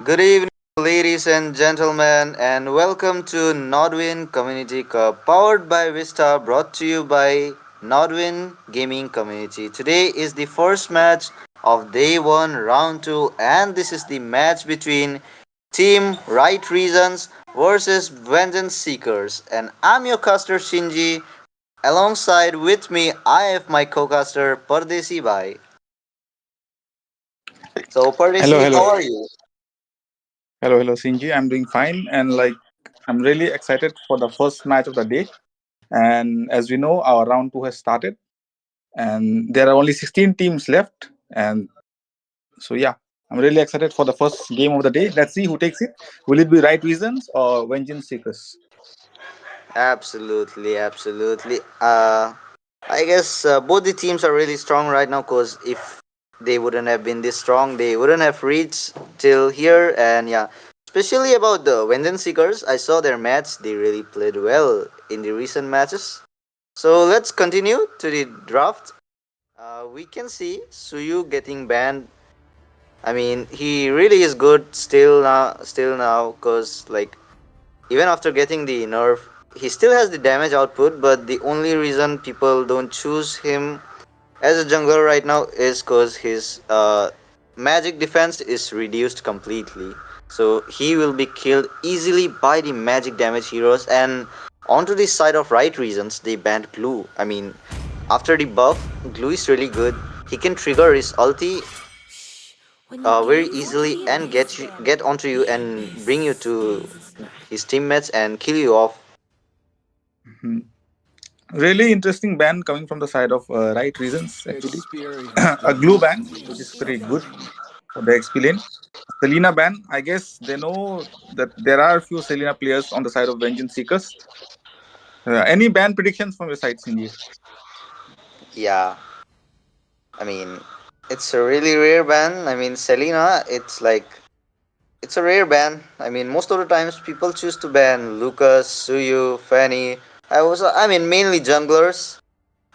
Good evening, ladies and gentlemen, and welcome to Nodwin Community Cup, powered by Vista, brought to you by Nodwin Gaming Community. Today is the first match of Day 1, Round 2, and this is the match between Team Right Reasons versus Vengeance Seekers. And I'm your caster Shinji. Alongside with me, I have my co-caster Pardesi Bhai. So, Hello, Pardesi, hello, how are you? hello, Sinji. I'm doing fine, and I'm really excited for the first match of the day. And as we know, our round two has started, and there are only 16 teams left. And so, yeah, I'm really excited for the first game of the day. Let's see who takes it. Will it be Right Reasons or Vengeance Seekers? Absolutely, absolutely. I guess both the teams are really strong right now because if they wouldn't have been this strong, they wouldn't have reached till here. And yeah, especially about the Vengeance Seekers, I saw their match. They really played well in the recent matches. So let's continue to the draft. We can see Suyu getting banned. I mean, he really is good still now, cause like even after getting the nerf, he still has the damage output, but the only reason people don't choose him as a jungler right now is because his magic defense is reduced completely. So he will be killed easily by the magic damage heroes. And onto the side of right reasons, they banned Glue. I mean, after the buff, Glue is really good. He can trigger his ulti very easily and get onto you and bring you to his teammates and kill you off. Mhm. Really interesting ban coming from the side of Right Reasons, actually. A glue ban, which is pretty good for the XP lane. Selena ban, I guess they know that there are a few Selena players on the side of Vengeance Seekers. Any ban predictions from your side, Cindy? Yeah, I mean, it's a really rare ban. I mean, Selena, it's a rare ban. I mean, most of the times people choose to ban Lucas, Suyu, Fanny. I mean, mainly junglers.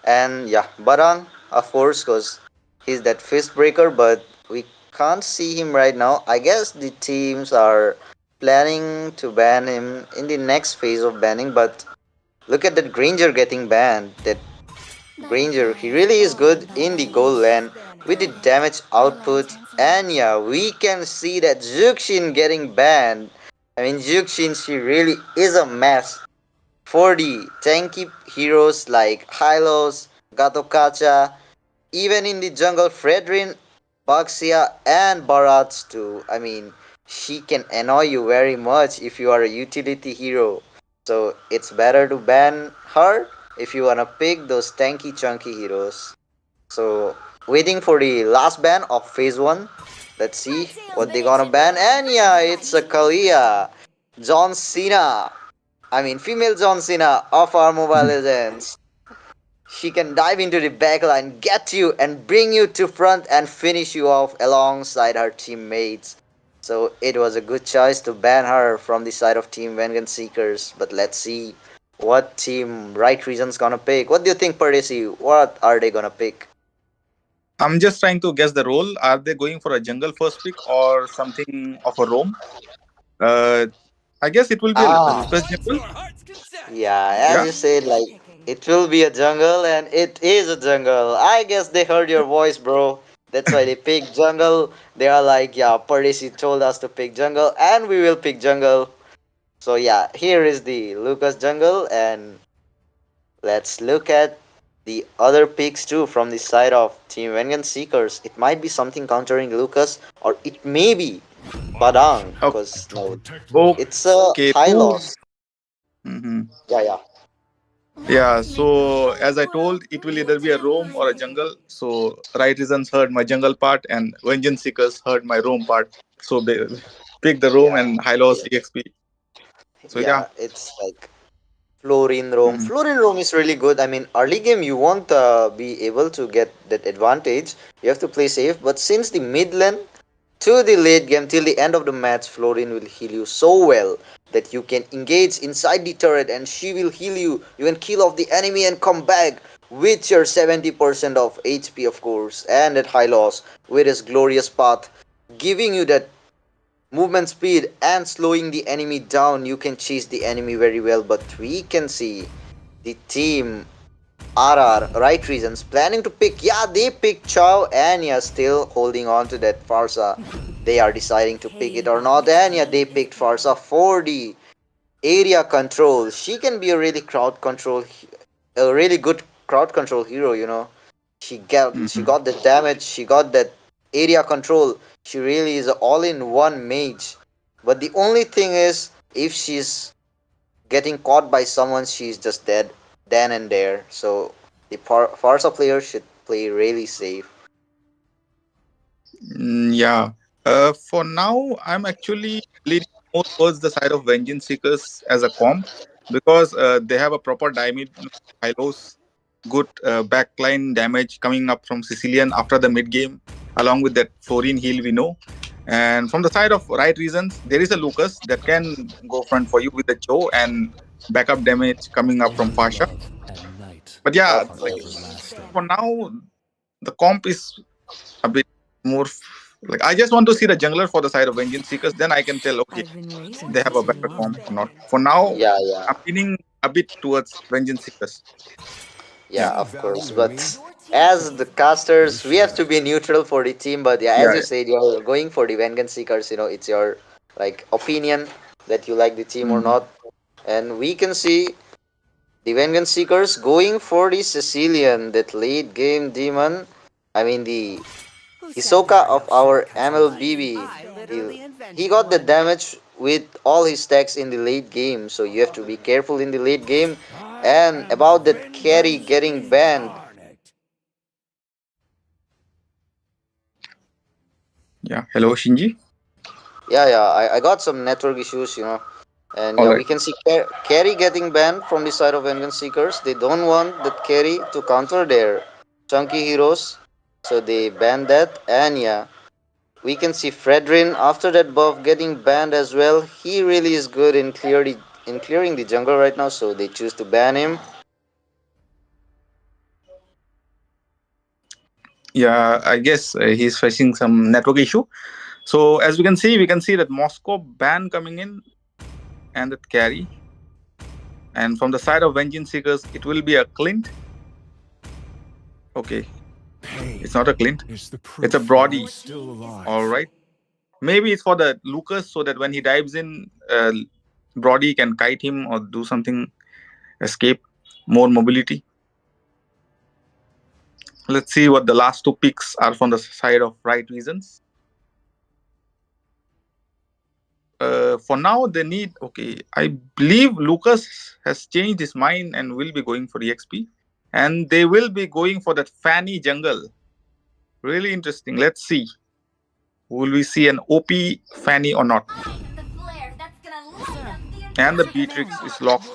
And yeah, Barang, of course, because he's that fist breaker, but we can't see him right now. I guess the teams are planning to ban him in the next phase of banning, but look at that Granger getting banned. That Granger, he really is good in the goal lane with the damage output. And yeah, we can see that Juxin getting banned. I mean, Juxin, she really is a mess for the tanky heroes like Hylos, Gatokacha, even in the jungle, Fredrin, Baxia, and Barats too. I mean, she can annoy you very much if you are a utility hero. So it's better to ban her if you wanna pick those tanky chunky heroes. So waiting for the last ban of phase 1. Let's see what they gonna ban. And yeah, it's a Kalia. John Cena. I mean, female John Cena of our Mobile Legends. She can dive into the backline, get you, and bring you to front and finish you off alongside her teammates. So it was a good choice to ban her from the side of Team Vengeance Seekers. But let's see what Team Right Reason's gonna pick. What do you think, Pardesi? What are they gonna pick? I'm just trying to guess the role. Are they going for a jungle first pick or something of a roam? Uh, I guess it will be a Ah, Lucas jungle. yeah, as Yeah. you said, like it will be a jungle, and it is a jungle. I guess they heard your voice, bro. That's why they picked jungle. They are like, yeah, Pardesi told us to pick jungle, and we will pick jungle. So yeah, here is the Lucas jungle, and let's look at the other picks too from the side of Team Vengeance Seekers. It might be something countering Lucas, or it may be Badang, because no, it's a Okay. high Two. loss. Mhm. Yeah, yeah. Yeah. So as I told, it will either be a roam or a jungle. So Right Reasons heard my jungle part, and Vengeance Seekers heard my roam part. So they pick the roam Yeah, and high loss yeah, EXP. So yeah. yeah. It's like Florin Rome. Mhm. Florin Rome is really good. I mean, early game you won't be able to get that advantage. You have to play safe. But since the mid lane to the late game till the end of the match, Florin will heal you so well that you can engage inside the turret and she will heal you. You can kill off the enemy and come back with your 70% of HP, of course, and at high loss with his glorious path, giving you that movement speed and slowing the enemy down, you can chase the enemy very well. But we can see the team RR, right reasons, planning to pick. Yeah, they picked Chow, and yeah, still holding on to that Farsa. They are deciding to pick it or not, and yeah, they picked Farsa for the area control. She can be a really crowd control, a really good crowd control hero. She Hmm. got the damage, she got that area control. She really is an all-in-one mage. But the only thing is, if she's getting caught by someone, she's just dead then and there. So the Farsa player should play really safe. Yeah. For now, I'm actually leaning more towards the side of Vengeance Seekers as a comp because they have a proper diamond, hilos, good backline damage coming up from Sicilian after the mid game, along with that foreign heal we know. And from the side of right reasons, there is a Lucas that can go front for you with the Cho and backup damage coming up from Fasha. But yeah, Of like course. for now, the comp is a bit more like I just want to see the jungler for the side of Vengeance Seekers. Then I can tell, okay, they have a better comp or not. For now, Yeah, yeah. I'm leaning a bit towards Vengeance Seekers. Yeah, of course. But as the casters, we have to be neutral for the team. But yeah, as Yeah, you yeah. said, you're going for the Vengeance Seekers. It's your like opinion that you like the team or Mhm. not. And we can see the Vengeance Seekers going for the Sicilian, that late game demon. I mean the Hisoka of our MLBB. He got the damage with all his stacks in the late game, so you have to be careful in the late game. And about that carry getting banned, Yeah. Hello, Shinji. I got some network issues. And All yeah, right. we can see carry getting banned from the side of Vengeance Seekers. They don't want that carry to counter their chunky heroes, so they banned that. And yeah, we can see Fredrin after that buff getting banned as well. He really is good in clearing the jungle right now, so they choose to ban him. Yeah, I guess he's facing some network issue. So as we can see that Moscow ban coming in and that carry. And from the side of Vengeance Seekers, it will be a Clint. Okay, it's not a Clint. It's a Brody. All right. Maybe it's for the Lucas so that when he dives in, Brody can kite him or do something, escape, more mobility. Let's see what the last two picks are from the side of right reasons. For now, they need. Okay, I believe Lucas has changed his mind and will be going for EXP. And they will be going for that Fanny jungle. Really interesting. Let's see. Will we see an OP Fanny or not? And the Beatrix is locked.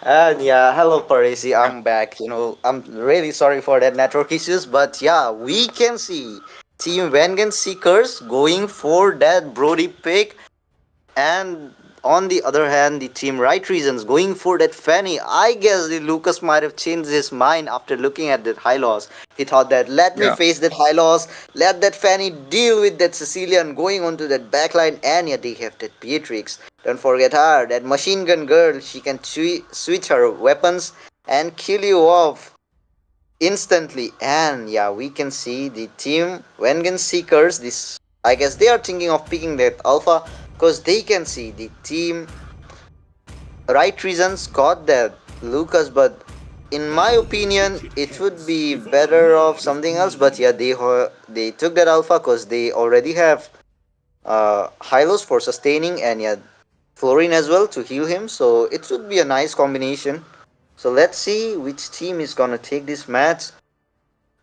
And yeah, hello Parisi, Yeah. I'm back. I'm really sorry for that network issues, but yeah, we can see Team Vengeance Seekers going for that Brody pick. And on the other hand, the team right reasons going for that Fanny. I guess the Lucas might have changed his mind after looking at that high loss. He thought that let me Yeah. face that high loss, let that Fanny deal with that Sicilian going onto that backline, and yet they have that Beatrix. Don't forget her, that machine gun girl. She can switch her weapons and kill you off instantly. And yeah, we can see the team Vengeance Seekers. This, I guess they are thinking of picking that Alpha because they can see the team right reasons got that Lucas. But in my opinion, it would be better of something else. But yeah, they took that Alpha because they already have Hylos for sustaining, and yeah, Florine as well to heal him. So it would be a nice combination. So let's see which team is gonna take this match.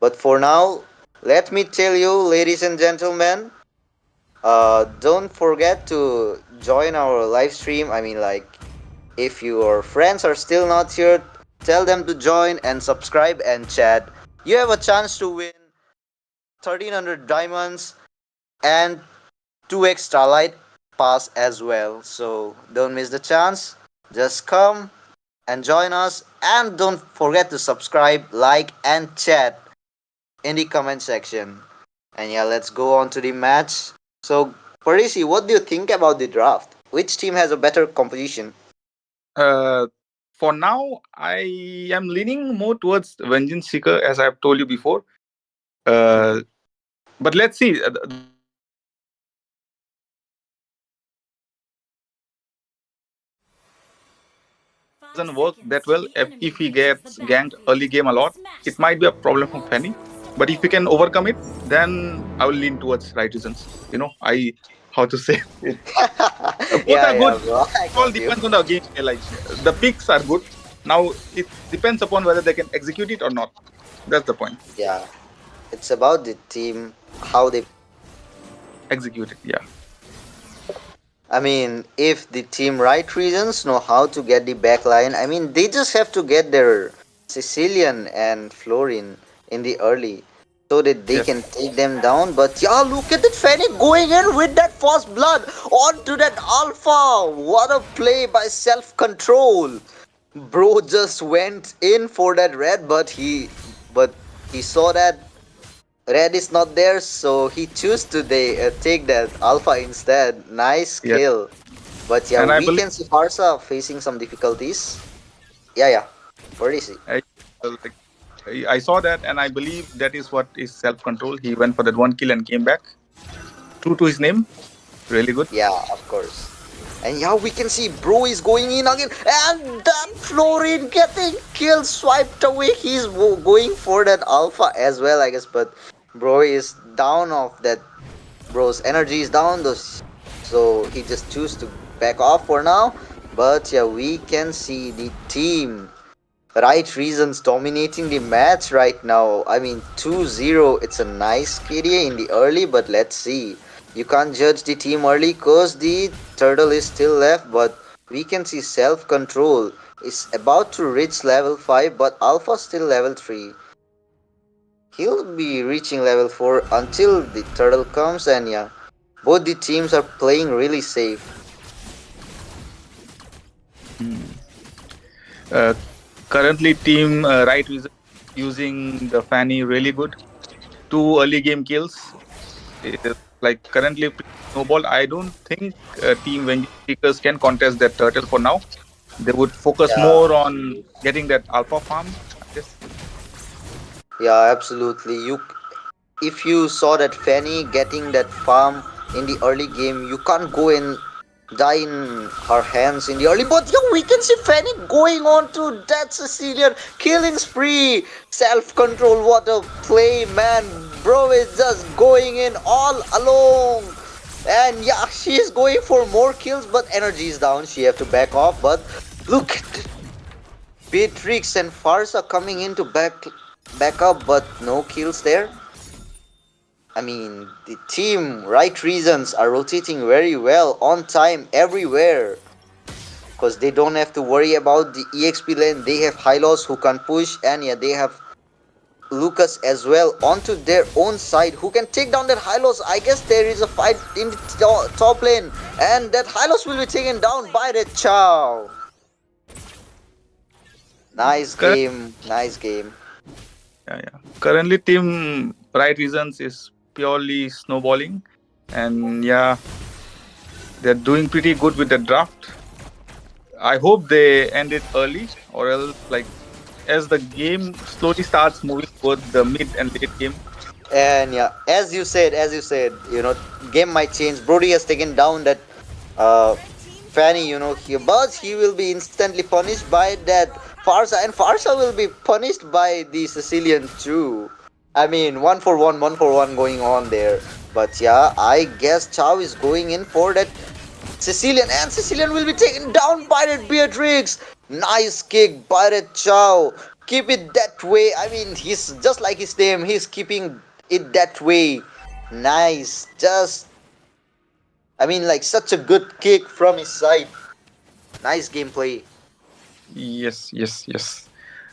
But for now, let me tell you, ladies and gentlemen, don't forget to join our live stream. I mean, like, if your friends are still not here, tell them to join and subscribe and chat. You have a chance to win 1300 diamonds and 2x Starlight Pass as well. So don't miss the chance. Just come and join us. And don't forget to subscribe, like, and chat in the comment section. And yeah, let's go on to the match. So, Parisi, what do you think about the draft? Which team has a better composition? Uh, for now, I am leaning more towards Vengeance Seeker, as I've told you before. Uh, but let's see. The thing is, doesn't work that well. If he gets ganked early game a lot, it might be a problem for Fanny. But if he can overcome it, then I will lean towards right reasons. How to say it. Both Yeah, are yeah, good. bro. I All got you. depends on the gameplay. Like the picks are good. Now it depends upon whether they can execute it or not. That's the point. Yeah, it's about the team, how they. Execute it. Yeah. I mean, if the team right reasons know how to get the back line, I mean, they just have to get their Sicilian and Florin in the early so that they Yes. can take them down. But yeah, look at that Fennec going in with that first blood onto that Alpha. What a play by self control. Bro just went in for that red, but he saw that red is not there, so he chose to take that alpha instead. Nice Yeah. kill. But yeah, And I we believe can see Farsa facing some difficulties. Yeah, yeah. What do you see? I, like I saw that, and I believe that is what is self control. He went for that one kill and came back. True to his name. Really good. Yeah, of course. And yeah, we can see Bro is going in again, and that Florin getting killed, swiped away. He's going for that alpha as well, I guess. But Bro is down off that. Bro's energy is down, so he just choose to back off for now. But yeah, we can see the team right reasons dominating the match right now. I mean 2-0, it's a nice KDA in the early, but let's see. You can't judge the team early cause the turtle is still left, but we can see self-control is about to reach level 5, but Alpha still level 3. He'll be reaching level 4 until the turtle comes, and yeah, both the teams are playing really safe. Hmm. Uh, Currently, team right reason using the Fanny really good. Two early game kills. Like currently snowball. I don't think team Vengeance Seekers can contest that turtle for now. They would focus Yeah, more on getting that alpha farm, I guess. yeah, absolutely. If you saw that Fanny getting that farm in the early game, you can't go and die in her hands in the early. But yeah, we can see Fanny going on to that Sicilian killing spree. Self control, what a play, man. Bro is just going in all alone. And yeah, she is going for more kills, but energy is down. She have to back off. But look at Beatrix and Farsa coming in to back up, but no kills there. I mean, the team, right reasons, are rotating very well, on time, everywhere. Because they don't have to worry about the EXP lane. They have Hylos who can push, and yeah, they have Lucas as well onto their own side who can take down that Hylos. I guess there is a fight in the top lane, and that Hylos will be taken down by the Chow. Nice Current, game, nice game. yeah. Currently, team right reasons is purely snowballing, and yeah, they're doing pretty good with the draft. I hope they end it early, or else like as the game slowly starts moving towards the mid and late game. And yeah, game might change. Brody has taken down that uh, Fanny, but he will be instantly punished by that Farsa, and Farsa will be punished by the Sicilian too. I mean, 1-for-1 going on there. But yeah, I guess Chow is going in for that Sicilian, and Sicilian will be taken down by that Beatrix. Nice kick by that Chow. Keep it that way. I mean, he's just like his name, he's keeping it that way. Nice. Like such a good kick from his side. Nice gameplay. Yes, yes, yes.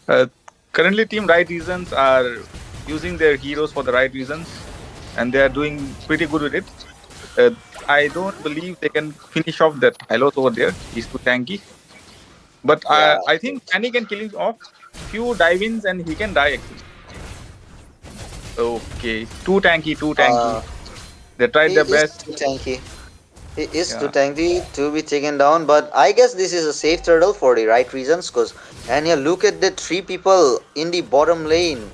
Uh, Currently, team right reasons are using their heroes for the right reasons, and they are doing pretty good with it. Uh, I don't believe they can finish off that Hylos over there. He's too tanky. But Yeah. I think Fanny can kill him off. Few dive-ins and he can die actually. Okay, too tanky, too Uh, tanky. They tried He their is best. too tanky. He is too Yeah. tanky to be taken down, but I guess this is a safe turtle for the right reasons. Cause and yeah, look at the three people in the bottom lane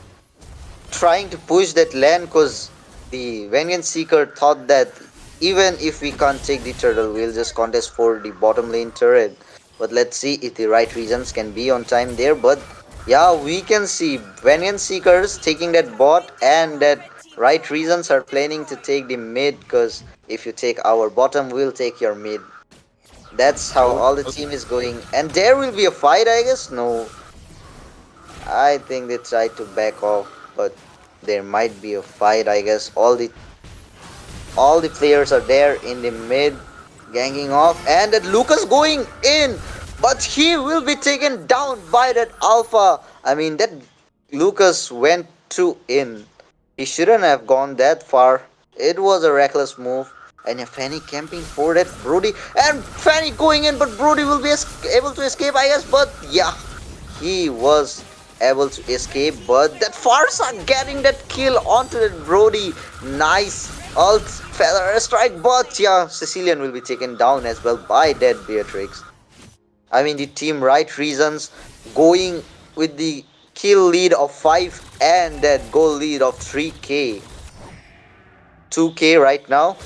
trying to push that lane. Cause the Vengeance Seeker thought that even if we can't take the turtle, we'll just contest for the bottom lane turret. But let's see if the right reasons can be on time there. But yeah, we can see Vengeance Seekers taking that bot, and that right reasons are planning to take the mid. Cause if you take our bottom, we'll take your mid. That's how So all the team is going. And there will be a fight, I guess? No, I think they tried to back off, but there might be a fight, I guess. All the players are there in the mid, ganging off, and that Lucas going in, but he will be taken down by that Alpha. I mean, that Lucas went too in. He shouldn't have gone that far. It was a reckless move. And Fanny camping for that Brody, and Fanny going in, but Brody will be able to escape, I guess. But yeah, he was able to escape, but that Farsa getting that kill onto that Brody. Nice alt feather strike, but yeah, Sicilian will be taken down as well by that Beatrix. I mean, the team right reasons going with the kill lead of 5 and that goal lead of 3k. 2k right now.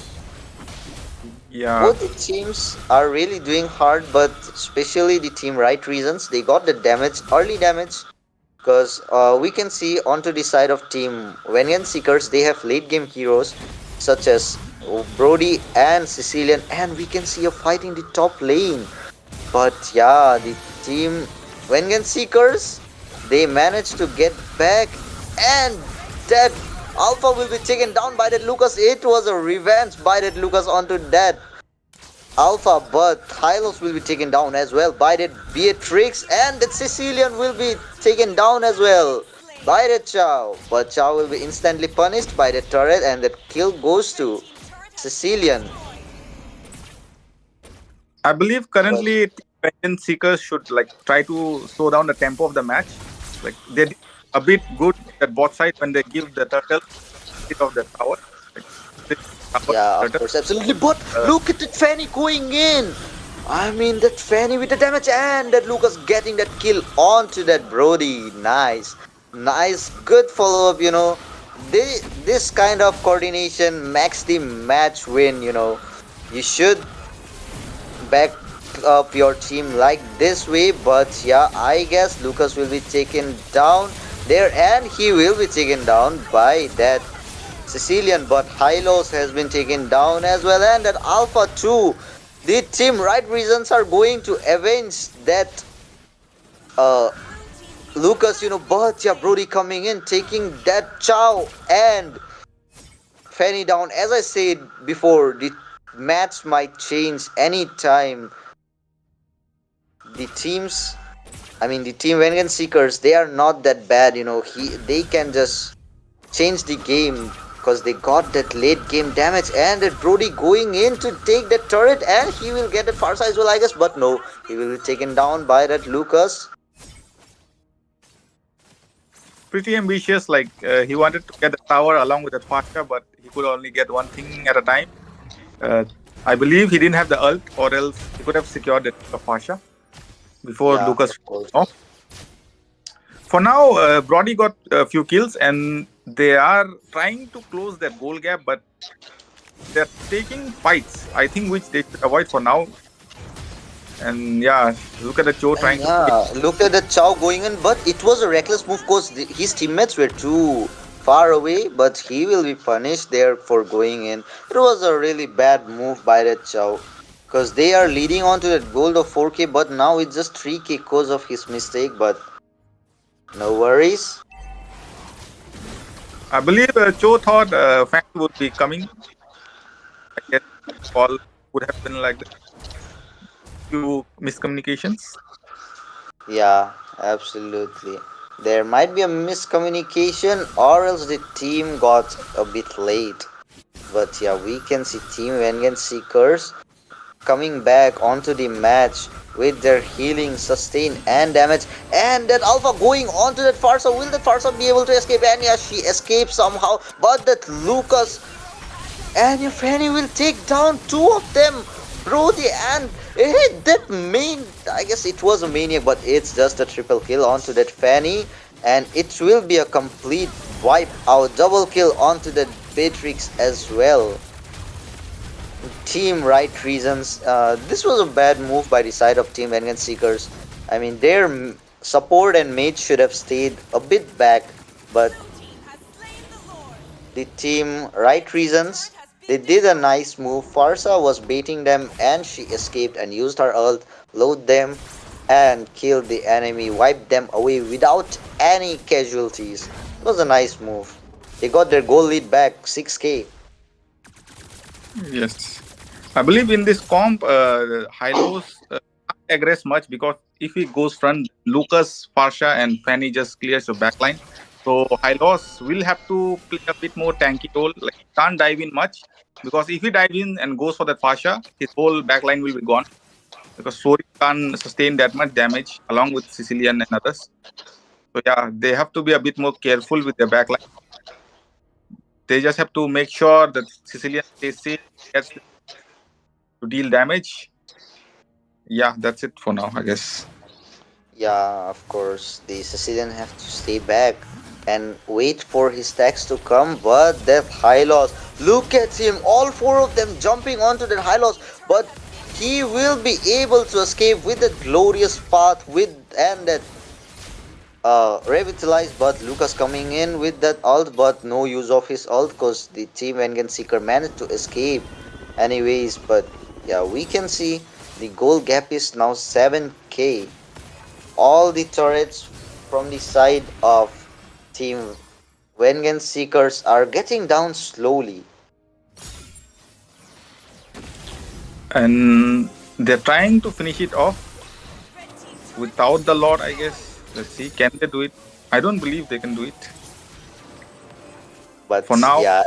yeah, Both the teams are really doing hard, but especially the team right reasons. They got the damage, early damage, because we can see onto the side of team Vengeance Seekers, they have late game heroes such as Brody and Sicilian, and we can see a fight in the top lane. But yeah, the team Vengeance Seekers, they managed to get back, and that Alpha will be taken down by that Lucas. It was a revenge by that Lucas onto that Alpha, but Hylos will be taken down as well by that Beatrix, and that Sicilian will be taken down as well by that Chow. But Chow will be instantly punished by the turret, and that kill goes to Sicilian. I believe But currently Team Vengeance Seekers should like try to slow down the tempo of the match. Like they did a bit good at bot side when they give the turtle hit of the tower. Like this tower yeah, of turtle. course, absolutely. But Uh, look at that Fanny going in. I mean, that Fanny with the damage, and that Lucas getting that kill onto that Brody. Nice. Nice. Good follow up, This kind of coordination makes the match win. You should back up your team like this way, but yeah, I guess Lucas will be taken down there, and he will be taken down by that Sicilian, but Hylos has been taken down as well, and that Alpha 2. The team right reasons are going to avenge that uh Lucas, but yeah, Brody coming in, taking that Chow and Fanny down. As I said before, the match might change anytime. The teams, I mean, the team Vengeance Seekers, they are not that bad, they can just change the game because they got that late game damage, and that Brody going in to take that turret, and he will get that Farsa as well, I guess, but no, he will be taken down by that Lucas. Pretty ambitious. Like he wanted to get the tower along with that Fasha, but he could only get one thing at a time. Uh, I believe he didn't have the ult, or else he could have secured the Fasha before Yeah, Lucas. of course. Oh, for now, Brody got a few kills, and they are trying to close their goal gap, but they're taking fights. I think which they should avoid for now. And yeah, look at the Cho And trying to play. yeah, look at the Chow going in, but it was a reckless move because his teammates were too far away, but he will be punished there for going in. It was a really bad move by that Chow because they are leading on to that gold of 4k, but now it's just 3k because of his mistake, but no worries. I believe Cho thought Fang would be coming. I guess call would have been like that. Few miscommunications. Yeah, absolutely. There might be a miscommunication, or else the team got a bit late. But yeah, we can see Team Vengeance Seekers coming back onto the match with their healing, sustain, and damage. And that Alpha going onto that Farsa. Will that Farsa be able to escape? And yeah, she escapes somehow. But that Lucas And your Fanny will take down two of them, Brody, and that main, I guess it was a maniac, but it's just a triple kill onto that Fanny, and it will be a complete wipe out, double kill onto that Beatrix as well. Team Right Reasons, this was a bad move by the side of Team Vengeance Seekers. I mean, their support and mates should have stayed a bit back, but the team Right Reasons, they did a nice move. Farsa was baiting them and she escaped and used her ult, load them and killed the enemy, wiped them away without any casualties. It was a nice move. They got their goal lead back, 6k. Yes. I believe in this comp, Hylos can't aggress much because if he goes front, Lucas, Farsha, and Fanny just clears the backline. So Hylos will have to play a bit more tanky role. Like can't dive in much because if he dive in and goes for that Farsha, his whole backline will be gone because Sori can't sustain that much damage along with Sicilian and others. So yeah, they have to be a bit more careful with their backline. They just have to make sure that Sicilian stays safe, gets to deal damage. Yeah, that's it for now, I guess. Yeah, of course, the Sicilian have to stay back and wait for his stacks to come, but that high loss. Look at him, all four of them jumping onto that high loss, but he will be able to escape with that glorious path with and that revitalized, but Lucas coming in with that ult, but no use of his ult because the team Vengeance Seeker managed to escape anyways. But yeah, we can see the goal gap is now 7k. All the turrets from the side of team Vengeance Seekers are getting down slowly. And they're trying to finish it off without the Lord, I guess. Let's see, can they do it? I don't believe they can do it. For But now, yeah,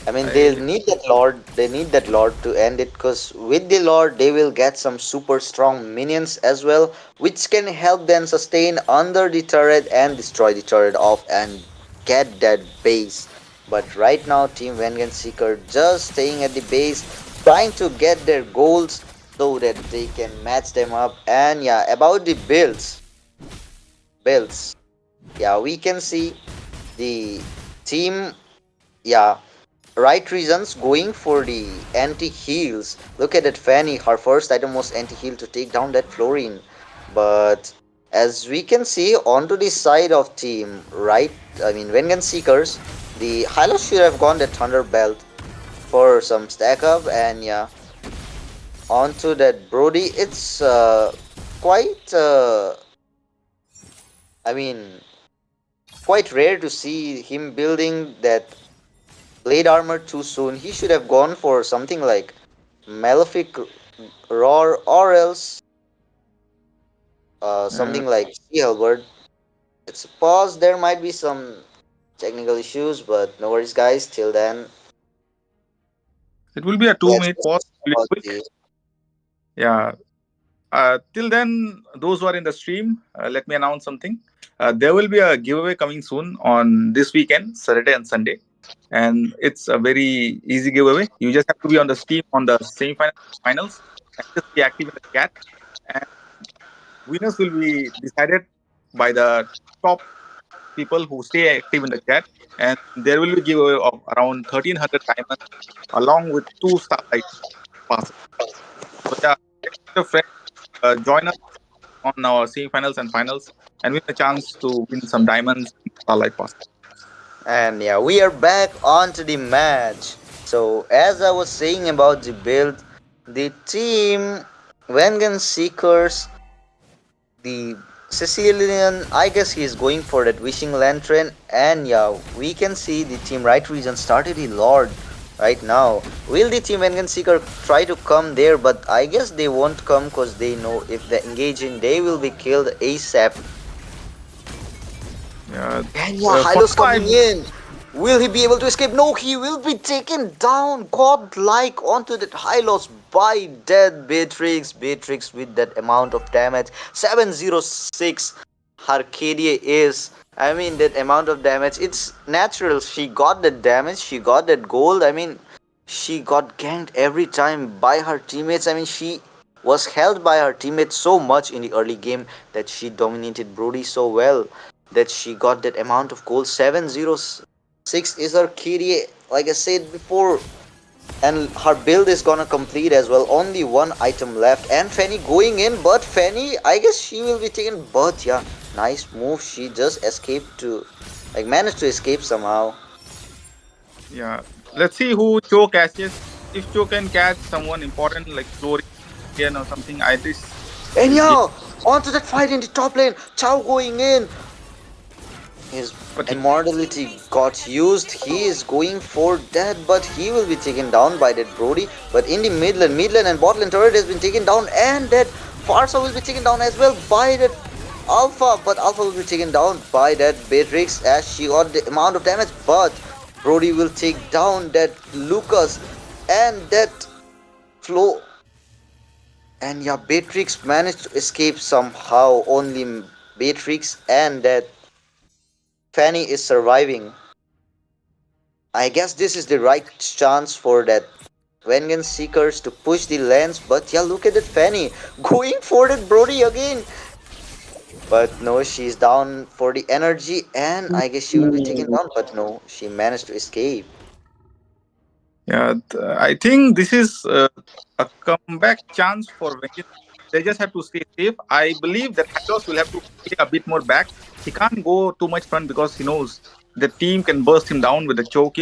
I mean, they I, need that Lord. They need that Lord to end it because with the Lord, they will get some super strong minions as well, which can help them sustain under the turret and destroy the turret off and get that base. But right now, Team Vengeance Seeker just staying at the base, trying to get their goals so that they can match them up. And yeah, about the builds, yeah, we can see the team, yeah, Right Reasons going for the anti-heals. Look at that Fanny, her first item was anti-heal to take down that Florine. But as we can see onto the side of team, right, I mean Vengeance Seekers, the Hylos should have gone that Thunder Belt for some stack up, and yeah, onto that Brody, it's quite, I mean, quite rare to see him building that blade armor too soon. He should have gone for something like Malefic Roar or else uh, something like Sea Halberd. It's a pause. There might be some technical issues, but no worries, guys. Till then, it will be a two let's minute pause, discuss really about quick. the. Yeah. Till then, those who are in the stream, let me announce something. There will be a giveaway coming soon on this weekend, Saturday and Sunday. And it's a very easy giveaway. You just have to be on the stream on the semi-finals finals and just be active in the chat. And winners will be decided by the top people who stay active in the chat. And there will be a giveaway of around 1,300 diamonds along with two Starlight passes. So yeah, get your friends, join us on our semi-finals and finals and win a chance to win some diamonds and Starlight passes. And yeah, we are back onto the match. So as I was saying about the build, the team Vengeance Seekers, the Sicilian, I guess he's going for that Wishing Lantern, and yeah, we can see the team Right Region started the Lord right now. Will the team Vengeance Seeker try to come there? But I guess they won't come because they know if they engage in, they will be killed ASAP. Yeah, And yeah, for Hylos now, coming in. Will he be able to escape? No, he will be taken down godlike onto that Hylos by dead Beatrix. Beatrix with that amount of damage. 706 Arcadia is. I mean, that amount of damage, it's natural. She got that damage, she got that gold. I mean, she got ganked every time by her teammates. I mean, she was held by her teammates so much in the early game that she dominated Brody so well that she got that amount of gold. 706 is her KDA, like I said before, and her build is gonna complete as well. Only one item left, and Fanny going in, but Fanny, I guess she will be taken. But yeah, nice move. She just escaped to, like, managed to escape somehow. Yeah. Let's see who Cho catches. If Cho can catch someone important like Florian or something, I this And will give. yeah, onto that fight in the top lane. Chow going in. His But he, immortality got used. He is going for that, but he will be taken down by that Brody. But in the mid lane and bot lane turret has been taken down, and that Farsa will be taken down as well by that Alpha. But Alpha will be taken down by that Beatrix as she got the amount of damage. But Brody will take down that Lucas and that Flo. And yeah, Beatrix managed to escape somehow. Only Beatrix and that Fanny is surviving. I guess this is the right chance for that Vengeance Seekers to push the lens, but yeah, look at that Fanny going for that Brody again. But no, she's down for the energy, and I guess she will be taken down. But no, she managed to escape. yeah, I think this is a comeback chance for Vengeance. They just have to stay safe. I believe that Hylos will have to play a bit more back. He can't go too much front because he knows the team can burst him down with the choke.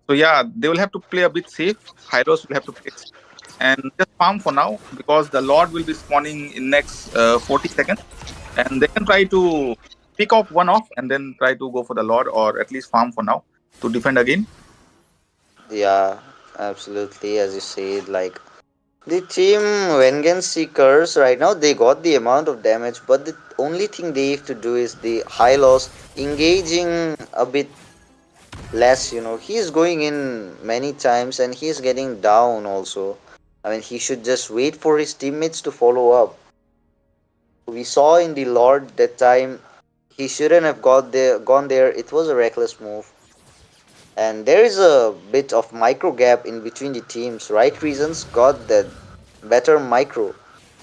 So yeah, they will have to play a bit safe. Hylos will have to play safe and just farm for now because the Lord will be spawning in next 40 seconds, and they can try to pick off one off and then try to go for the Lord or at least farm for now to defend again. Yeah, absolutely. As you said, like the team Vengeance Seekers right now, they got the amount of damage, but the only thing they have to do is the high loss, engaging a bit less. He's going in many times and he's getting down also. I mean, he should just wait for his teammates to follow up. We saw in the Lord that time he shouldn't have gone there. It was a reckless move. And there is a bit of micro gap in between the teams. Right reasons got that better micro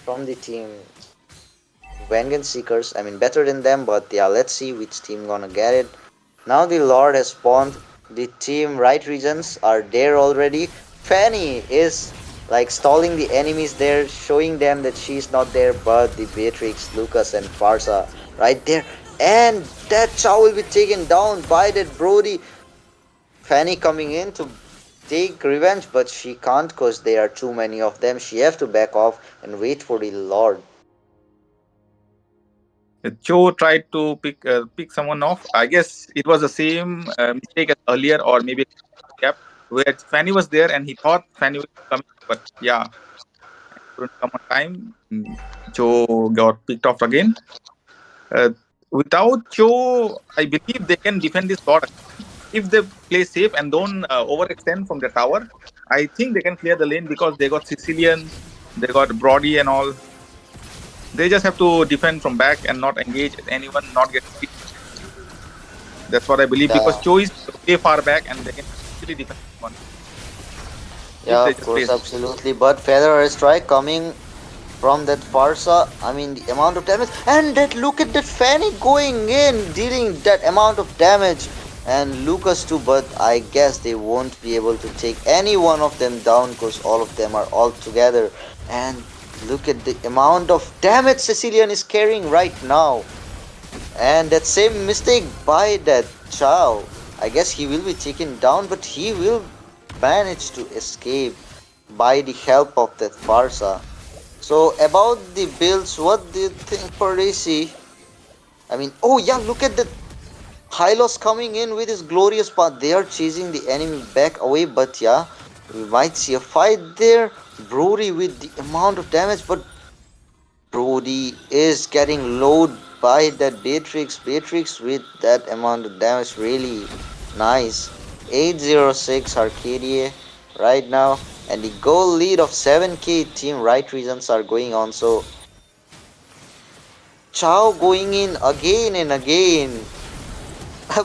from the team Vengeance Seekers. I mean, better than them, but yeah, let's see which team gonna get it. Now the Lord has spawned. The team right regions are there already. Fanny is like stalling the enemies there, showing them that she's not there, but the Beatrix, Lucas, and Farsa right there. And that Chow will be taken down by that Brody. Fanny coming in to take revenge, but she can't because there are too many of them. She have to back off and wait for the Lord. Cho tried to pick someone off. I guess it was the same mistake as earlier, or maybe gap where Fanny was there and he thought Fanny was coming, but yeah, couldn't come on time. Cho got picked off again. Uh, Without Cho, I believe they can defend this lot. If they play safe and don't overextend from the tower, I think they can clear the lane because they got Sicilian, they got Brody and all. They just have to defend from back and not engage anyone, not get. That's what I believe because Yeah, Cho is way far back and they can easily defend one if yeah, they of just play course, safe. absolutely. But Feather Strike coming from that Farsa, I mean, the amount of damage, and that look at that Fanny going in, dealing that amount of damage, and Lucas too. But I guess they won't be able to take any one of them down because all of them are all together. And look at the amount of damage Sicilian is carrying right now. And that same mistake by that Chow. I guess he will be taken down, but he will manage to escape by the help of that Farsa. So about the builds, what do you think, Parisi? I mean, oh yeah, look at the Hylos coming in with his glorious path. They are chasing the enemy back away, but yeah, we might see a fight there. Brody with the amount of damage, but Brody is getting lowered by that Beatrix. Beatrix with that amount of damage, really nice. 806 Arcadia right now, and the goal lead of 7k team right reasons are going on. So Chow going in again and again.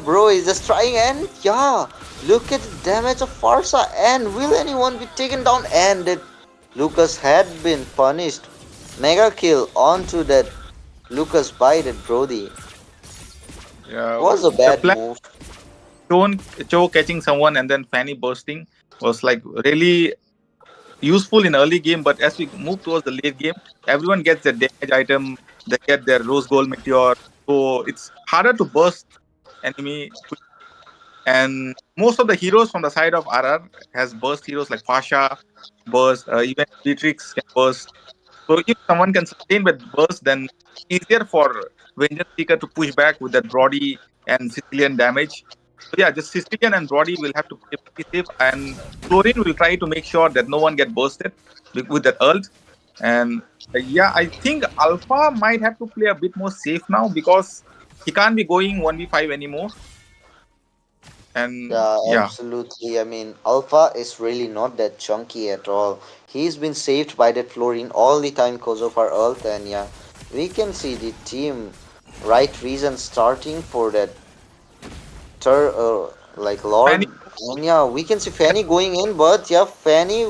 Bro is just trying, and yeah, look at the damage of Farsa. And will anyone be taken down? And that Lucas had been punished. Mega kill onto that Lucas by that Brody. Yeah, Was a the bad plan move. shown Cho catching someone and then Fanny bursting was like really useful in early game, but as we move towards the late game, everyone gets their damage item, they get their rose gold meteor, so it's harder to burst enemy. And most of the heroes from the side of RR has burst heroes like Pasha, burst, even Beatrix can burst. So if someone can sustain with burst, then easier for Vengeance Seeker to push back with that Brody and Sicilian damage. So yeah, just Sicilian and Brody will have to play pretty safe, and Chlorine will try to make sure that no one get bursted with that ult. And yeah, I think Alpha might have to play a bit more safe now because he can't be going 1v5 anymore. And Yeah, yeah, absolutely. I mean, Alpha is really not that chunky at all. He's been saved by that Florine all the time because of our ult, and yeah, we can see the team right reason starting for that like Lord. Fanny, And yeah, we can see Fanny going in, but yeah, Fanny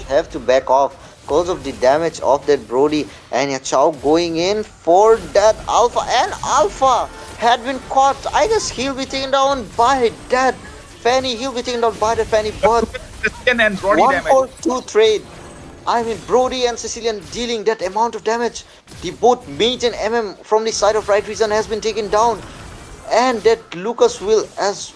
have to back off because of the damage of that Brody. And yeah, Chow going in for that Alpha, and Alpha had been caught. I guess he'll be taken down by that Fanny. He'll be taken down by that Fanny, but but look at Sicilian and Brody one damage. for two trade. I mean, Brody and Sicilian dealing that amount of damage. The both Mage and from the side of right reason has been taken down, and that Lucas will as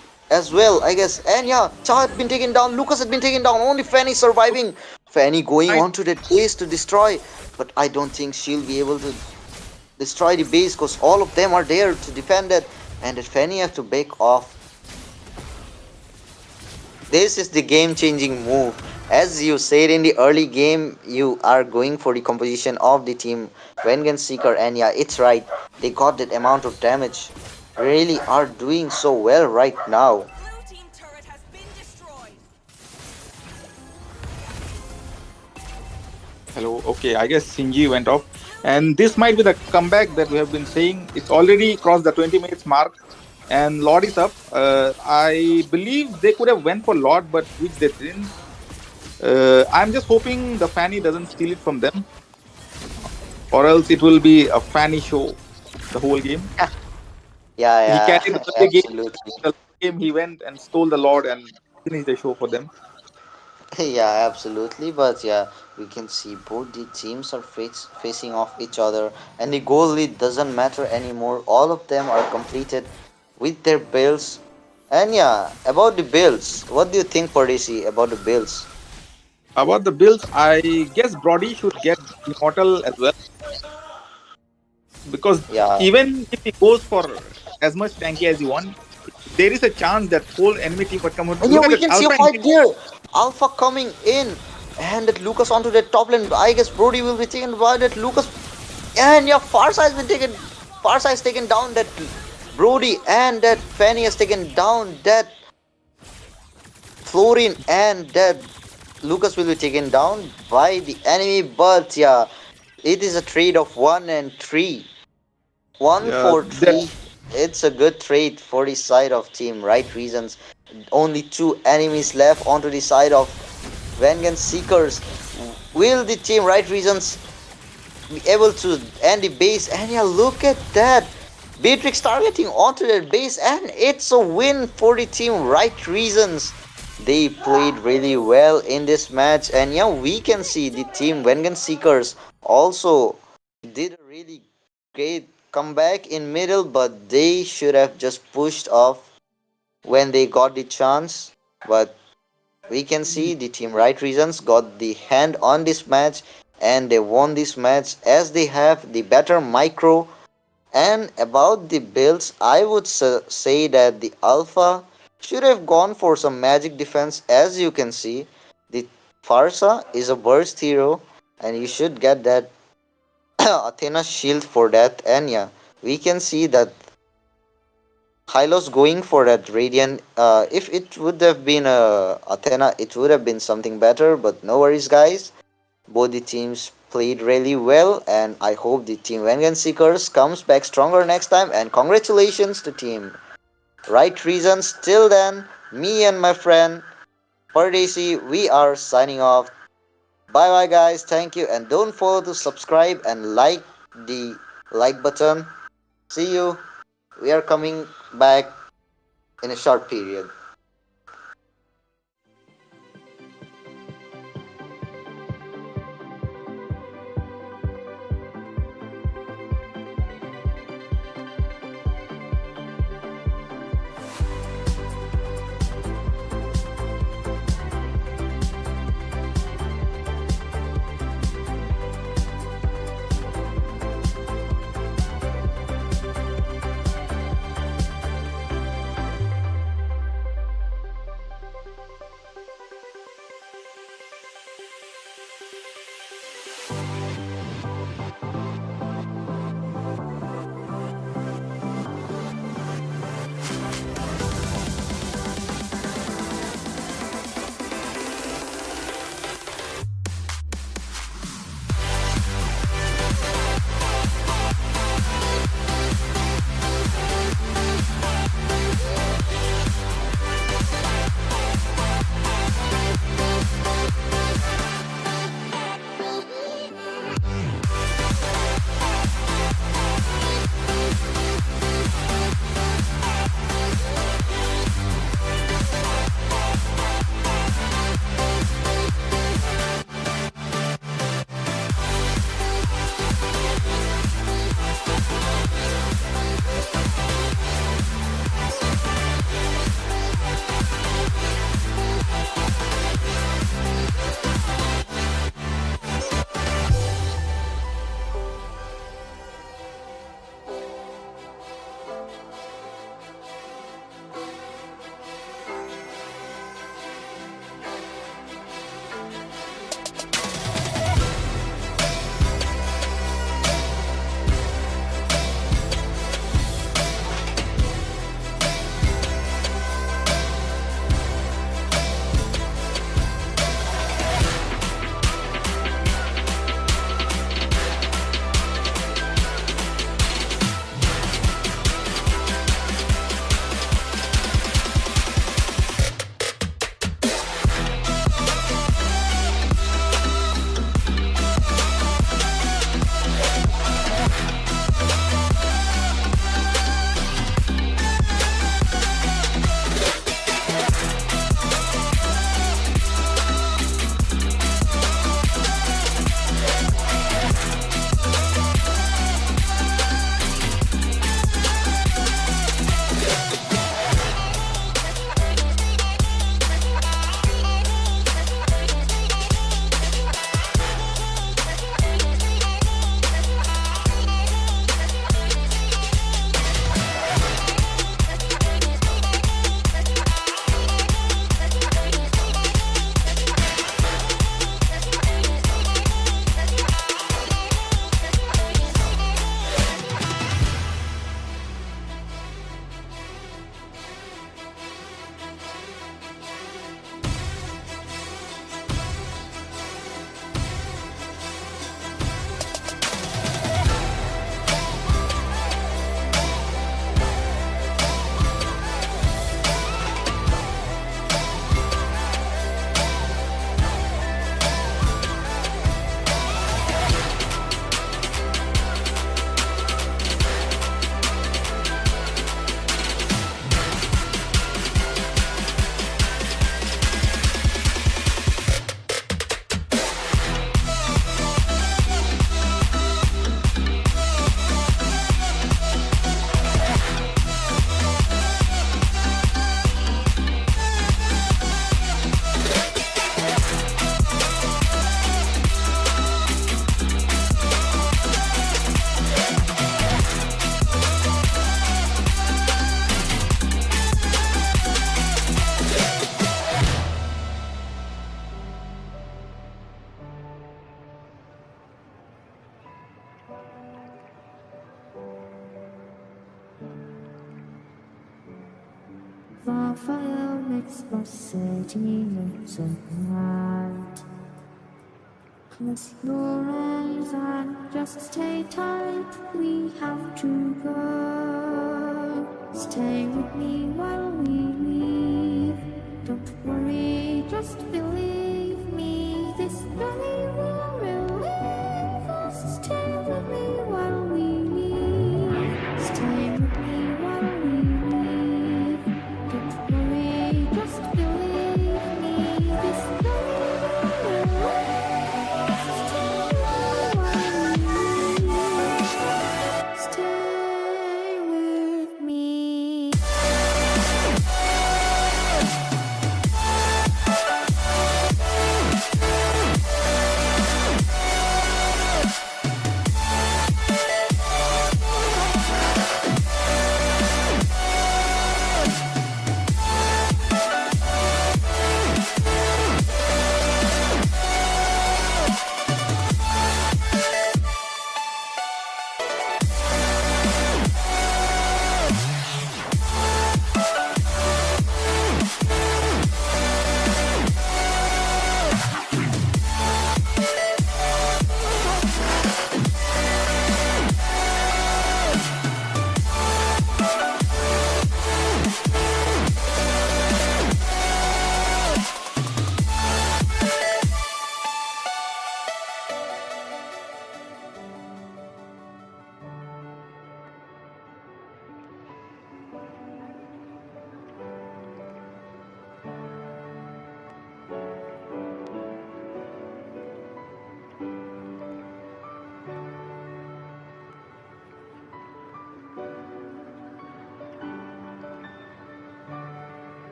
well, I guess. And yeah, Cha had been taken down, Lucas had been taken down, only Fanny surviving. Fanny going Nice. on to that base to destroy, but I don't think she'll be able to destroy the base because all of them are there to defend it, and that Fanny have to back off. This is the game changing move. As you said in the early game, you are going for the composition of the team. Vengeance Seeker, and yeah, it's right. They got that amount of damage. Really are doing so well right now. Hello. Okay, I guess Shinji went off. And this might be the comeback that we have been saying. It's already crossed the 20 minutes mark and Lord is up. I believe they could have went for Lord, but which they didn't. I'm just hoping the Fanny doesn't steal it from them, or else it will be a Fanny show the whole game. Yeah, He carried yeah, the early game. absolutely. The late game he went and stole the Lord and finished the show for them. Yeah, absolutely. But yeah, we can see both the teams are facing off each other, and the goal lead doesn't matter anymore. All of them are completed with their builds. And yeah, about the builds, what do you think, Pardesi, about the builds? About the builds, I guess Brody should get Immortal as well because Yeah, even if he goes for as much tanky as he wants, there is a chance that whole enemy team would come out. and yeah, Look at we that can see a Alpha fight engine. there. Alpha coming in, and that Lucas onto the top lane. I guess Brody will be taken by that Lucas, and yeah, Farsa has been taken. Farsa has taken down that Brody, and that Fanny has taken down that Florin, and that Lucas will be taken down by the enemy. But yeah, it is a trade of 1 and 3. One Yeah, for that three. It's a good trade for the side of team. Right reasons. Only two enemies left onto the side of Vengeance Seekers. Will the team Right Reasons be able to end the base? And yeah, look at that. Beatrix targeting onto their base, and it's a win for the team Right Reasons. They played really well in this match, and yeah, we can see the team Vengeance Seekers also did a really great comeback in middle, but they should have just pushed off when they got the chance. But we can see the team Right Reasons got the hand on this match, and they won this match as they have the better micro. And about the builds, I would say that the Alpha should have gone for some magic defense. As you can see, the Farsa is a burst hero, and you should get that Athena shield for that. And yeah, we can see that Hylos going for that Radiant. If it would have been Athena, it would have been something better, but no worries, guys. Both the teams played really well, and I hope the team Vengeance Seekers comes back stronger next time. And congratulations to team Right Reasons. Till then, me and my friend Pardesi, we are signing off. Bye bye, guys. Thank you, and don't forget to subscribe and like the like button. See you. We are coming back in a short period. Fire makes my city look so bright. Close your eyes and just stay tight. We have to go. Stay with me while we leave. Don't worry, just believe me. This journey will relieve us. Stay with me while we leave. Stay with me while we leave. Don't worry, just believe me. This journey will relieve us. Stay with me while we leave. Stay with me.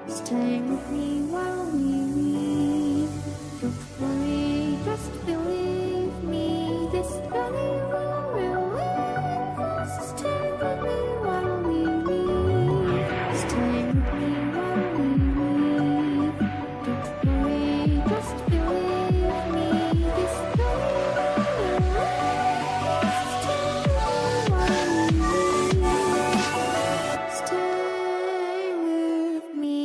Stay with me while we leave. Don't worry, just believe me. This journey will relieve us. Stay with me while we leave. Stay with me while we leave. Don't worry, just believe me. This journey will relieve us. Stay with me while we leave. Stay with me.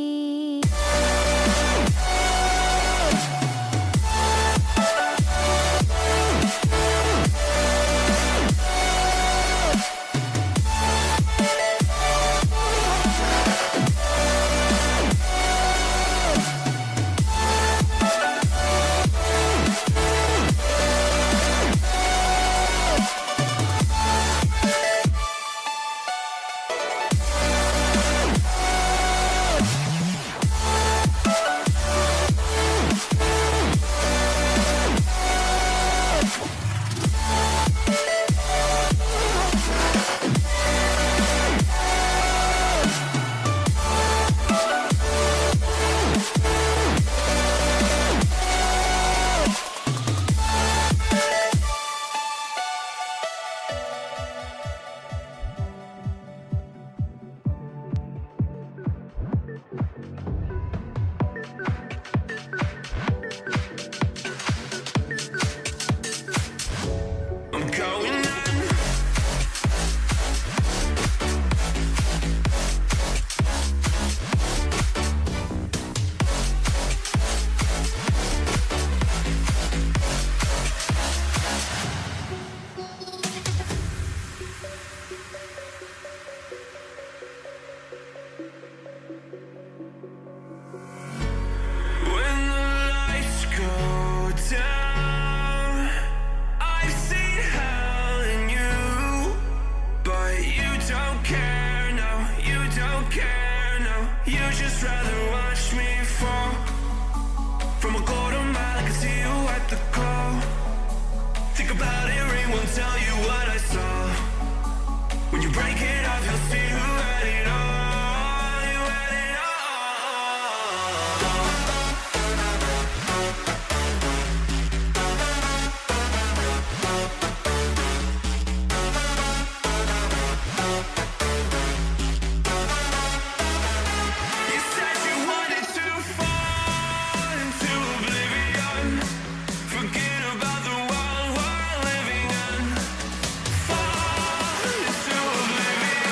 I'm going in. When the lights go down, I've seen hell in you, but you don't care, no, you don't care, no. You just rather watch me fall from a quarter mile. I can see you at the call. Think about it, ring won't tell you what I saw. When you break it off, you'll see who had it all. You had it all. You said you wanted to fall into oblivion. Forget about the world we're living in. Fall into oblivion.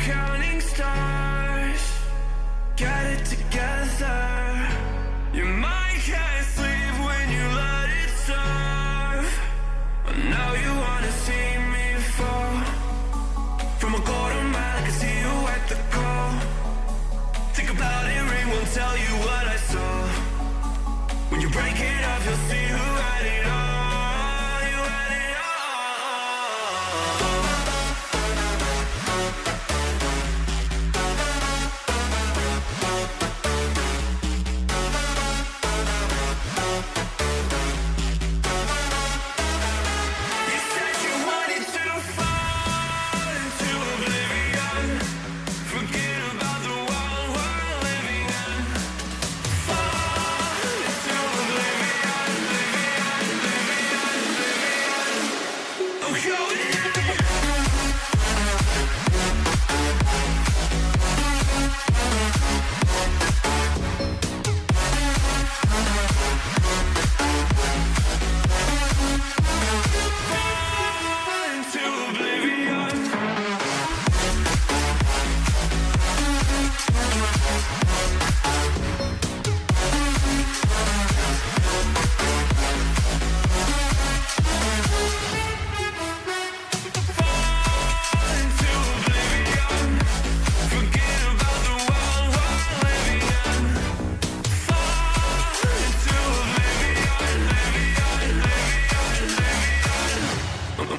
counting stars. Get it together. Your mind can't sleep when you let it serve. But now you wanna see me fall. From a golden mile, I can see you at the call. Think about it, ring won't tell you what I saw. When you break it up, you'll see who had it all. You had it all. You said you wanted to fall into oblivion. Forget about the world we're living in. Fall into oblivion, oblivion. I'm going in. Fall into oblivion. Into oblivion. Forget about the world we're living in. Fall into oblivion,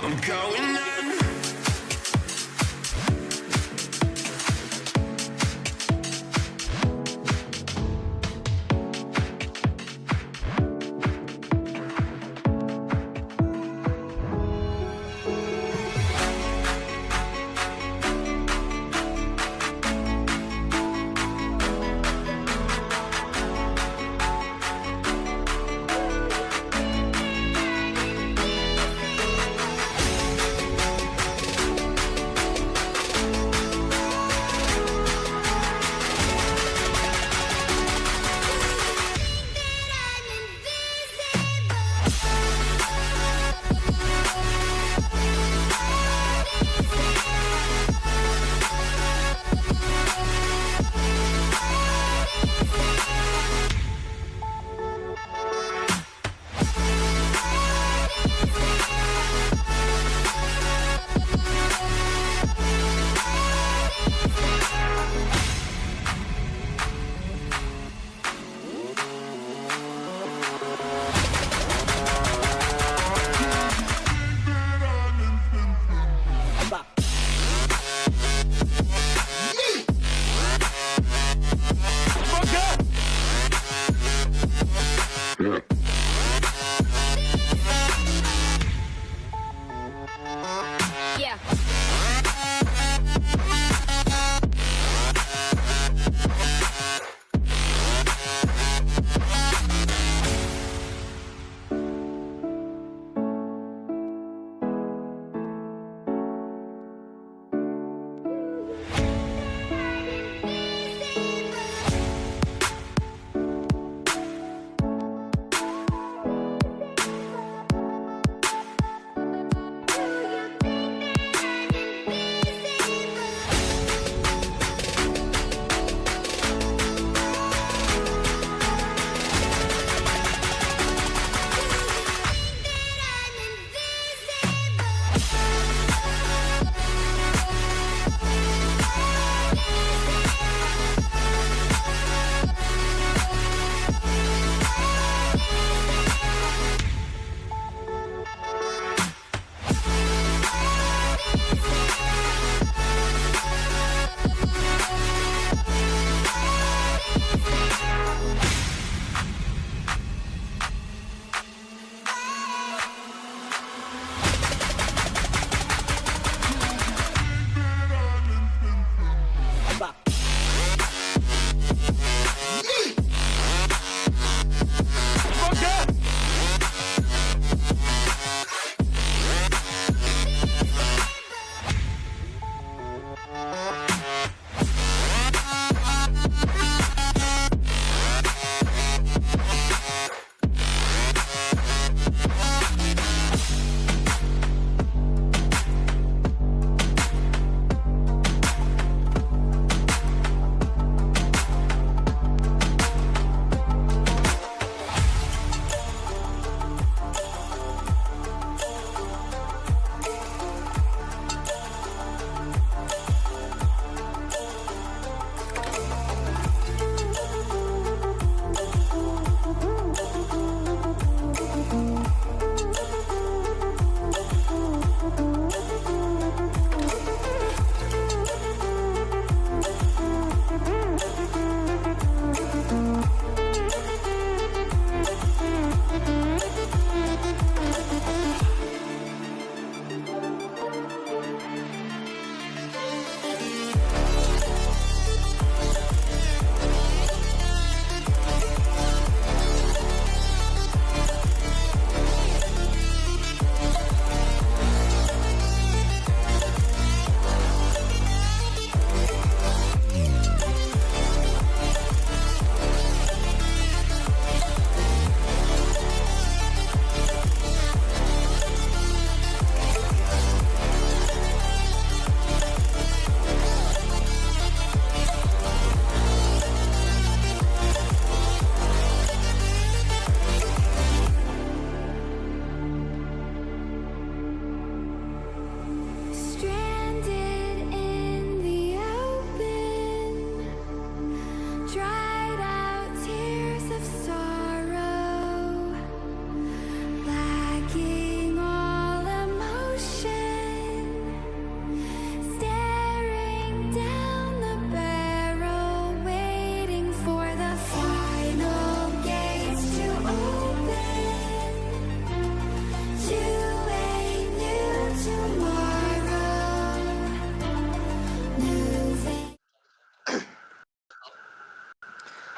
I'm going in.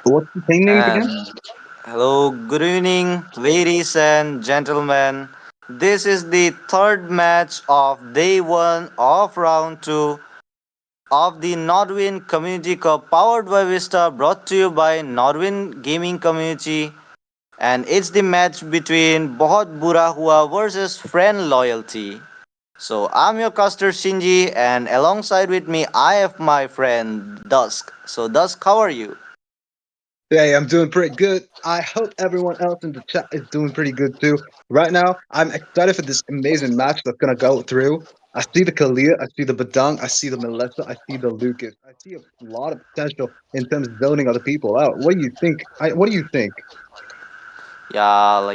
What's the team names again? And hello, good evening, ladies and gentlemen. This is the third match of day one of round two of the Nodwin Community Cup powered by Vista, brought to you by Nodwin Gaming Community. And it's the match between Bohut Bura Huwa versus Friend Loyalty. So I'm your caster Shinji, and alongside with me I have my friend Dusk. So Dusk, how are you? Hey, I'm doing pretty good. I hope everyone else in the chat is doing pretty good too. Right now, I'm excited for this amazing match that's gonna go through. I see the Kalia, I see the Badang, I see the Melissa, I see the Lucas. I see a lot of potential in terms of zoning other people out. What do you think? What do you think? Yeah,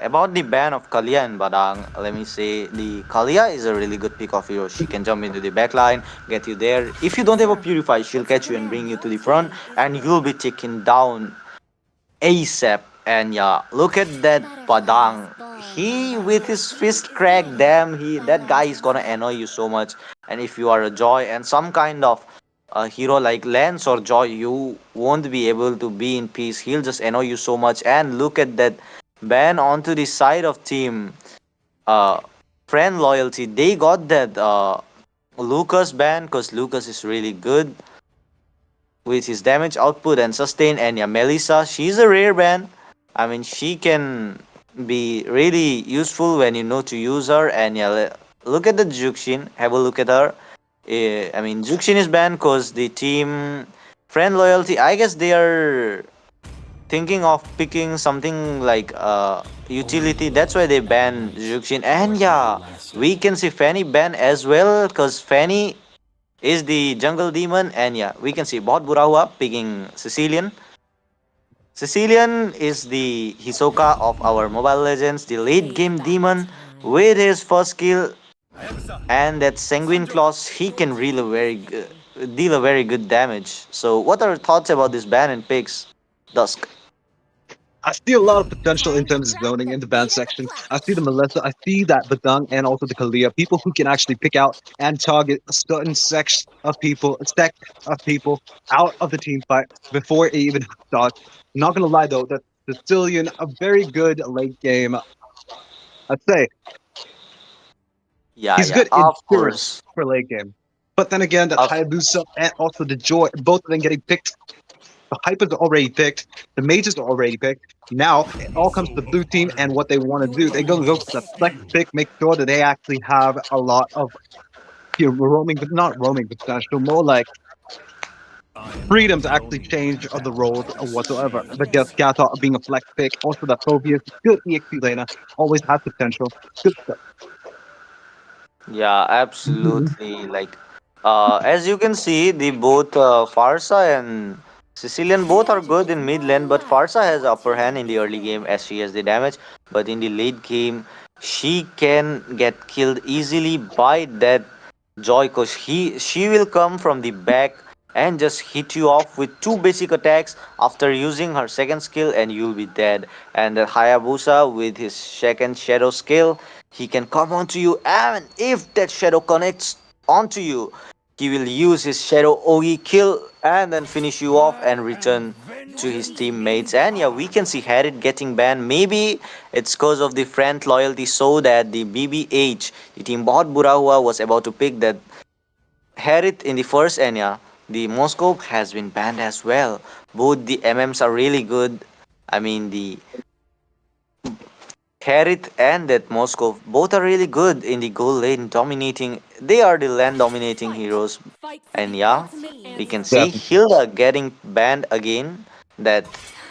about the ban of Kalia and Badang, let me say the Kalia is a really good pick of hero. She can jump into the back line, get you there. If you don't have a Purify, she'll catch you and bring you to the front, and you'll be taken down ASAP. And yeah, look at that Padang. He with his fist crack, damn, he that guy is gonna annoy you so much. And if you are a Joy and some kind of a hero like Lance or Joy, you won't be able to be in peace. He'll just annoy you so much. And look at that ban onto the side of team. Uh, Friend loyalty. They got that Lucas ban because Lucas is really good with his damage output and sustain. And yeah, Melissa, she's a rare ban. I mean, she can be really useful when you know to use her. And yeah, look at the Juxin. Have a look at her. I mean, Juxin is banned because the team friend loyalty. I guess they are thinking of picking something like utility. That's why they ban Juxin. And yeah, we can see Fanny ban as well because Fanny is the jungle demon. And yeah, we can see Bot Burawa picking Sicilian. Sicilian is the Hisoka of our Mobile Legends, the late game demon. With his first skill and that Sanguine Claws, he can deal a very good damage. So, what are your thoughts about this ban and picks, Dusk? I see a lot of potential in terms of zoning in the band section. I see the Melissa, I see that Badang and also the Kalia, people who can actually pick out and target a certain section of people, a sect of people out of the team fight before it even starts. Not gonna lie though, that Sicilian, a very good late game. I'd say Yeah, he's yeah, good in of spirit course. for late game. But then again, that Of Hayabusa and also the Joy, both of them getting picked. The Hypers are already picked. The Mages are already picked. Now it all comes to the blue team and what they want to do. They're going to go for the flex pick, make sure that they actually have a lot of roaming, but not roaming potential, more like freedom to actually change of the roles or whatsoever. But just Gata being a flex pick, also that Phobius, good EXP laner, always has potential. Good stuff. Yeah, absolutely. As you can see, the both Farsa and Sicilian both are good in mid lane, but Farsa has upper hand in the early game as she has the damage. But in the late game, she can get killed easily by that Joy, cause she will come from the back and just hit you off with two basic attacks after using her second skill, and you'll be dead. And the Hayabusa with his second shadow skill, he can come onto you, and if that shadow connects onto you, he will use his shadow Ogi kill and then finish you off and return to his teammates. And yeah, we can see Harriet getting banned. Maybe it's because of the friend loyalty, so that the BBH, the team bot Burahua, was about to pick that Harriet in the first. And yeah, the Moscow has been banned as well. Both the MMs are really good. I mean, the Harriet and that Moscow both are really good in the goal lane dominating. They are the land dominating heroes. And yeah, we can see Definitely. Hilda getting banned again. That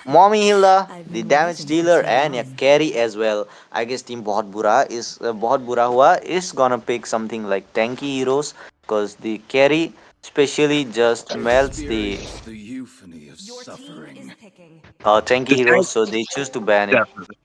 Mommy Hilda, the damage dealer, and yeah, carry as well. I guess Team Bahut Bura Hua is gonna pick something like tanky heroes because the carry especially just melts the Experience the euphony of suffering. tanky The heroes, tank, so they choose to ban it. definitely.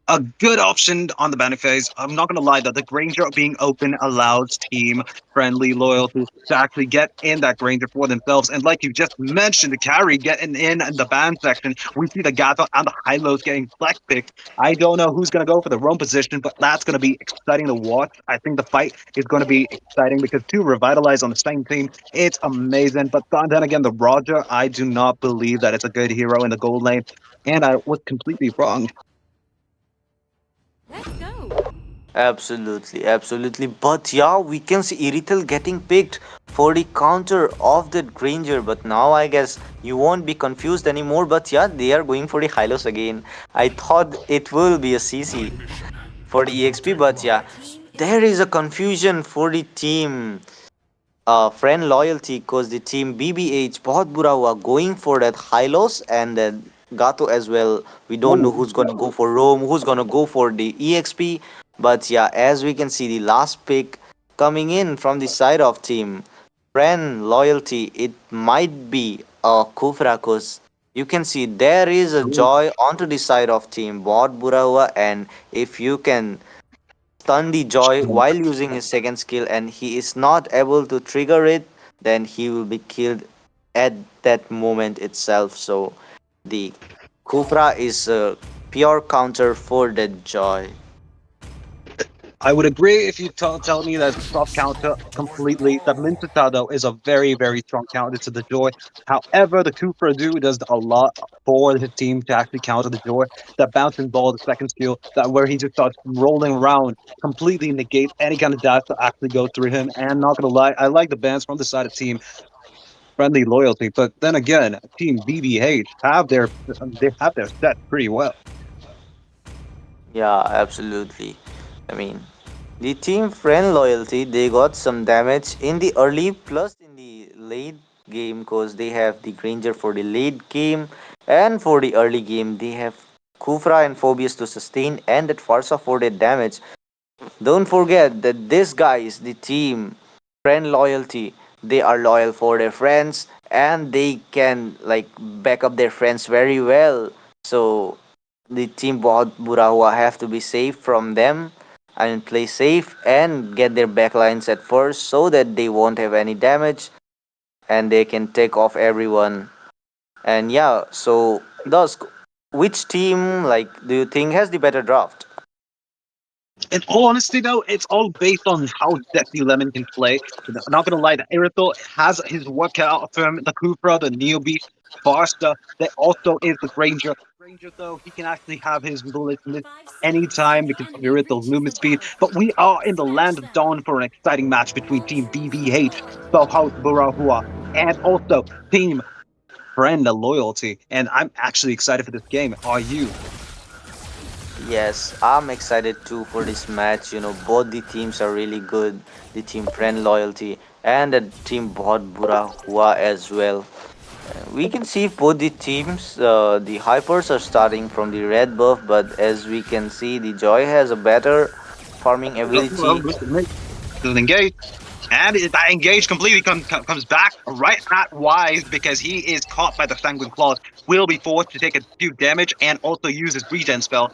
a good option on the benefit phase. I'm not gonna lie though, the Granger being open allows team friendly loyalty to actually get in that Granger for themselves. And like you just mentioned, the carry getting in the ban section. We see the Gato and the high lows getting flex picked. I don't know who's gonna go for the roam position, but that's gonna be exciting to watch. I think the fight is gonna be exciting because two revitalize on the same team. It's amazing. But then again, the Roger, I do not believe that it's a good hero in the gold lane. And I was completely wrong. Let's go. Absolutely, absolutely. But yeah, we can see Irithel getting picked for the counter of that Granger. But now I guess you won't be confused anymore. But yeah, they are going for the Hylos again. I thought it will be a CC for the EXP, but yeah, there is a confusion for the team friend loyalty because the team BBH Bahut Bura were going for that Hylos and then Gato as well. We don't know Ooh. who's gonna go for Rome, who's gonna go for the EXP. But yeah, as we can see, the last pick coming in from the side of team friend loyalty, it might be Kufra because you can see there is a joy onto the side of team Bahut Bura and if you can stun the joy while using his second skill and he is not able to trigger it, then he will be killed at that moment itself. So the Kufra is a pure counter for that joy. I would agree if you tell me that it's a soft counter completely. The Mintata, though, is a very, very strong counter to the Joy. However, the Cooper do does a lot for his team to actually counter the Joy. That bouncing ball, the second skill, that where he just starts rolling around, completely negates any kind of dash that actually goes through him. And not gonna lie, I like the bans from the side of team friendly loyalty. But then again, Team BBH they have their set pretty well. Yeah, absolutely. I mean, the team friend loyalty, they got some damage in the early plus in the late game because they have the Granger for the late game and for the early game they have Kufra and Phobius to sustain and that Farsa for their damage. Don't forget that this guys, the team, friend loyalty, they are loyal for their friends and they can like back up their friends very well. So the team Burahua have to be safe from them and play safe and get their backlines at first so that they won't have any damage and they can take off everyone. And yeah, so Dusk, which team like do you think has the better draft? In all honesty, though, it's all based on how Deathly Lemon can play. Not gonna lie, the Irithel has his workout for him, the Kufra, the Neobeast, Barsta. There also is the Granger. Granger, though, he can actually have his bullets miss anytime because of Irithel's movement speed. But we are in the land of Dawn for an exciting match between Team BBH, Bohut, Bura, Huwa, and also Team Friend Loyalty. And I'm actually excited for this game. Are you? Yes, I'm excited too for this match. You know, both the teams are really good. The team Friend Loyalty and the team Bahut Bura Hua as well. We can see both the teams, the Hypers are starting from the red buff, but as we can see, the Joy has a better farming ability. Doesn't engage. And that engage completely comes back right at Wise because he is caught by the Sanguine Claws. Will be forced to take a few damage and also use his regen spell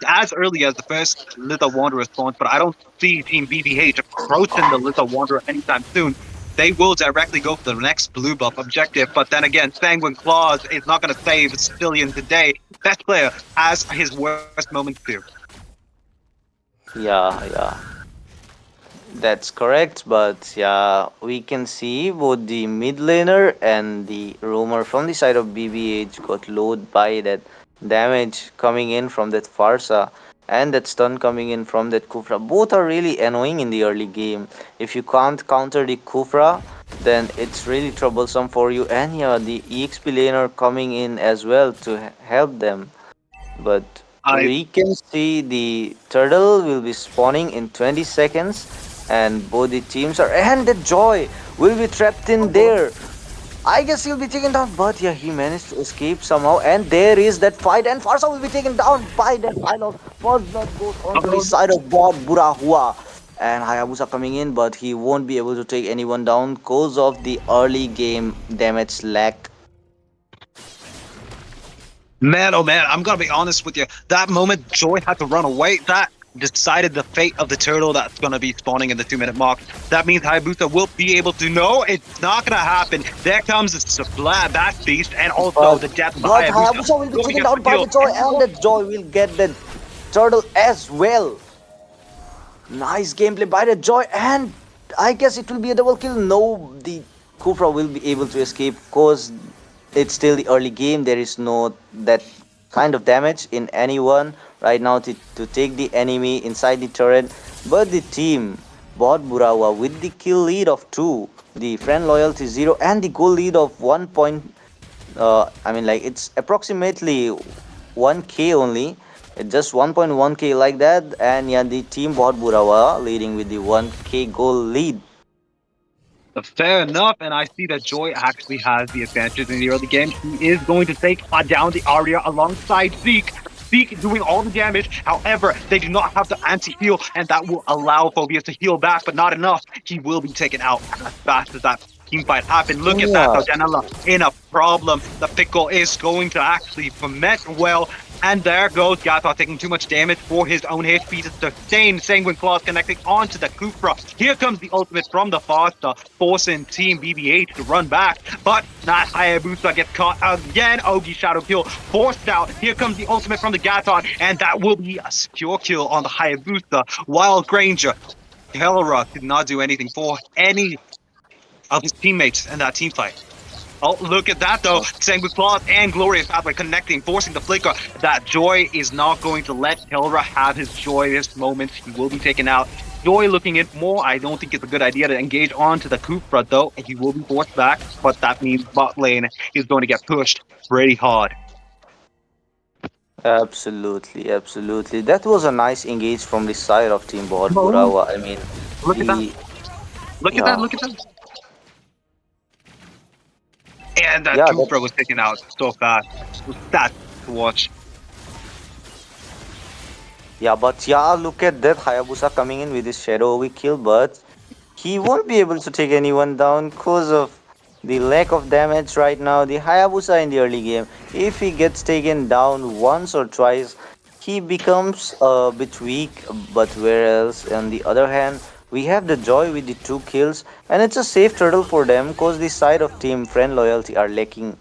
as early as the first Little Wanderer response, but I don't see Team BBH approaching the Little Wanderer anytime soon. They will directly go for the next blue buff objective, but then again, Sanguine Claws is not going to save Sicilian today. Best player has his worst moments too. Yeah, that's correct. But yeah, we can see both the mid laner and the roamer from the side of BBH got load by that damage coming in from that Farsa and that stun coming in from that Kufra. Both are really annoying in the early game. If you can't counter the Kufra, then it's really troublesome for you. And yeah, the EXP laner coming in as well to help them. But I we can see the turtle will be spawning in 20 seconds and both the teams are and the joy will be trapped in there. I guess he'll be taken down, but yeah, he managed to escape somehow. And there is that fight, and Farsa will be taken down by that final. First blood goes onto the side of Bob Burahua. And Hayabusa coming in, but he won't be able to take anyone down because of the early game damage lack. Man, oh man, I'm gonna be honest with you. That moment Joy had to run away, that decided the fate of the turtle that's gonna be spawning in the 2 minute mark. That means Hayabusa will be able to know it's not gonna happen. There comes the Splat Bat Beast and also But the death of the but Hayabusa. Hayabusa will be Going taken against the down by kill. the Joy, And and that Joy will get the turtle as well. Nice gameplay by the Joy, and I guess it will be a double kill. No, the Kufra will be able to escape because it's still the early game. There is no that kind of damage in anyone right now to take the enemy inside the turret. But the team bought Burawa with the kill lead of 2, the friend loyalty 0, and the goal lead of 1 point. I mean, like it's approximately 1k only. It's just 1.1k like that, and yeah, the team bought Burawa leading with the 1k goal lead. fair enough, and I see that Joy actually has the advantage in the early game. He is going to take down the Arya alongside Zeke. Zeke doing all the damage. However, they do not have the anti-heal, and that will allow Phobius to heal back, but not enough. He will be taken out as fast as that team fight happened. Look at that, Yeah, though. Janela in a problem. The pickle is going to actually ferment well. And there goes Gathar taking too much damage for his own HP to sustain. Sanguine Claws connecting onto the Kufra. Here comes the ultimate from the Foster, forcing Team BB8 to run back. But not Hayabusa gets caught again. Ogi Shadow Kill forced out. Here comes the ultimate from the Gathar, and that will be a secure kill on the Hayabusa. While Granger, Helra did not do anything for any of his teammates in that team fight. Oh, look at that though. Sanguine Claws and Glorious Pathway connecting, forcing the flicker. That Joy is not going to let Helra have his joyous moments. He will be taken out. Joy looking at more. I don't think it's a good idea to engage onto the Kufra though. He will be forced back, but that means bot lane is going to get pushed pretty hard. absolutely, absolutely. That was a nice engage from the side of Team Bought Oh, Burawa. I mean, look at that. the Look at that. yeah, Look at that. And that yeah, that Kufra was taken out so fast. It was sad to watch. yeah, but yeah, look at that Hayabusa coming in with his shadow we kill, but he won't be able to take anyone down because of the lack of damage right now. The Hayabusa in the early game, if he gets taken down once or twice, he becomes a bit weak. But whereas on the other hand, we have the Joy with the 2 kills, and it's a safe turtle for them because the side of Team Friend Loyalty are lacking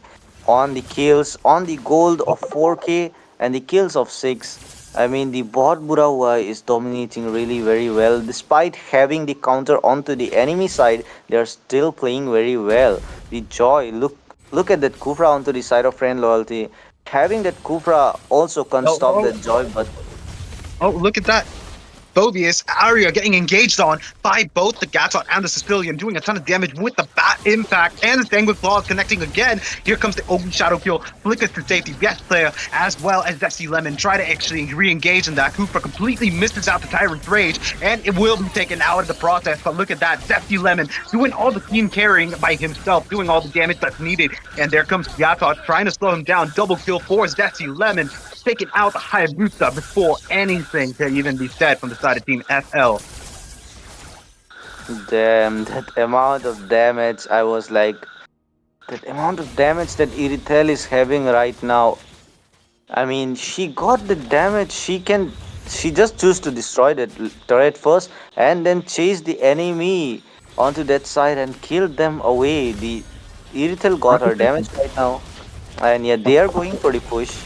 on the kills, on the gold of 4k and the kills of 6. I mean, the bot Burawa is dominating really very well. Despite having the counter onto the enemy side, they are still playing very well. The Joy, look at that Kufra onto the side of Friend Loyalty. Having that Kufra also can't Oh, stop oh, that Joy, but oh, look at that. Phobius, Arya getting engaged on by both the Gatot and the Sicilian, doing a ton of damage with the Bat Impact and the Sanguine Claws connecting again. Here comes the Ogun Shadow Kill, flickers to safety, gets there, as well as Zesty Lemon try to actually re-engage in that. Cooper completely misses out the Tyrant's Rage, and it will be taken out of the process. But look at that, Zesty Lemon doing all the team carrying by himself, doing all the damage that's needed. And there comes Gatot trying to slow him down. Double kill for Zesty Lemon, taking out the Hayabusa before anything can even be said from the side of Team FL. damn, that amount of damage, I was like, that amount of damage that Iritel is having right now. I mean, she got the damage. She just choose to destroy that turret first, and then chase the enemy onto that side and kill them away. The Iritel got her damage right now, and yeah, they are going for the push.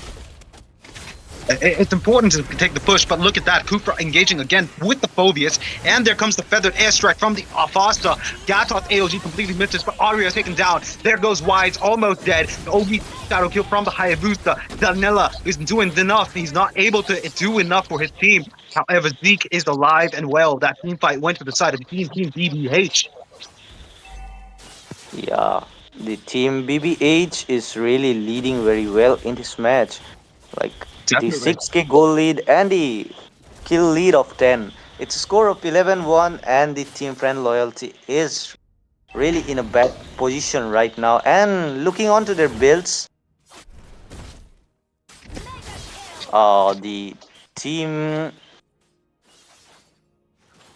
It's important to take the push, but look at that. Cooper engaging again with the Phobius, and there comes the Feathered Airstrike from the Foster. Gatot AOG completely misses, but Arya is taken down. There goes Wise, almost dead. The OG Shadow Kill from the Hayabusa. Danilla is doing enough. He's not able to do enough for his team. However, Zeke is alive and well. That team fight went to the side of Team BBH. Yeah, the team BBH is really leading very well in this match. Like the Definitely. 6k goal lead and the kill lead of 10. It's a score of 11-1, and the team friend loyalty is really in a bad position right now. And looking onto their builds, the team,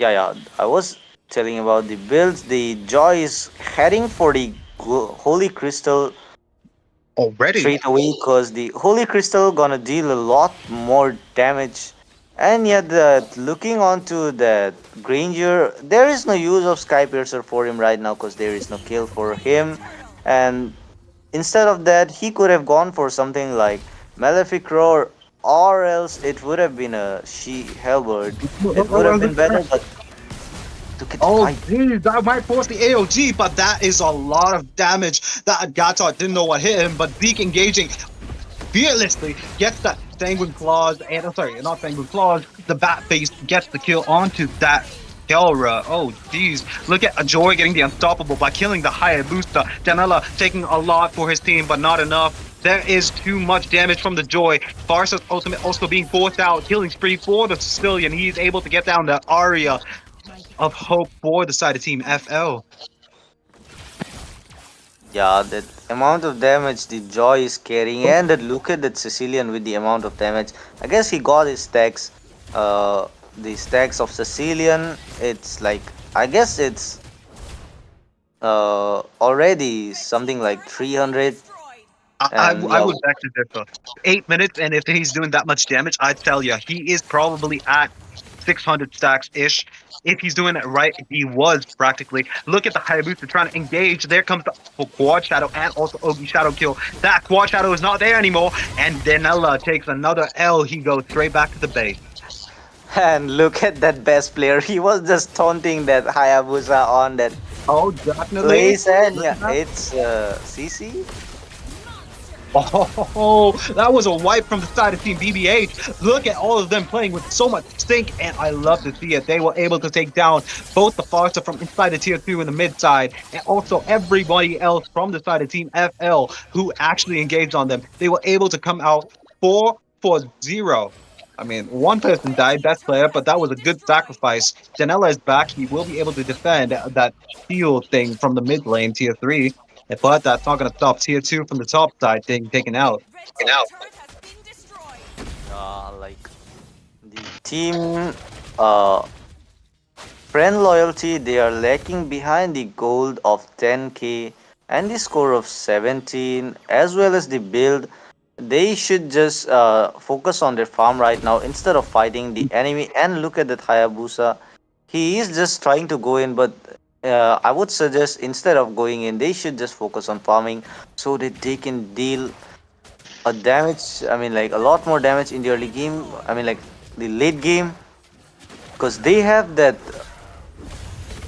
yeah, I was telling about the builds. The Joy is heading for the Holy Crystal Already. straight away because the Holy Crystal gonna deal a lot more damage. And yet, looking onto that Granger, there is no use of Sky Piercer for him right now because there is no kill for him. And instead of that, he could have gone for something like Malefic Roar, or else it would have been a She Halberd. It would have been better, but took it to Oh, fight. geez, that might force the AOG, but that is a lot of damage. That Gatot didn't know what hit him, but Zeke engaging fearlessly gets that Sanguine Claws, and I'm sorry, not Sanguine Claws, the Bat Face gets the kill onto that Kelra. Oh, geez. Look at Ajoy getting the unstoppable by killing the Hayabusa. Janela taking a lot for his team, but not enough. There is too much damage from the Joy. Farsa's ultimate also being forced out. Killing spree for the Sicilian. He's able to get down the Aria of hope for the side of Team FL. Yeah, that amount of damage the Joy is carrying, and that look at that Sicilian with the amount of damage. I guess he got his stacks. The stacks of Sicilian. It's like I guess it's already something like 300, and I yeah, would beg to differ. 8 minutes, and if he's doing that much damage, I'd tell you he is probably at 600 stacks ish. If he's doing it right, he was practically. Look at the Hayabusa trying to engage. There comes the Quad Shadow and also Ogi Shadow kill. That Quad Shadow is not there anymore, and Denella takes another L. He goes straight back to the base. and look at that best player. He was just taunting that Hayabusa on that Oh, definitely. place, and Look yeah, at that. it's CC. Oh, that was a wipe from the side of Team BBH. Look at all of them playing with so much stink, and I love to see it. They were able to take down both the Farsa from inside the tier 2 and the mid side, and also everybody else from the side of Team FL who actually engaged on them. They were able to come out 4-0. I mean, one person died, best player, but that was a good sacrifice. Janela is back. He will be able to defend that shield thing from the mid lane, tier 3. But that's not going to stop tier 2 from the top side being taken out. Like the team, uh, friend loyalty, they are lacking behind the gold of 10k and the score of 17, as well as the build. They should just focus on their farm right now instead of fighting the enemy. And look at that Hayabusa. He is just trying to go in, but I would suggest instead of going in, they should just focus on farming so that they can deal a damage. I mean, like a lot more damage in the early game. I mean, like the late game, because they have that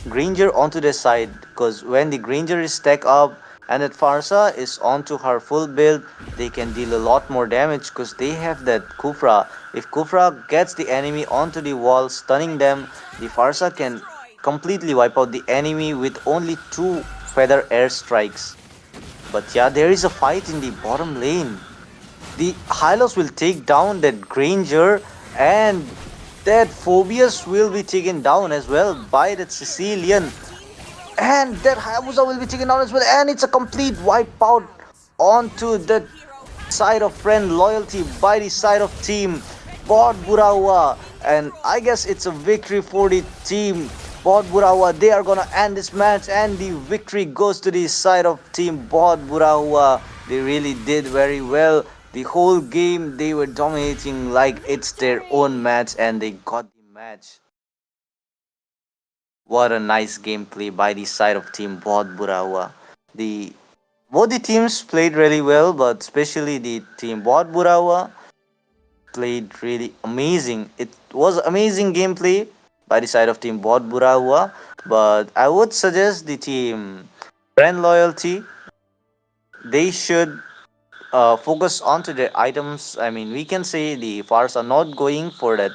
Granger onto their side, because when the Granger is stacked up and that Farsa is onto her full build, they can deal a lot more damage because they have that Kufra. If Kufra gets the enemy onto the wall, stunning them, the Farsa can completely wipe out the enemy with only 2 feather airstrikes. But yeah, there is a fight in the bottom lane. The Hylos will take down that Granger, and that Phobius will be taken down as well by that Sicilian, and that Hayabusa will be taken down as well, and it's a complete wipeout onto the side of friend loyalty by the side of team Bod Burawa, and I guess it's a victory for the team Bod Burawa. They are gonna end this match, and the victory goes to the side of team Bod Burawa. They really did very well. The whole game they were dominating like it's their own match, and they got the match. What a nice gameplay by the side of team Bod Burawa. The Both the teams played really well, but especially the team Bod Burawa played really amazing. It was amazing gameplay by the side of team Bod Burawa, but I would suggest the team Brand Loyalty. They should focus onto their items. I mean, we can say the Fars are not going for that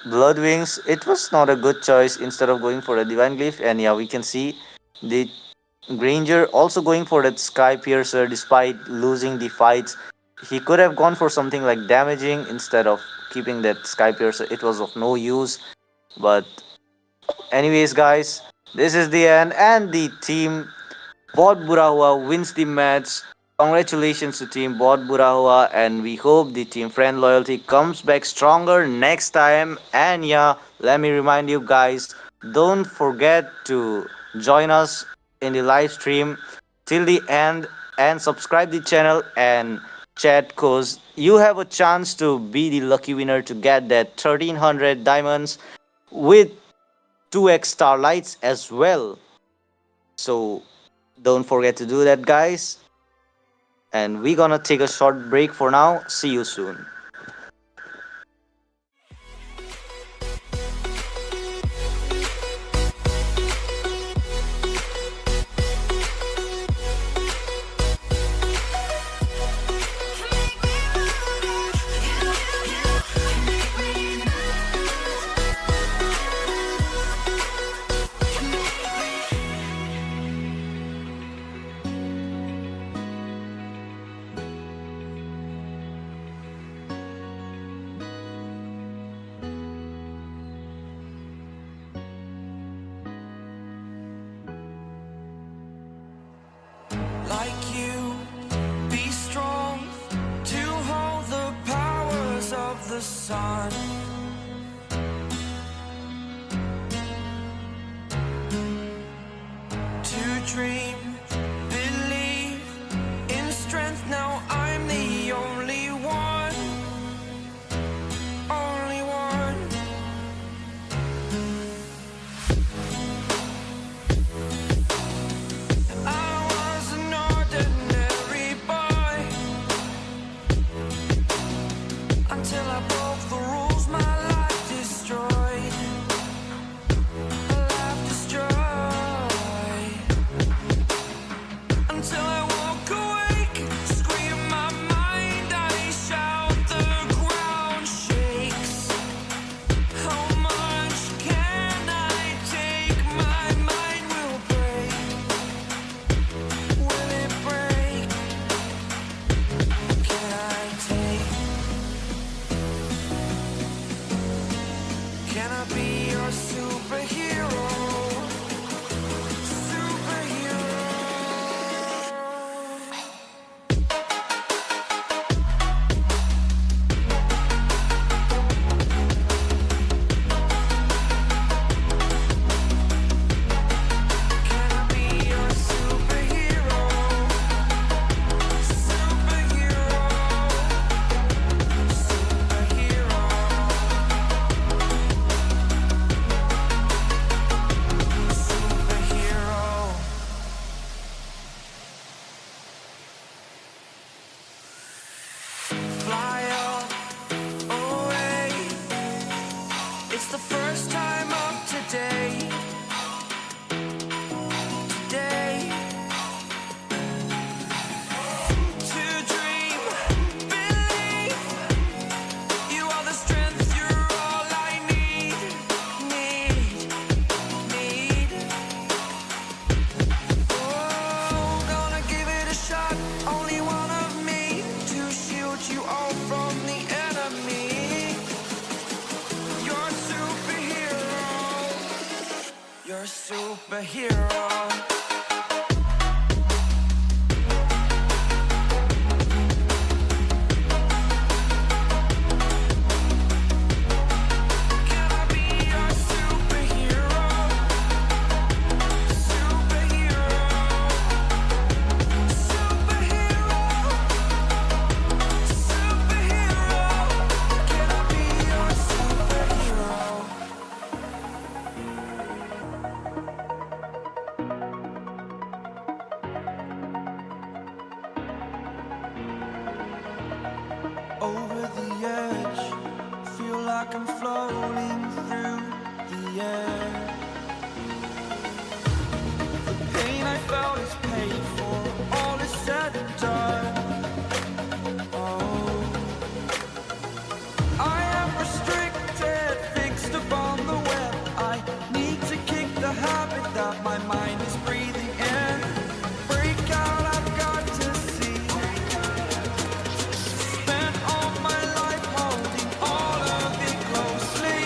Blood Wings. It was not a good choice instead of going for a Divine Glyph. And yeah, we can see the Granger also going for that Sky Piercer despite losing the fights. He could have gone for something like damaging instead of keeping that Sky Piercer. It was of no use. But, anyways, guys, this is the end, and the team Bod Burahua wins the match. Congratulations to Team Bod Burahua, and we hope the Team Friend Loyalty comes back stronger next time. And yeah, let me remind you guys, don't forget to join us in the live stream till the end. and subscribe the channel and chat, cause you have a chance to be the lucky winner to get that 1300 diamonds with 2x starlights as well. So don't forget to do that, guys. And we're gonna take a short break for now. See you soon. Like you, be strong to hold the powers of the sun. To dream, believe in strength. Now I'm the only one, only one. I was an ordinary boy until I broke the rules. My life destroyed, a life destroyed. Until I walk awake, scream my mind, I shout, the ground shakes. How much can I take? My mind will break. Will it break? Can I take? Can I be your superhero? Superhero. Can I be your superhero? Superhero. Superhero. Superhero. Fly away. It's the first time of today. Today. To dream, believe. You are the strength, you're all I need. Need. Oh, gonna give it a shot. Only one of me to shield you all from the enemy. You're a superhero. You're a superhero. Can I be your superhero? Superhero. Superhero. Superhero. Can I be your superhero? Over the edge, feel like I'm floating through the air. The pain I felt is paid for, all is said and done. Oh, I am restricted, fixed upon the web. I need to kick the habit that my mind is breathing in. Break out, I've got to see. Spent all my life holding all of it closely.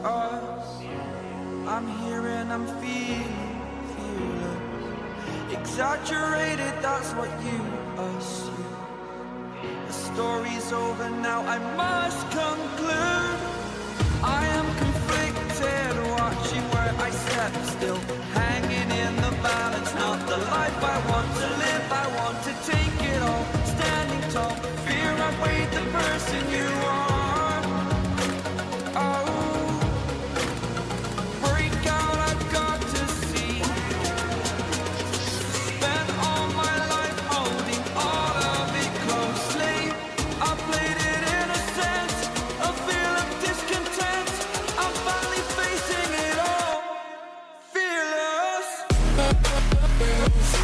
us. I'm here and I'm feeling fearless. Exaggerated, that's what you assume. The story's over now, I must conclude. I am conflicted, watching where I step still, hanging in the balance. Not the life I want to live, I want to take it all. Standing tall, fear I weighed the person you are. Oh, break out, I've got to see. Spent all my life holding all of it closely. I played it innocent, a feel of discontent. I'm finally facing it all, fearless. Fearless.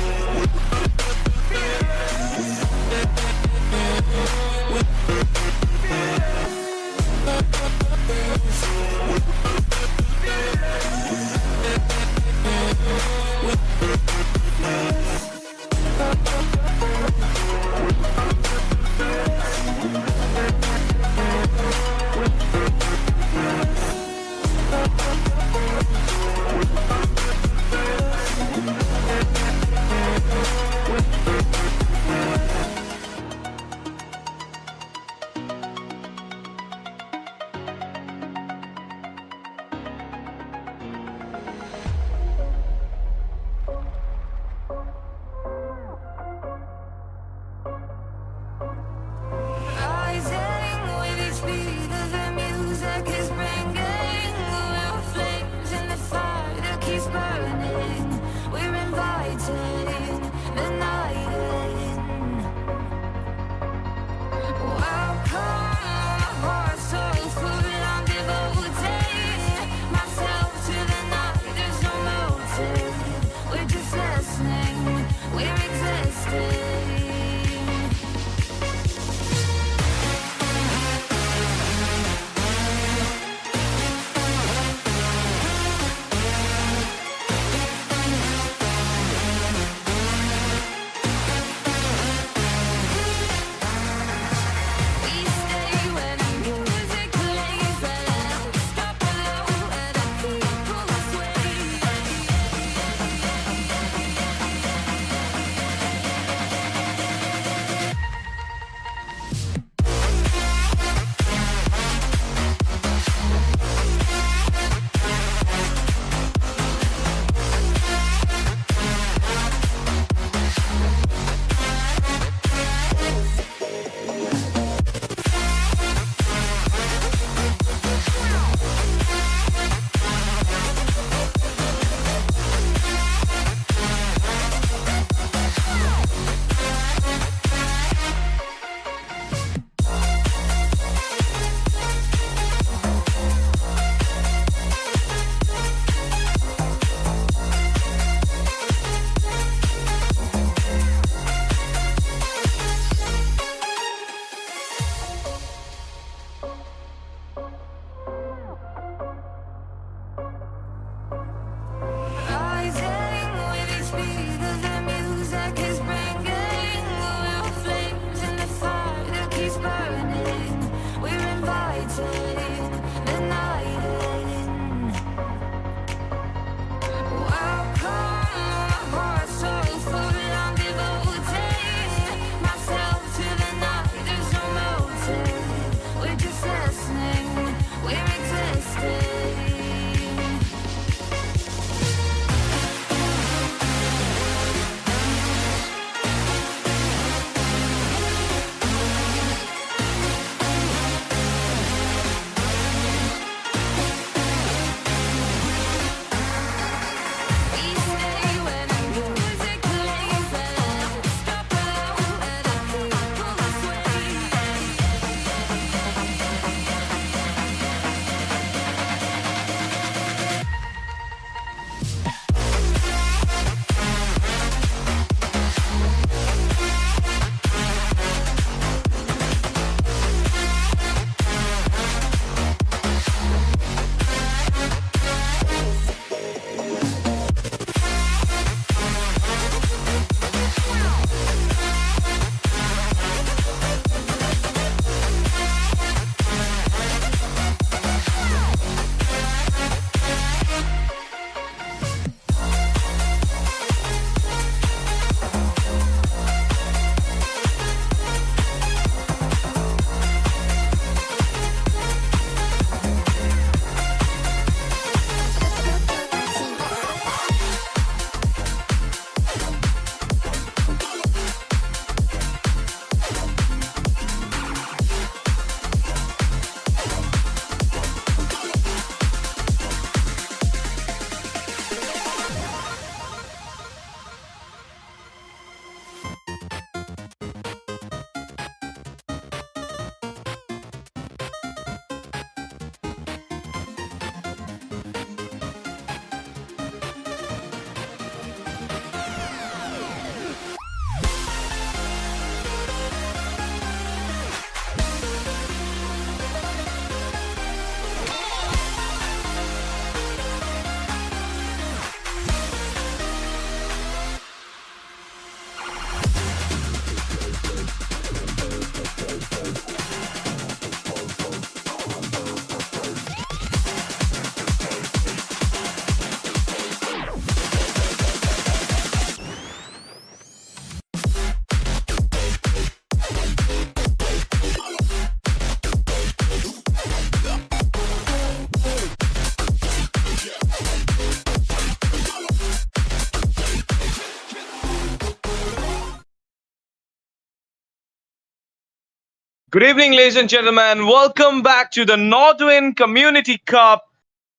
Good evening, ladies and gentlemen. Welcome back to the Nodwin Community Cup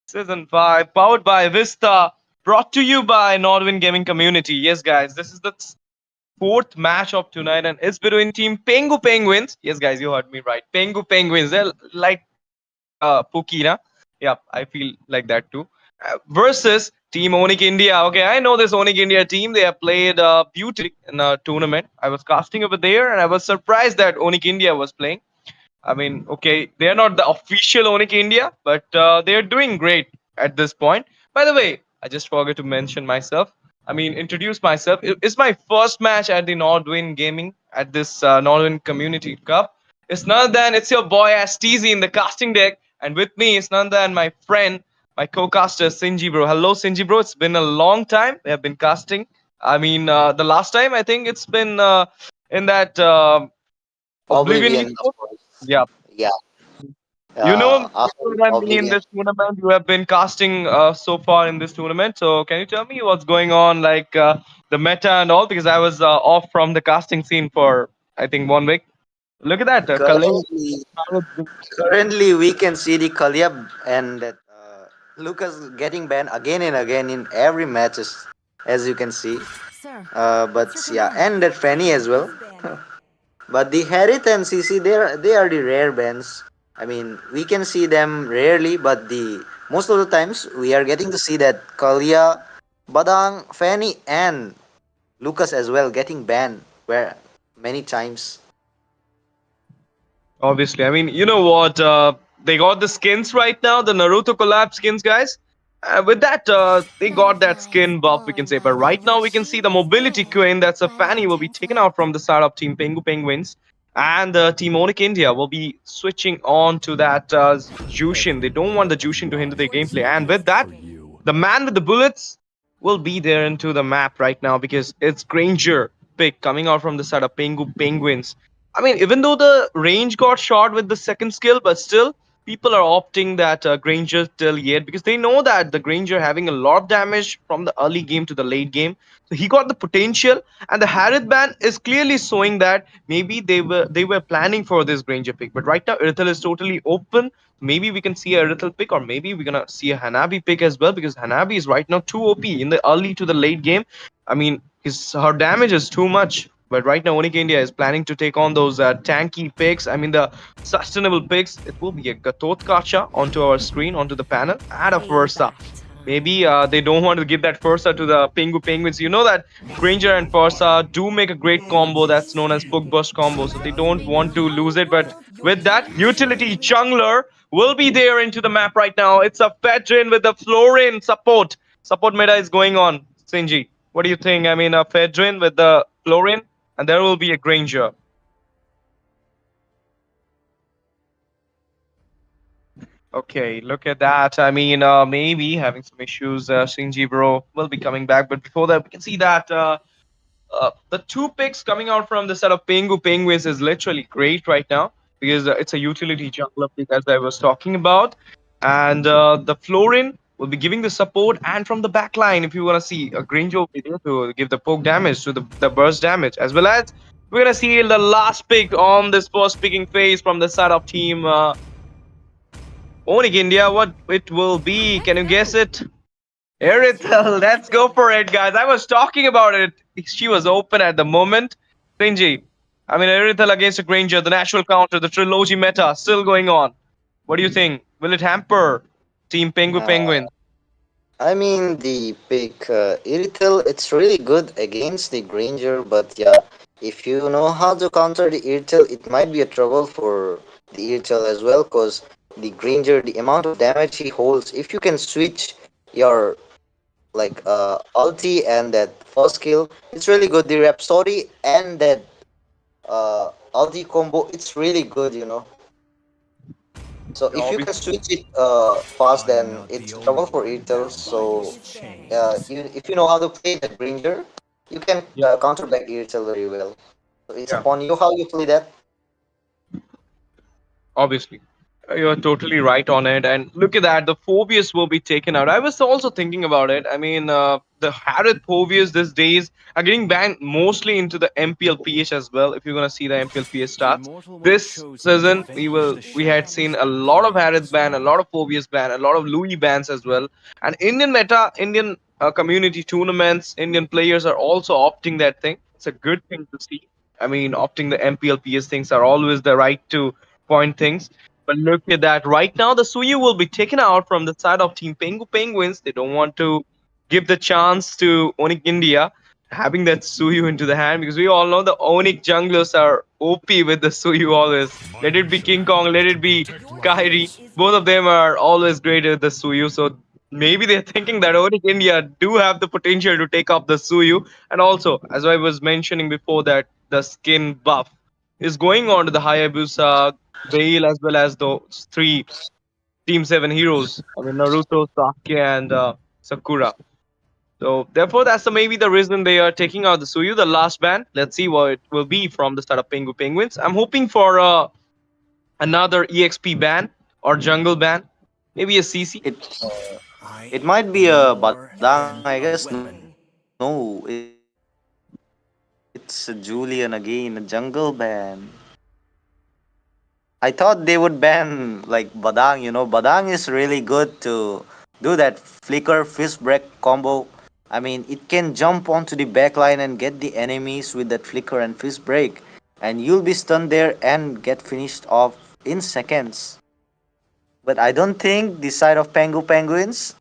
Season 5, powered by Vista, brought to you by Nodwin Gaming Community. Yes, guys, this is the fourth match of tonight, and it's between Team Pengu Penguins. Yes, guys, you heard me right. Pengu Penguins. They're like Pookie, na? Yeah, I feel like that too. Versus Team ONIC India. Okay, I know this ONIC India team. They have played beautifully in a tournament. I was casting over there, and I was surprised that ONIC India was playing. I mean, okay, they're not the official ONIC India, but they're doing great at this point. By the way, I just forgot to mention myself. I mean, introduce myself. It's my first match at the Nodwin Gaming at this Nodwin Community Cup. It's none than it's your boy Asteezy in the casting deck, and with me is none than my friend, my co-caster Sinji bro. Hello, Sinji bro. It's been a long time. We have been casting. I mean, the last time I think it's been in that Oblivion Oblivion, League. of course. Yeah, Yeah. you know After better than me in Oblivion. this tournament. You have been casting so far in this tournament. So can you tell me what's going on, like the meta and all? Because I was off from the casting scene for I think 1 week. Look at that, Kalei. Currently, currently we can see the Kalyab and that Lucas getting banned again and again in every matches, as you can see. But yeah, and that Fanny as well. But the Harith and CC, they are the rare bands. I mean, we can see them rarely, but the most of the times we are getting to see that Kalia, Badang, Fanny, and Lucas as well getting banned where many times. Obviously, I mean, you know what? They got the skins right now, the Naruto collab skins, guys. With that, they got that skin buff, we can say. But right now, we can see the mobility queen, that's a Fanny, will be taken out from the side of Team Pengu Penguins. And Team ONIC India will be switching on to that Jushin. They don't want the Jushin to hinder their gameplay. And with that, the man with the bullets will be there into the map right now because it's Granger pick coming out from the side of Pengu Penguins. I mean, even though the range got short with the second skill, but still, people are opting that Granger till yet because they know that the Granger having a lot of damage from the early game to the late game. So he got the potential, and the Harith ban is clearly showing that maybe they were planning for this Granger pick. But right now, Irithel is totally open. Maybe we can see a Irithel pick, or maybe we're gonna see a Hanabi pick as well because Hanabi is right now too OP in the early to the late game. I mean, her damage is too much. But right now, ONIC India is planning to take on those tanky picks. I mean, the sustainable picks. It will be a Gatot Kacha onto our screen, onto the panel, and a Versa. Maybe they don't want to give that Versa to the Pengu Penguins. You know that Granger and Versa do make a great combo that's known as Book Burst combo, so they don't want to lose it. But with that, utility jungler will be there into the map right now. It's a Fedrin with the Florin support. Support meta is going on. Sinji, what do you think? I mean, a Fedrin with the Florin, and there will be a Granger. Okay, look at that. I mean, maybe having some issues. Shinji bro will be coming back, but before that, we can see that the two picks coming out from the set of Pengu Penguins is literally great right now because it's a utility jungler pick as I was talking about, and the Florin will be giving the support, and from the back line, if you want to see a Granger will be there to give the poke damage to the burst damage, as well as we're gonna see the last pick on this first picking phase from the side of team. ONIC India, what it will be? Can you guess it? Erithel, let's go for it, guys. I was talking about it. She was open at the moment. Sinji, I mean, Erithel against a Granger, the natural counter, the trilogy meta still going on. What do you think? Will it hamper Team Pengu Uh, Penguin? I mean, the pick Irithel, it's really good against the Granger, but yeah, if you know how to counter the Irithel, it might be a trouble for the Irithel as well, because the Granger, the amount of damage he holds, if you can switch your like ulti and that first skill, it's really good. The Rhapsody and that ulti combo, it's really good. So if you can Obviously, switch it fast, then it's trouble for Irithel. So if you know how to play that Granger, you can yeah, counter back Irithel very well. So it's yeah, upon you how you play that. obviously. You're totally right on it. And look at that, the phobias will be taken out. I was also thinking about it. I mean, the Harith phobias these days are getting banned mostly into the MPLPH as well. If you're gonna see the MPLPH stats this season, we had seen a lot of Harith ban, a lot of phobias ban, a lot of Louis bans as well. And Indian meta, Indian community tournaments, Indian players are also opting that thing. It's a good thing to see. I mean, opting the MPLPS things are always the right to point things. But look at that. Right now, the Suyu will be taken out from the side of Team Pengu Penguins. They don't want to give the chance to ONIC India having that Suyu into the hand because we all know the ONIC junglers are OP with the Suyu always. Let it be King Kong, let it be Kairi. Both of them are always great with the Suyu. So maybe they're thinking that ONIC India do have the potential to take up the Suyu. And also, as I was mentioning before, that the skin buff is going on to the Hayabusa, Bale, as well as those three Team 7 heroes. I mean, Naruto, Sasuke, and Sakura. So, therefore, that's maybe the reason they are taking out the Suyu, the last ban. Let's see what it will be from the start of Pengu Penguins. I'm hoping for another EXP ban or jungle ban, maybe a CC. It might be a Badang, I guess. No, it's Julian again, a jungle ban. I thought they would ban like Badang. Badang is really good to do that flicker fist break combo. I mean, it can jump onto the back line and get the enemies with that flicker and fist break, and you'll be stunned there and get finished off in seconds. But I don't think the side of Pengu Penguins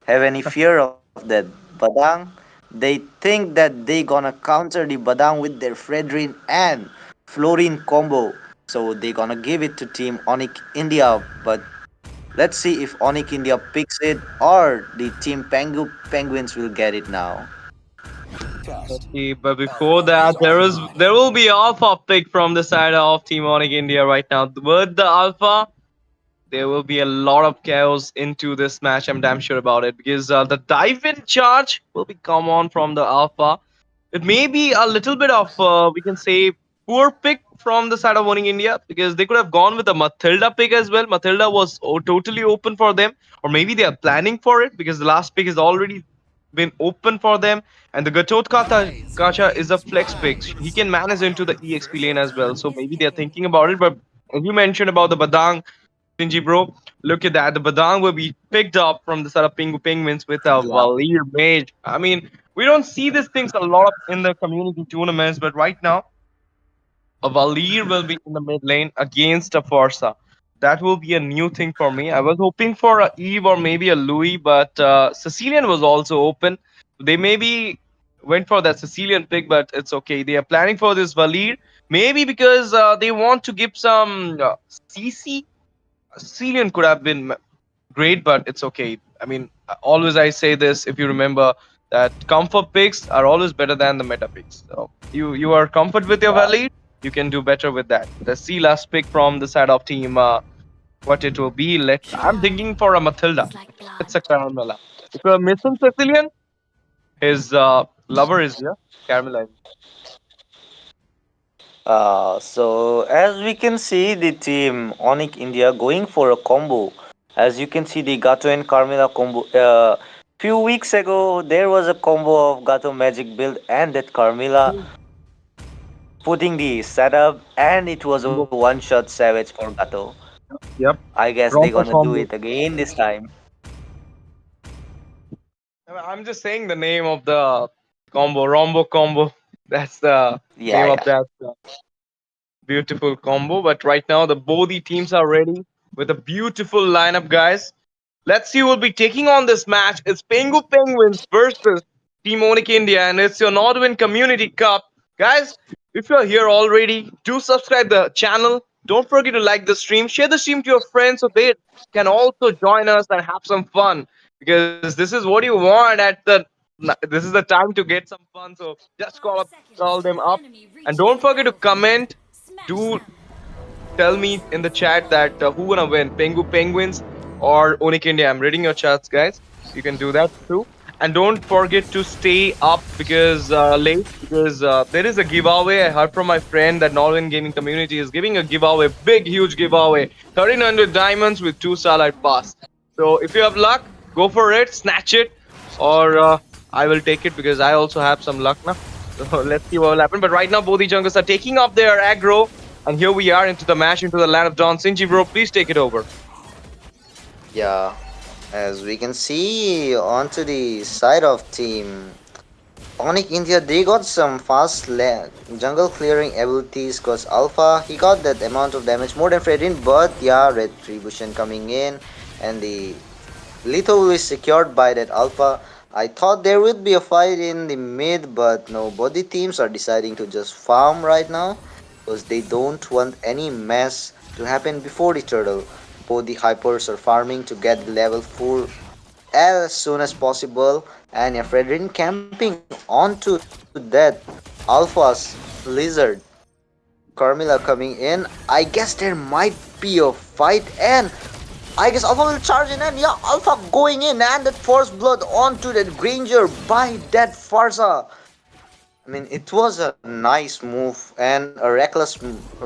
have any fear of that Badang. They think that they gonna counter the Badang with their Fredrin and Florin combo. So they gonna give it to Team ONIC India. But let's see if ONIC India picks it or the Team Pengu Penguins will get it now. Okay, but before that, there will be alpha pick from the side of Team Onic India right now. With the alpha, there will be a lot of chaos into this match. I'm damn sure about it because the dive in charge will be come on from the alpha. It may be a little bit of we can say poor pick from the side of owning India because they could have gone with a Matilda pick as well. Matilda was totally open for them, or maybe they are planning for it because the last pick has already been open for them. And the Gatot Kacha is a flex pick. He can manage into the EXP lane as well. So maybe they're thinking about it. But as you mentioned about the Badang, Shinji bro, look at that. The Badang will be picked up from the side of Pengu Penguins with a Yeah. Valir Mage. I mean, we don't see these things a lot in the community tournaments, but right now, a Valir will be in the mid lane against a Forza. That will be a new thing for me. I was hoping for a Eve or maybe a Louis, but Sicilian was also open. They maybe went for that Sicilian pick, but it's okay. They are planning for this Valir. Maybe because they want to give some CC. Sicilian could have been great, but it's okay. I mean, always I say this. If you remember that comfort picks are always better than the meta picks. So you are comfort with your valid, you can do better with that. The C last pick from the side of team. What it will be? I'm thinking for a Matilda. It's a Caramella. If you're missing Sicilian, his lover is here. Caramella. So as we can see, the team ONIC India going for a combo. As you can see, the Gato and Carmilla combo. Few weeks ago, there was a combo of Gato Magic build and that Carmilla putting the setup, and it was a one-shot savage for Gato. Yep. I guess they're Romper gonna do combo. it again this time. I'm just saying the name of the combo, Rombo combo. That's the Yeah, name of yeah. that beautiful combo. But right now, the both the teams are ready with a beautiful lineup, guys. Let's see who will be taking on this match. It's Pengu Penguins versus Team Onic India, and it's your Nodwin Community Cup. Guys, if you're here already, do subscribe the channel. Don't forget to like the stream. Share the stream to your friends so they can also join us and have some fun. Because this is what you want at the. This is the time to get some fun. So just call them up, and don't forget to comment. Do tell me in the chat that who gonna win, Pengu Penguins or Onic India. I'm reading your chats, guys. You can do that too. And don't forget to stay up because late because there is a giveaway. I heard from my friend that Nodwin Gaming community is giving a giveaway, big huge giveaway, 1300 diamonds with 2 Starlight Pass. So if you have luck, go for it, snatch it, or I will take it because I also have some luck now. So let's see what will happen. But right now, both the jungles are taking off their aggro, and here we are into the match into the land of Dawn. Sinji bro, please take it over. Yeah, as we can see onto the side of team ONIC India, they got some fast jungle clearing abilities because Alpha, he got that amount of damage more than Fredrin, but yeah, Retribution coming in and the lethal is secured by that Alpha. I thought there would be a fight in the mid, but no, both the teams are deciding to just farm right now because they don't want any mess to happen before the turtle. Both the hypers are farming to get the level 4 as soon as possible, and yeah, Fredrin camping onto that Alpha's lizard. Carmilla coming in. I guess there might be a fight, and I guess Alpha will charge in, and yeah, Alpha going in, and that first blood onto that Granger by that Farsa. I mean, it was a nice move and a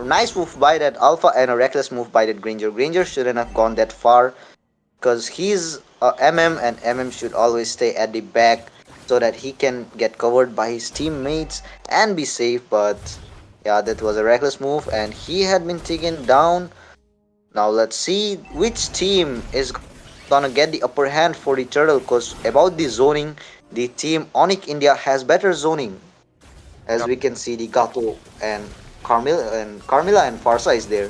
nice move by that Alpha and a reckless move by that Granger. Granger shouldn't have gone that far because he's a MM and MM should always stay at the back so that he can get covered by his teammates and be safe. But yeah, that was a reckless move and he had been taken down. Now let's see which team is gonna get the upper hand for the turtle, because about the zoning, the team ONIC India has better zoning. As we can see, the Gato and Carmilla and Farsa is there.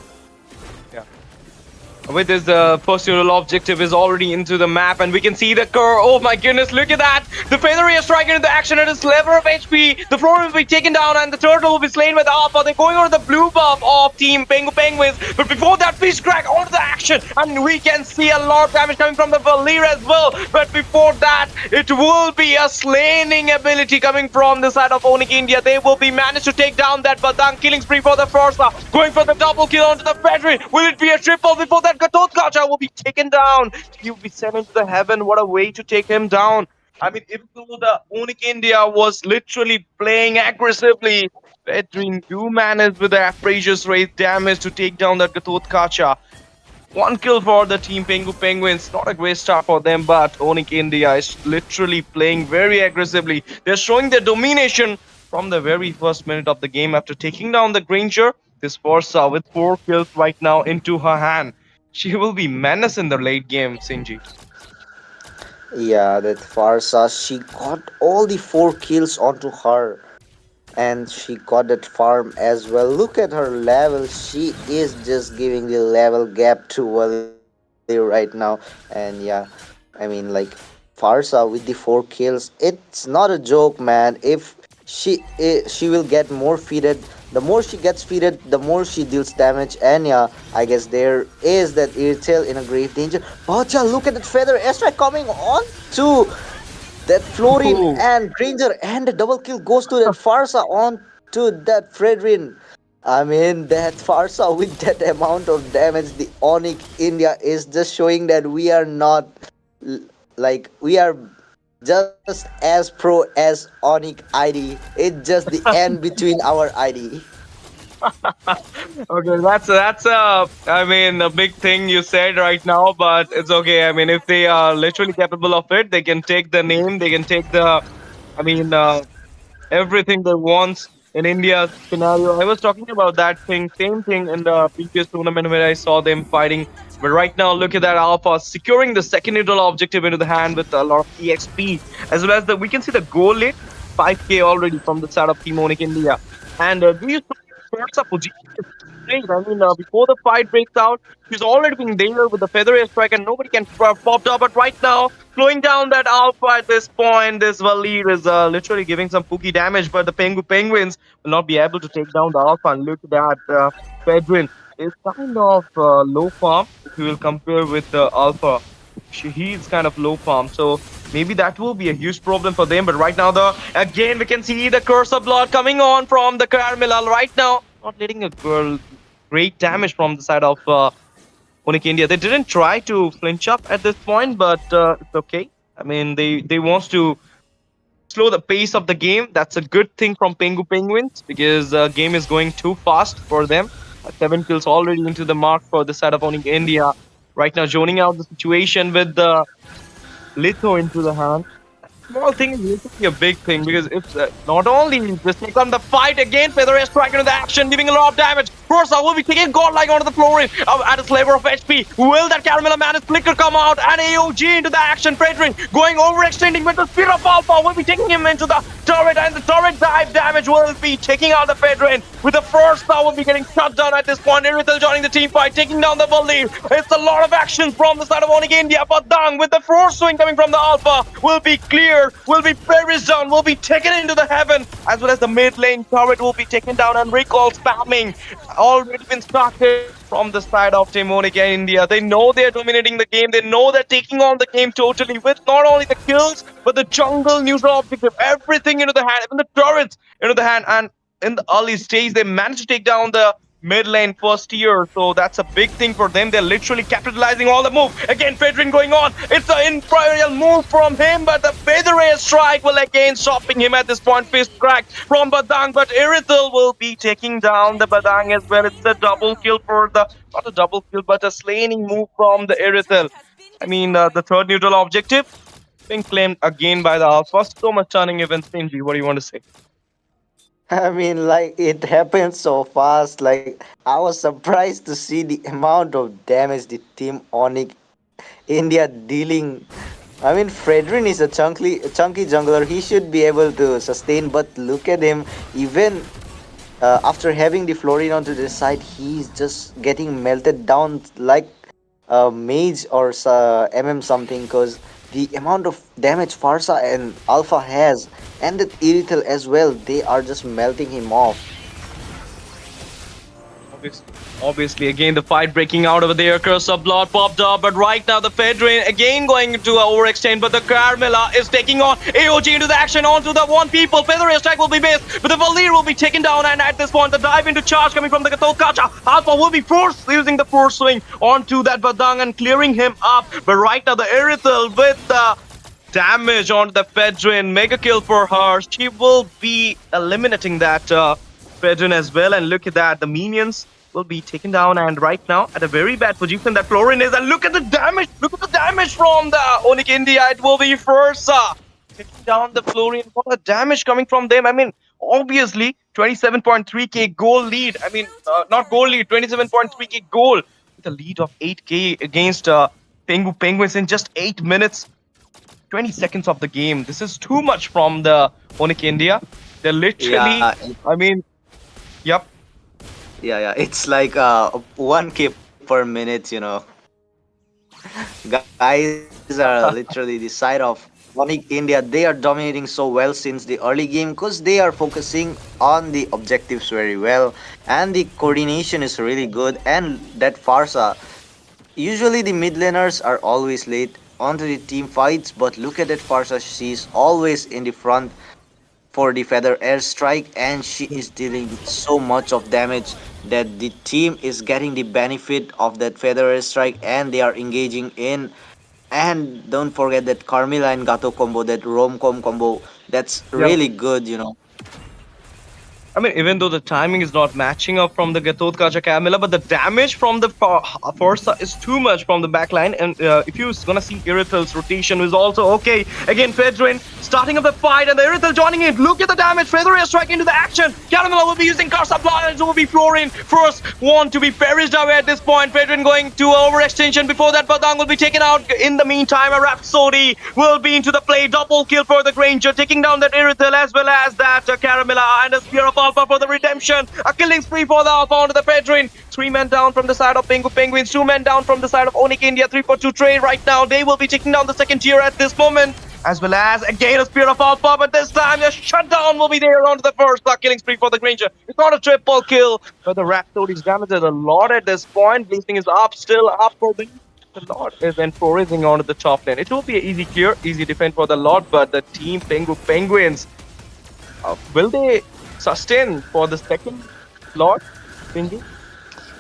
With his personal objective is already into the map, and we can see the curve. Oh my goodness, look at that! The Feather is striking into action at his level of HP. The floor will be taken down, and the turtle will be slain with Alpha. They're going over the blue buff of Team Pengu Penguins. But before that, Fish Crack onto the action, and we can see a lot of damage coming from the Valir as well. But before that, it will be a slaying ability coming from the side of ONIC India. They will be managed to take down that Badang, killing spree for the Forza, going for the double kill onto the Fredrin. Will it be a triple before that? Gacha will be taken down. He will be sent into the heaven. What a way to take him down. I mean, if the ONIC India was literally playing aggressively, Fredrin do manage with the precious raise damage to take down that Gatot Kacha. One kill for the team Pengu Penguins. Not a great start for them, but ONIC India is literally playing very aggressively. They're showing their domination from the very first minute of the game after taking down the Granger. This Forza with 4 kills right now into her hand. She will be menace in the late game, Sinji. Yeah, that Farsa, she got all the 4 kills onto her. And she got that farm as well. Look at her level. She is just giving the level gap to Valir right now. And yeah, I mean, like, Farsa with the 4 kills, it's not a joke, man. If she will get more feeded, the more she gets feeded, the more she deals damage. And yeah, I guess there is that Irtail in a grave danger. But yeah, look at that Feather Airstrike coming on to that Florin and Granger, and the double kill goes to that Farsa on to that Fredrin. I mean, that Farsa with that amount of damage, the ONIC India is just showing that we are not like we are just as pro as ONIC ID. It's just the end between our ID. Okay, that's I mean a big thing you said right now, but it's okay. I mean, if they are literally capable of it, they can take the name, they can take the, I mean, everything they want in India's scenario. I was talking about that thing, same thing in the previous tournament where I saw them fighting. But right now, look at that Alpha securing the second neutral objective into the hand with a lot of EXP, as well as we can see the goal lit 5k already from the side of Team ONIC India. And do you Forza position is great. I mean, before the fight breaks out, she's already been there with the feather airstrike, and nobody can pop up. But right now, slowing down that Alpha at this point, this Valir is literally giving some pooky damage. But the Pengu Penguins will not be able to take down the Alpha. And look at that, Pedrin is kind of low farm if you will compare with the Alpha. He's kind of low farm, so maybe that will be a huge problem for them. But right now, again we can see the curse of blood coming on from the Carmilla right now, not letting a girl great damage from the side of ONIC India. They didn't try to flinch up at this point, but it's okay. I mean, they wants to slow the pace of the game. That's a good thing from Pengu Penguins because the game is going too fast for them. 7 kills already into the mark for the side of owning India. Right now, zoning out the situation with the Litho into the hand. Small thing is literally a big thing because it's not only just take on the fight again, Feather is striking into the action, giving a lot of damage. Bursa will be taking godlike onto the floor at a sliver of HP. Will that Caramella Man's flicker come out? And AOG into the action. Fredrin going overextending with the speed of Alpha will be taking him into the turret, and the turret dive damage will be taking out the Fedrin. With the first star will be getting shut down at this point. Irithel joining the team fight, taking down the Valir. It's a lot of action from the side of ONIC India, but Dang with the force swing coming from the Alpha will be clear, will be perished down, will be taken into the heaven, as well as the mid lane turret will be taken down, and recall spamming already been started from the side of Team ONIC India. They know they're dominating the game. They know they're taking on the game totally with not only the kills, but the jungle neutral objective, everything into the hand, even the turrets into the hand. And in the early stage, they managed to take down the mid lane first tier, so that's a big thing for them. They're literally capitalizing all the move. Again, Fedrin going on. It's an imperial move from him, but the Feather Air Strike will again stopping him at this point. Fist crack from Badang, but Irithel will be taking down the Badang as well. It's a double kill for the, not a double kill, but a slaying move from the Irithel. I mean, the third neutral objective being claimed again by the Alpha. So much turning events. Stingy, what do you want to say? I mean, like, it happened so fast. Like, I was surprised to see the amount of damage the team Onyx India dealing. I mean, Fredrin is a chunky jungler. He should be able to sustain, but look at him. Even after having the Florin onto the side, he's just getting melted down like a mage or something. Because the amount of damage Farsa and Alpha has, and the Irithel as well, they are just melting him off. Obviously, again, the fight breaking out over there. Curse of Blood popped up, but right now the Fedrin again going to overextend, but the Carmilla is taking on AOG into the action onto the one people. Feather Strike will be missed, but the Valir will be taken down, and at this point, the dive into charge coming from the Gatotkacha. Alpha will be forced using the force swing onto that Badang and clearing him up, but right now the Irithel with the damage on the Fedrin. Mega kill for her. She will be eliminating that Fedrin as well, and look at that, the minions will be taken down, and right now at a very bad position that Florin is, and look at the damage from the ONIC India. It will be Fursa taking down the Florin. What a damage coming from them. I mean, obviously 27.3k goal lead. I mean, not goal lead, 27.3k goal with a lead of 8k against Pengu Penguins in just 8 minutes 20 seconds of the game. This is too much from the ONIC India. They're literally, Yeah, I mean, yep. yeah. It's like 1k per minute. Guys are literally the side of ONIC India. They are dominating so well since the early game because they are focusing on the objectives very well, and the coordination is really good. And that Farsa, usually the mid laners are always late onto the team fights, but look at that Farsa. She's always in the front for the Feather Airstrike, and she is dealing with so much of damage that the team is getting the benefit of that Feather Airstrike, and they are engaging in. And don't forget that Carmilla and Gato combo, that Romcom combo, that's Yeah. really good. I mean, even though the timing is not matching up from the Gatotkacha Camilla, but the damage from the Forza is too much from the backline. And if you're gonna see Irithel's rotation is also okay. Again, Fedrin starting up the fight, and the Irithel joining in. Look at the damage. Feather is striking into the action. Caramella will be using car supply, and so will be Florin. First one to be perished away at this point. Fedrin going to overextension. Before that, Badang will be taken out. In the meantime, a Rhapsody will be into the play. Double kill for the Granger, taking down that Irithel as well as that Caramella, and a Spear of Alpha for the redemption. A killing spree for the Alpha onto the Fedrin. 3 men down from the side of Pengu Penguins. 2 men down from the side of ONIC India. 3 for 2 trade right now. They will be taking down the second tier at this moment. As well as again a Spear of Alpha, but this time the shutdown will be there onto the first killing spree for the Granger. It's not a triple kill, but the Rhapsody's damaged a lot at this point. Blazing is up, still up for the Lord is enforcing onto the top lane. It will be an easy clear, easy defense for the Lord, but the team Pengu Penguins, will they sustain for the second Lord? Pengu?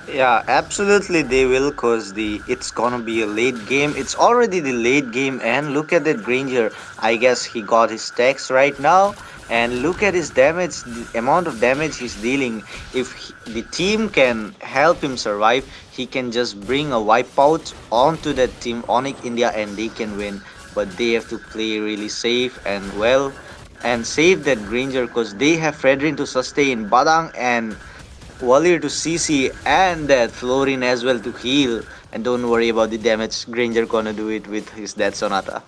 Yeah, absolutely they will, cause the it's gonna be a late game. It's already the late game, and look at that Granger. I guess he got his stacks right now, and look at his damage, the amount of damage he's dealing. If the team can help him survive, he can just bring a wipeout onto that team, ONIC India, and they can win. But they have to play really safe and well, and save that Granger, cause they have Fredrin to sustain, Badang and Walir to CC, and that Florin as well to heal. And don't worry about the damage. Granger gonna do it with his Death Sonata.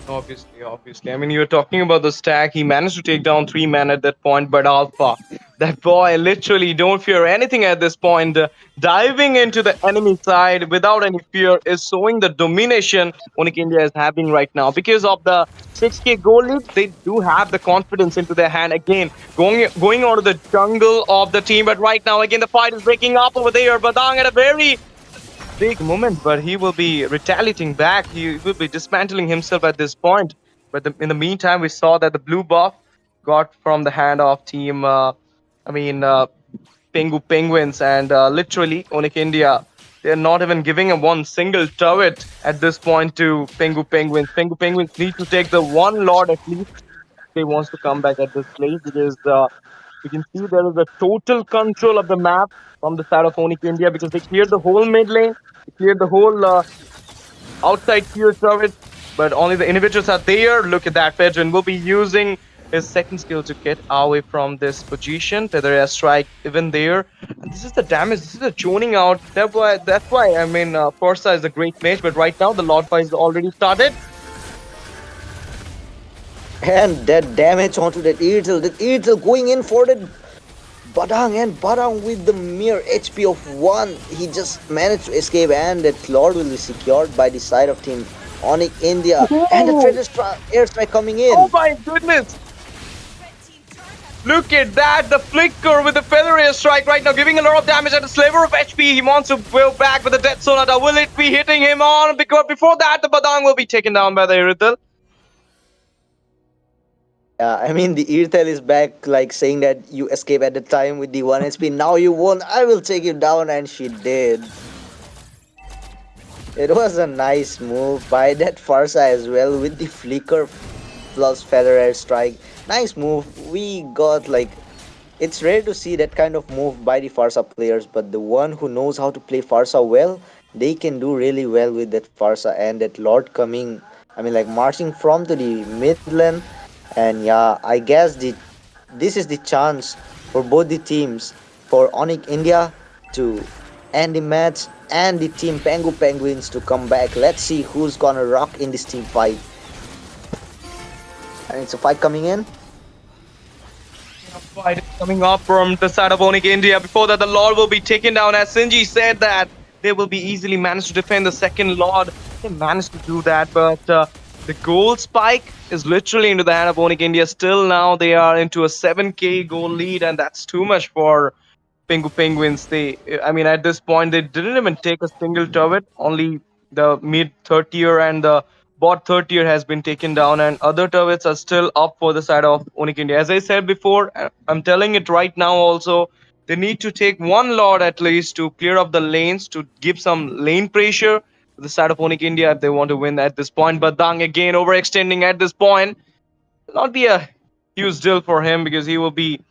Obviously, obviously. I mean, you're talking about the stack. He managed to take down 3 men at that point, but Alpha, that boy literally don't fear anything at this point. Diving into the enemy side without any fear is showing the domination ONIC India is having right now. Because of the 6k goal lead, they do have the confidence into their hand again, going onto the jungle of the team. But right now, again, the fight is breaking up over there. Badang at a very big moment, but he will be retaliating back. He will be dismantling himself at this point. But in the meantime, we saw that the blue buff got from the hand of team, I mean, Pengu Penguins, and literally ONIC India. They're not even giving a one single turret at this point to Pengu Penguins. Pengu Penguins need to take the one lord at least if they wants to come back at this place, because we can see there is a total control of the map from the side of ONIC India, because they cleared the whole mid lane, they cleared the whole outside tier turret, but only the inhibitors are there. Look at that, Pedrin will be using his second skill to get away from this position. Feather air strike even there, and this is the damage. This is the tuning out. That's why I mean, Forza is a great mage, but right now the Lord fight is already started. And that damage onto that Eartel. That Eartel going in for that Badang, and Badang with the mere HP of 1. He just managed to escape, and that Lord will be secured by the side of team ONIC India. And the Oh, airstrike coming oh in. my goodness! Look at that, the flicker with the feather air strike right now, giving a lot of damage at a sliver of HP. He wants to go back with the Death Sonata. Will it be hitting him on? Because before that, the Badang will be taken down by the Irithel. Yeah, I mean the Eartel is back, like saying that you escape at the time with the 1 HP. Now you won. I will take you down, and she did. It was a nice move by that Farsa as well with the flicker plus feather air strike. Nice move. We got like, it's rare to see that kind of move by the Farsa players, but the one who knows how to play Farsa well, they can do really well with that Farsa, and that Lord coming, I mean like marching from to the mid lane. And yeah, I guess this is the chance for both the teams, for ONIC India to end the match and the team Pengu Penguins to come back. Let's see who's gonna rock in this team fight. And it's a fight coming in. Fight is coming up from the side of ONIC India. Before that, the Lord will be taken down. As Sinji said that they will be easily managed to defend the second Lord. They managed to do that, but the gold spike is literally into the hand of ONIC India. Still now they are into a 7k goal lead, and that's too much for Pengu Penguins. I mean, at this point, they didn't even take a single turret. Only the mid third tier and the bot third tier has been taken down, and other turrets are still up for the side of ONIC India. As I said before, I'm telling it right now also, they need to take one Lord at least to clear up the lanes, to give some lane pressure to the side of ONIC India if they want to win at this point. But Dang again overextending at this point. Will not be a huge deal for him, because he will be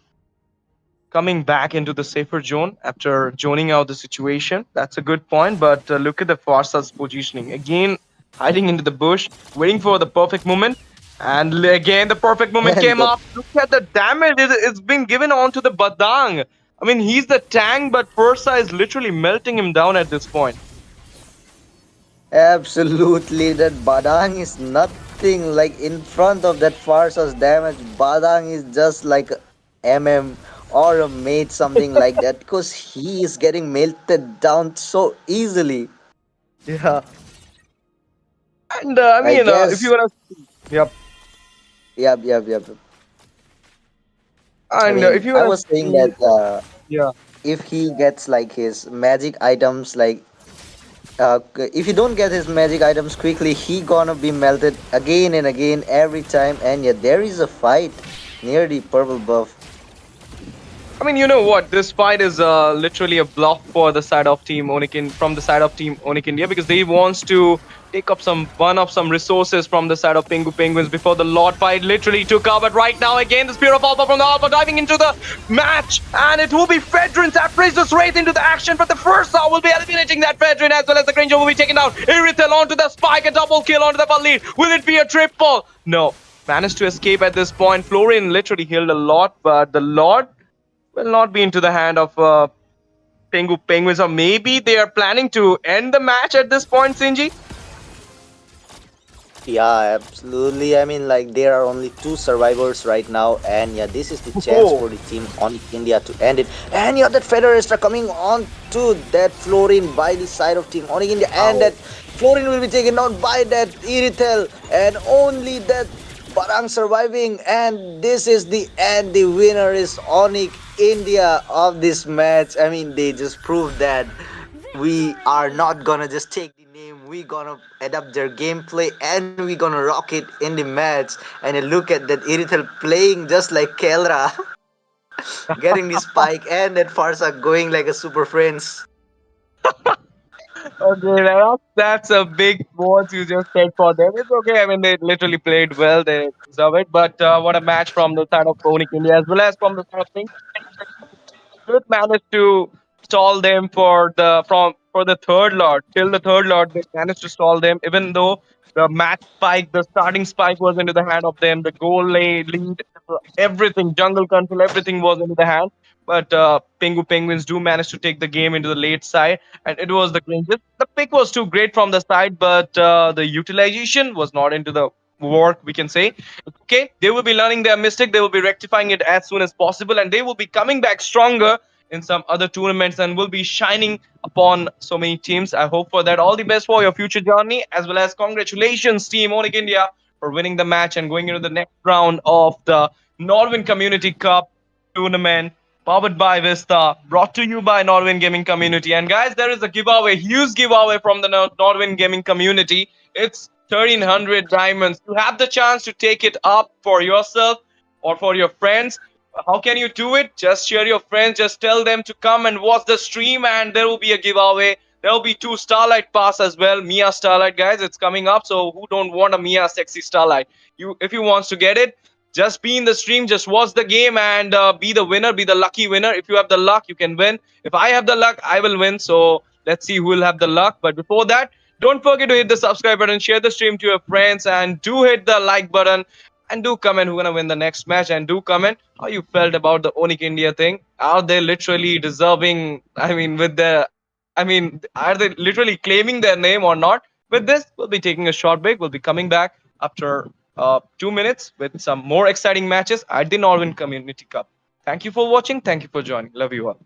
coming back into the safer zone after zoning out the situation. That's a good point, but look at the Farsa's positioning. Again, hiding into the bush, waiting for the perfect moment. And again, the perfect moment And came that up. Look at the damage it's been given on to the Badang. I mean, he's the tank, but Farsa is literally melting him down at this point. absolutely, that Badang is nothing like in front of that Farsa's damage. Badang is just like a MM or a mate, something like that, because he is getting melted down so easily. Yeah. And I I mean, if you guess. wanna, yep. Yep, yep, yep. I And mean, if you I wanna was saying see, that yeah. if he gets like his magic items, like if you don't get his magic items quickly, he gonna be melted again and again every time. And yeah, there is a fight near the purple buff. I mean, you know what? This fight is literally a bluff for the side of Team ONIC from the side of Team ONIC India, because they wants to take up some one of some resources from the side of Pengu Penguins before the Lord fight literally took over. But right now, again, the Spear of Alpha from the Alpha diving into the match, and it will be Fedrin that places straight into the action. But the first Saw will be eliminating that Fedrin, as well as the Granger will be taken down. Irithel onto the spike, a double kill onto the lead. Will it be a triple? No. Managed to escape at this point. Florian literally healed a lot, but the Lord will not be into the hand of Pengu Penguins, or maybe they are planning to end the match at this point, Sinji. Yeah, absolutely. I mean, like, there are only two survivors right now, and yeah, this is the chance for the team on India to end it. And yeah, that Federer coming on to that Florin by the side of team on India, and that Florin will be taken down by that Irithel, and only that Barang surviving, and this is the end. The winner is ONIC India of this match. I mean, they just proved that we are not gonna just take the name, we gonna adapt their gameplay and we gonna rock it in the match. And you look at that Irithel playing just like Kelra, getting the spike, and that Farsa going like a super friends. Okay, that's a big words you just said for them. It's okay. I mean, they literally played well. They deserve it. But what a match from the side of ONIC India, as well as from the side of things. Good managed to stall them for the for the third lot. Till the third lot, they managed to stall them, even though the match spike, the starting spike was into the hand of them. The goal lead, everything, jungle control, everything was into the hand. But Pengu Penguins do manage to take the game into the late side, and it was the Rangers. The pick was too great from the side, but the utilization was not into the work, we can say. Okay, they will be learning their mistake, they will be rectifying it as soon as possible, and they will be coming back stronger in some other tournaments and will be shining upon so many teams. I hope for that. All the best for your future journey, as well as congratulations, Team ONIC India, for winning the match and going into the next round of the Nodwin Community Cup tournament, powered by Vista, brought to you by Nodwin Gaming Community. And guys, there is a giveaway, huge giveaway from the Nodwin Gaming Community. It's 1300 diamonds. You have the chance to take it up for yourself or for your friends. How can you do it? Just share your friends, just tell them to come and watch the stream, and there will be a giveaway. There will be 2 Starlight Pass as well. Mia Starlight, guys, it's coming up. So who don't want a Mia sexy Starlight? If you want to get it, just be in the stream, just watch the game, and be the winner, be the lucky winner. If you have the luck, you can win. If I have the luck, I will win. So let's see who will have the luck. But before that, don't forget to hit the subscribe button, share the stream to your friends, and do hit the like button. And do comment who's gonna win the next match, and do comment how you felt about the ONIC India thing. Are they literally deserving? I mean, are they literally claiming their name or not? With this, we'll be taking a short break. We'll be coming back after 2 minutes with some more exciting matches at the Norwin Community Cup. Thank you for watching. Thank you for joining. Love you all.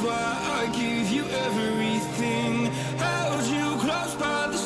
Why I give you everything, held you close by the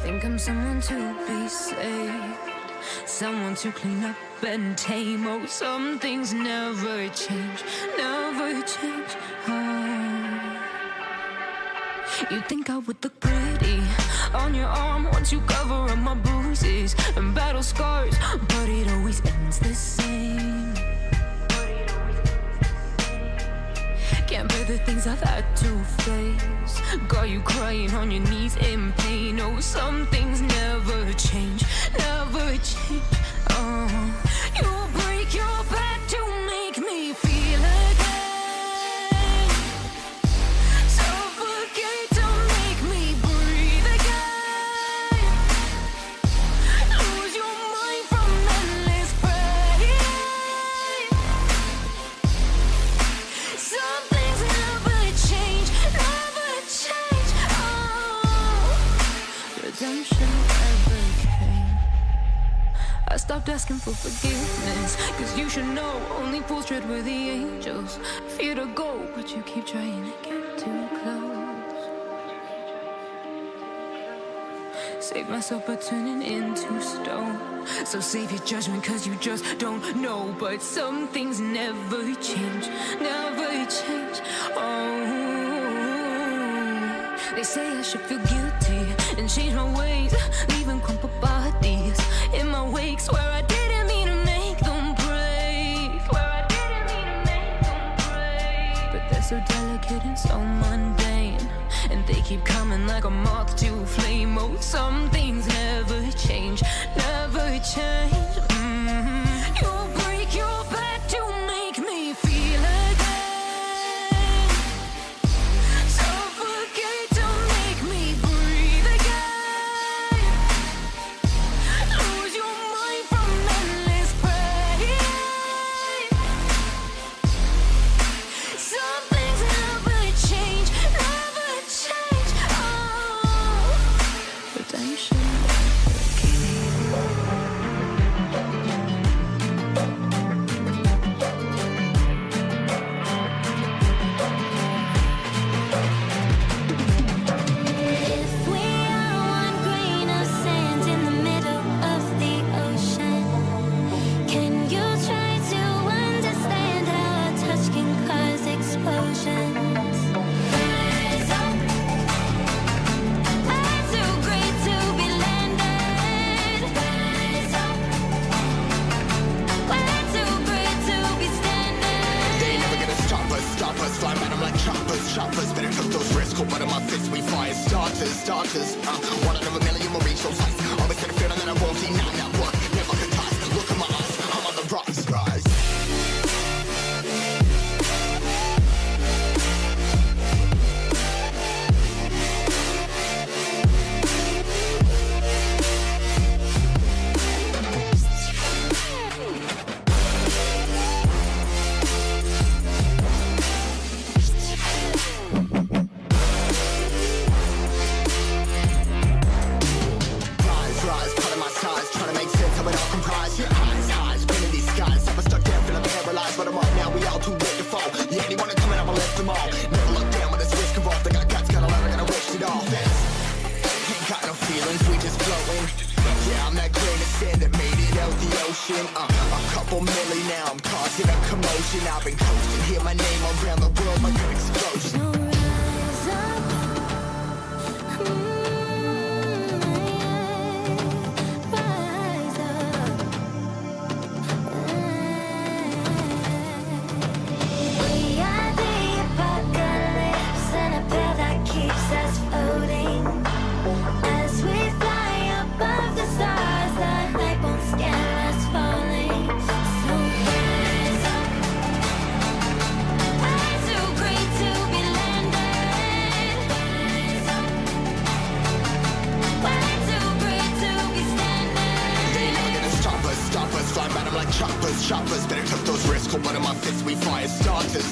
think I'm someone to be saved, someone to clean up and tame. Oh, some things never change, never change. Oh, you think I would look pretty on your arm once you cover up my bruises and battle scars, but it always ends the same. Can't bear the things I've had to face, got you crying on your knees in pain. Oh, some things never change, never change. Oh, you break your back to make me feel again, suffocate to make me breathe again, lose your mind from endless pain. Some things never change, never change. Oh, redemption never came. I stopped asking for forgiveness, cause you should know only fools tread where the angels fear to go, but you keep trying to get too close. Save myself by turning into stone, so save your judgment cause you just don't know. But some things never change, never change. Oh, they say I should feel guilty and change my ways, leaving crumpled bodies in my wake. Swear I didn't mean to make them break, swear I didn't mean to make them break. But they're so delicate and so mundane, and they keep coming like a moth to a flame. Oh, some things never change, never change. You break your back to make me feel again, suffocate to make me breathe again, lose your mind from endless pain. Some things never change, never change. Oh, redemption never came. If we are one grain of sand in the middle of the ocean, can you try to understand how a touch can cause explosions? Rise up, I'm too great to be landed. Rise up, we're too great to be standing. They ain't never gonna stop us, fly at 'em like choppers, better took those risks, cold blood in my fists, we fire starters, one out of a million will reach those heights, always had a feeling that I won't deny that work, never could toss, look in my eyes, I'm on the rocks, rise. Rise, cutting my size, trying to make sense of it all comprised. Yeah, highs, pinning these skies. I was stuck down, feeling paralyzed, but I'm up now. We all too late to fall. Yeah, anyone coming up, I left them all. Never look down when this risk involved. They got guts, got a lot, I gotta risk it all. Ain't got no feelings, we just floating. Yeah, I'm that grain of sand that made it out the ocean. A couple milli now, I'm causing a commotion. I've been coasting, hear my name around the world like an explosion. So rise up, rise up. We are the apocalypse, and a pill that keeps us floating. As we fly above the stars, the light won't scare us falling. So rise up, I'm too great to be landed. Rise up, we're too great to be standing. They ain't never gonna stop us, fly at 'em like choppers, better took those risks, cold blood in my fists, we fire starters,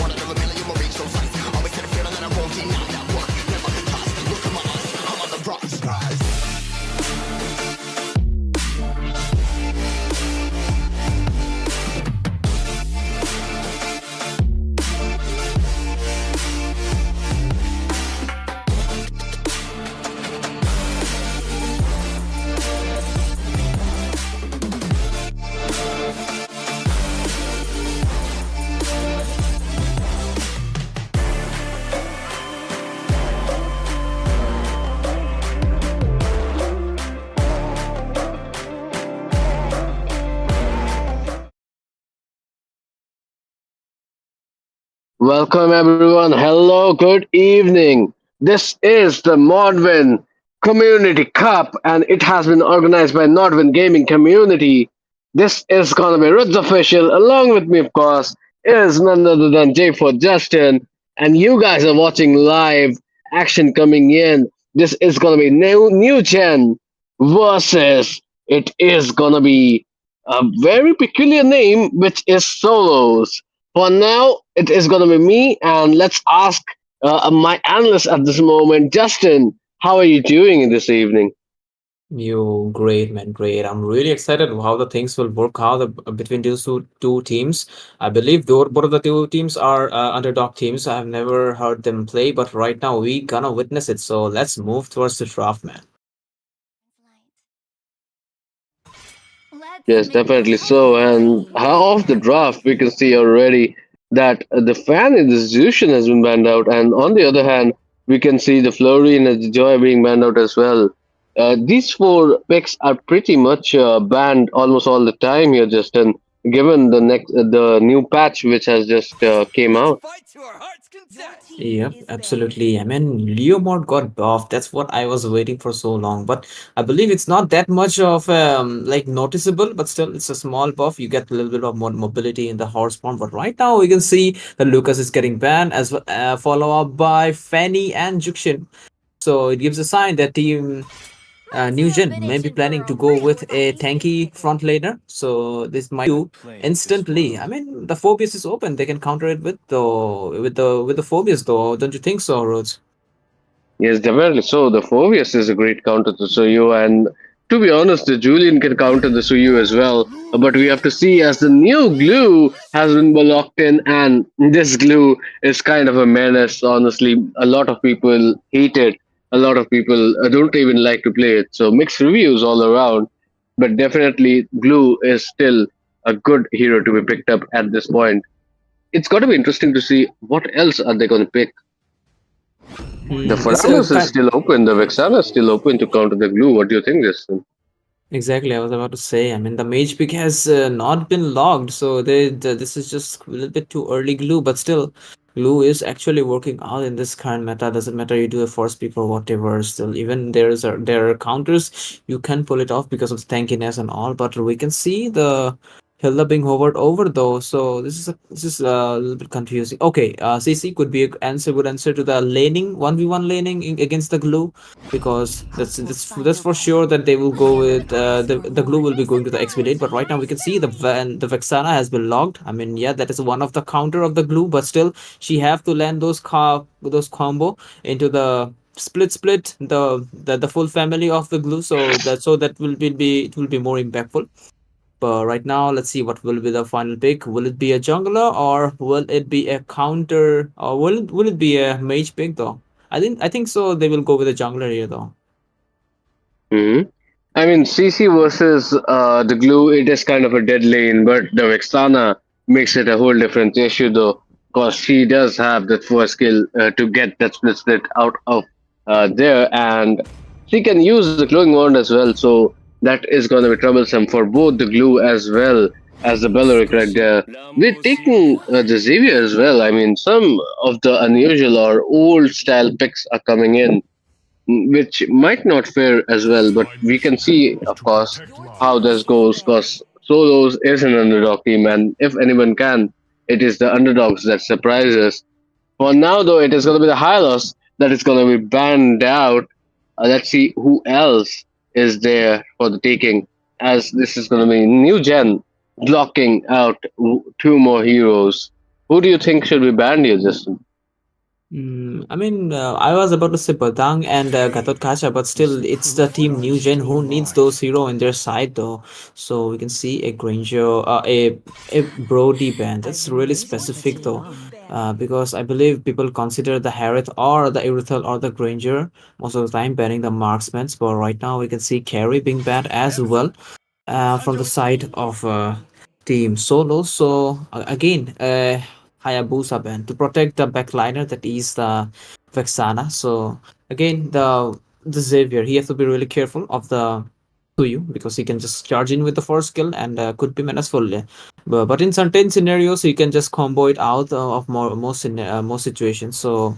one out of a million will reach those heights, always had a feeling that I won't deny that work, never could toss, look in my eyes, I'm on the rocks, rise. Welcome, everyone. Hello, good evening. This is the Nodwin Community Cup, and it has been organized by Nodwin Gaming Community. This is gonna be Roots Official. Along with me, of course, is none other than J for Justin, and you guys are watching live action coming in. This is gonna be New Gen versus. It is gonna be a very peculiar name, which is Solos. For now, it is going to be me, and let's ask my analyst at this moment, Justin. How are you doing this evening? You great man, great. I'm really excited how the things will work out between these two teams. I believe both of the two teams are underdog teams. I've never heard them play, but right now we gonna witness it. So let's move towards the draft, man. Yes, definitely so. And how off the draft, we can see already that the fan institution has been banned out, and on the other hand, we can see the Flurry and the Joy being banned out as well. These four picks are pretty much banned almost all the time here, Justin. Given the new patch which has just came out. Yep, absolutely. I mean, Leo mod got buffed. That's what I was waiting for so long. But I believe it's not that much of like noticeable, but still it's a small buff. You get a little bit of more mobility in the horse form. But right now we can see that Lucas is getting banned as follow up by Fanny and Jukshin. So it gives a sign that team NewGen may be planning to go with a tanky front laner, so this might do instantly. I mean, the Phobius is open; they can counter it with the Phobius, though. Don't you think so, Rhodes? Yes, definitely. So the Phobius is a great counter to Suyu, and to be honest, the Julian can counter the Suyu as well. But we have to see as the new glue has been locked in, and this glue is kind of a menace. Honestly, a lot of people hate it. A lot of people don't even like to play it. So mixed reviews all around. But definitely, glue is still a good hero to be picked up at this point. It's got to be interesting to see what else are they going to pick. The It's a Faranos is kind. still open. The Vexana is still open to counter the glue. What do you think, Justin? Exactly, I was about to say. I mean, the mage pick has not been logged, so this is just a little bit too early glue, but still, glue is actually working out in this current meta. Doesn't matter you do a force pick or whatever. Still, even there are counters you can pull it off because of tankiness and all. But we can see the Hilda being hovered over though, so this is a little bit confusing. Okay, CC could be a good answer to the laning 1v1 laning against the glue because that's for sure that they will go with the glue will be going to the expedite. But right now we can see the Vexana has been logged. I mean, yeah, that is one of the counter of the glue, but still she have to land those combo into the split the full family of the glue, so that will be it will be more impactful. But right now, let's see what will be the final pick. Will it be a jungler or will it be a counter or will it be a mage pick though? I think so. They will go with a jungler here though. hmm I mean, CC versus the glue, it is kind of a dead lane, but the Vexana makes it a whole different issue, though, because she does have that first skill to get that split out of there, and she can use the glowing wand as well, so that is going to be troublesome for both the glue as well as the Belleric right there. We're taking the Xavier as well. I mean, some of the unusual or old style picks are coming in which might not fare as well. But we can see, of course, how this goes because Solos is an underdog team, and if anyone can, it is the underdogs that surprise us. For now, though, it is going to be the Hylos that is going to be banned out. Let's see who else is there for the taking, as this is going to be new gen blocking out two more heroes. Who do you think should be banned here, Justin? I mean, I was about to say Badang and Gatot Kacha, but still, it's the team New Gen who needs those hero in their side though. So we can see a Granger, a Brody band. That's really specific though, because I believe people consider the Harith or the Irithel or the Granger most of the time banning the marksmen. But right now we can see Carry being banned as well from the side of Team Solo. So again, Hayabusa band to protect the backliner that is the Vexana. So again, the Xavier he has to be really careful of the to you because he can just charge in with the first skill and could be menaceful. Yeah. But in certain scenarios, you can just combo it out of most situations. So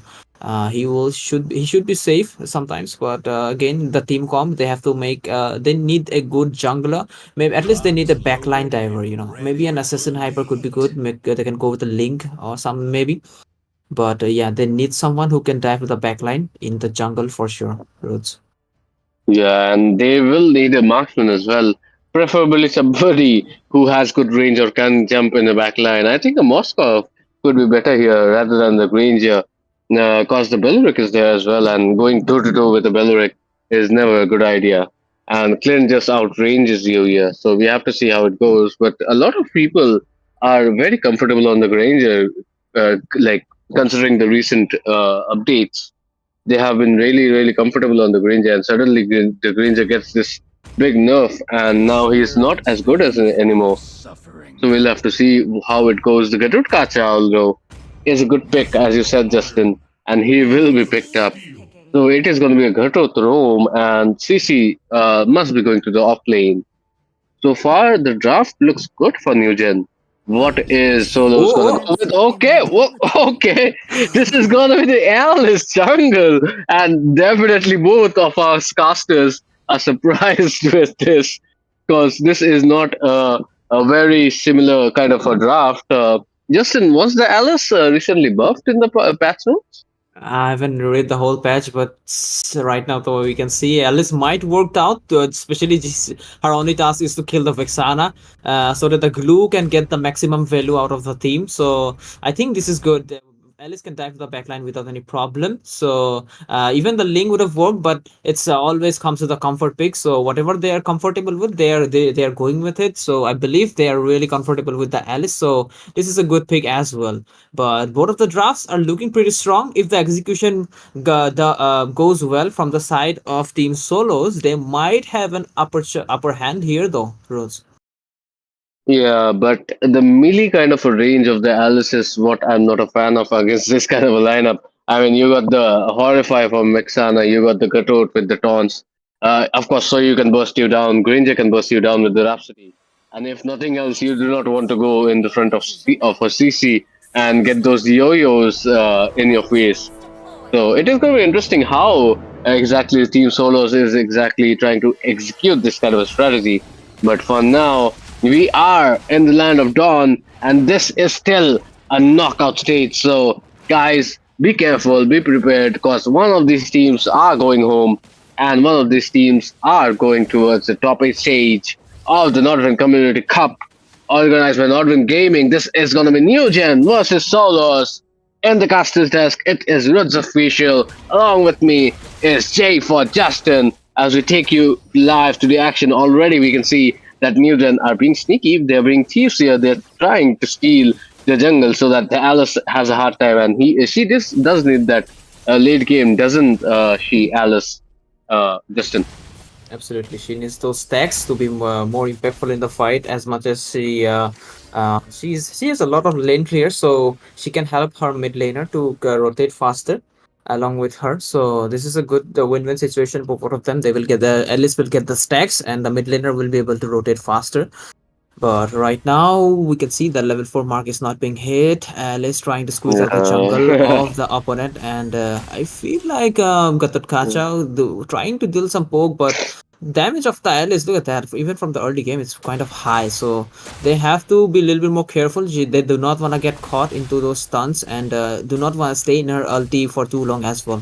he should be safe sometimes. But again, the team comp they have to make they need a good jungler. Maybe at least they need a backline diver. Maybe an assassin hyper could be good. They can go with a link or some maybe. But yeah, they need someone who can dive with the backline in the jungle for sure. Roots. Yeah, and they will need a marksman as well. Preferably somebody who has good range or can jump in the back line. I think a Moskov could be better here rather than the Granger. Because the Belleric is there as well, and going toe to toe with the Belleric is never a good idea. And Clint just outranges you here, so we have to see how it goes. But a lot of people are very comfortable on the Granger, like considering the recent updates. They have been really, really comfortable on the Granger, and suddenly the Granger gets this big nerf, and now he's not as good as anymore. So we'll have to see how it goes. The Garut Kacha, although, is a good pick, as you said, Justin, and he will be picked up. So it is going to be a Garut Rome, and CC must be going to the off lane. So far, the draft looks good for NewGEN. What is Solos gonna go with? Okay, okay. This is gonna be the Alice jungle, and definitely both of our casters are surprised with this because this is not a very similar kind of a draft. Justin, was the Alice recently buffed in the patch notes? I haven't read the whole patch, but right now, though, we can see Alice might worked out. Especially her only task is to kill the Vexana, so that the glue can get the maximum value out of the team. So I think this is good. Alice can dive to the backline without any problem. So even the link would have worked, but it's always comes with a comfort pick. So whatever they are comfortable with, they are going with it. So I believe they are really comfortable with the Alice. So this is a good pick as well. But both of the drafts are looking pretty strong. If the execution goes well from the side of Team Solos, they might have an upper hand here, though. Rose. Yeah, but the melee kind of a range of the Alice is what I'm not a fan of against this kind of a lineup. I mean, you got the Horrify from Mexana, you got the Gatot with the taunts. Of course, so you can burst you down. Granger can burst you down with the Rhapsody. And if nothing else, you do not want to go in the front of a CC and get those yo-yos in your face. So it is going to be interesting how exactly Team Solos is exactly trying to execute this kind of a strategy. But for now, we are in the land of Dawn, and this is still a knockout stage. So, guys, be careful, be prepared, because one of these teams are going home, and one of these teams are going towards the top 8 stage of the Nodwin Community Cup, organized by Nodwin Gaming. This is going to be NewGEN versus Solos. In the caster's desk, it is Roots Official. Along with me is Jay for Justin. As we take you live to the action already, we can see that NewGEN are being sneaky. They're being thieves here. They're trying to steal the jungle so that the Alice has a hard time. And she does need that late game, doesn't she, Alice? Justin. Absolutely, she needs those stacks to be more impactful in the fight. As much as she has a lot of lane clear, so she can help her mid laner to rotate faster along with her. So this is a good win-win situation for both of them. They will get Alice will get the stacks, and the mid laner will be able to rotate faster. But right now, we can see the level 4 mark is not being hit. Alice trying to squeeze out the jungle of the opponent, and I feel like Gatot Kacha trying to deal some poke, but damage of the Alice, look at that, even from the early game, it's kind of high. So they have to be a little bit more careful. They do not want to get caught into those stunts, and do not want to stay in her ulti for too long as well.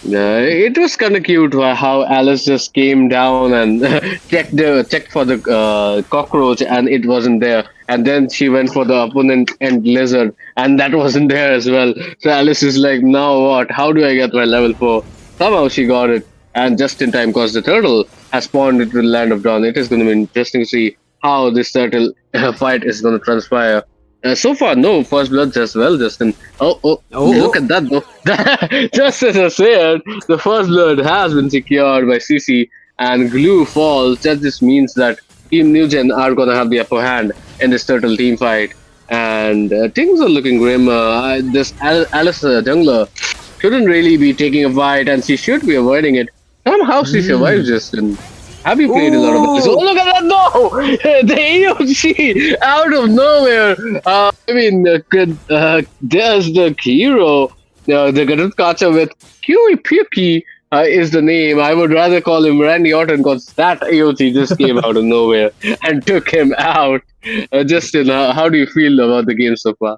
Yeah, it was kind of cute how Alice just came down and checked for the cockroach, and it wasn't there. And then she went for the opponent and lizard, and that wasn't there as well. So Alice is like, now what? How do I get my level 4? Somehow she got it, and just in time, because the turtle has spawned into the land of Dawn. It is going to be interesting to see how this turtle fight is going to transpire. So far, no first bloods as well, Justin. Oh, look at that, though. Just as I said, the first blood has been secured by CC, and glue falls. That just means that Team NewGEN are going to have the upper hand in this turtle team fight. And things are looking grim. This Alice jungler shouldn't really be taking a fight, and she should be avoiding it. Somehow she survives, Justin. Have you played a lot of Alice? Oh, Ooh! look at that! No! The AOC out of nowhere. There's the hero, the Garutkacha with Huey Puki is the name. I would rather call him Randy Orton because that AOC just came out of nowhere and took him out. Justin, how do you feel about the game so far?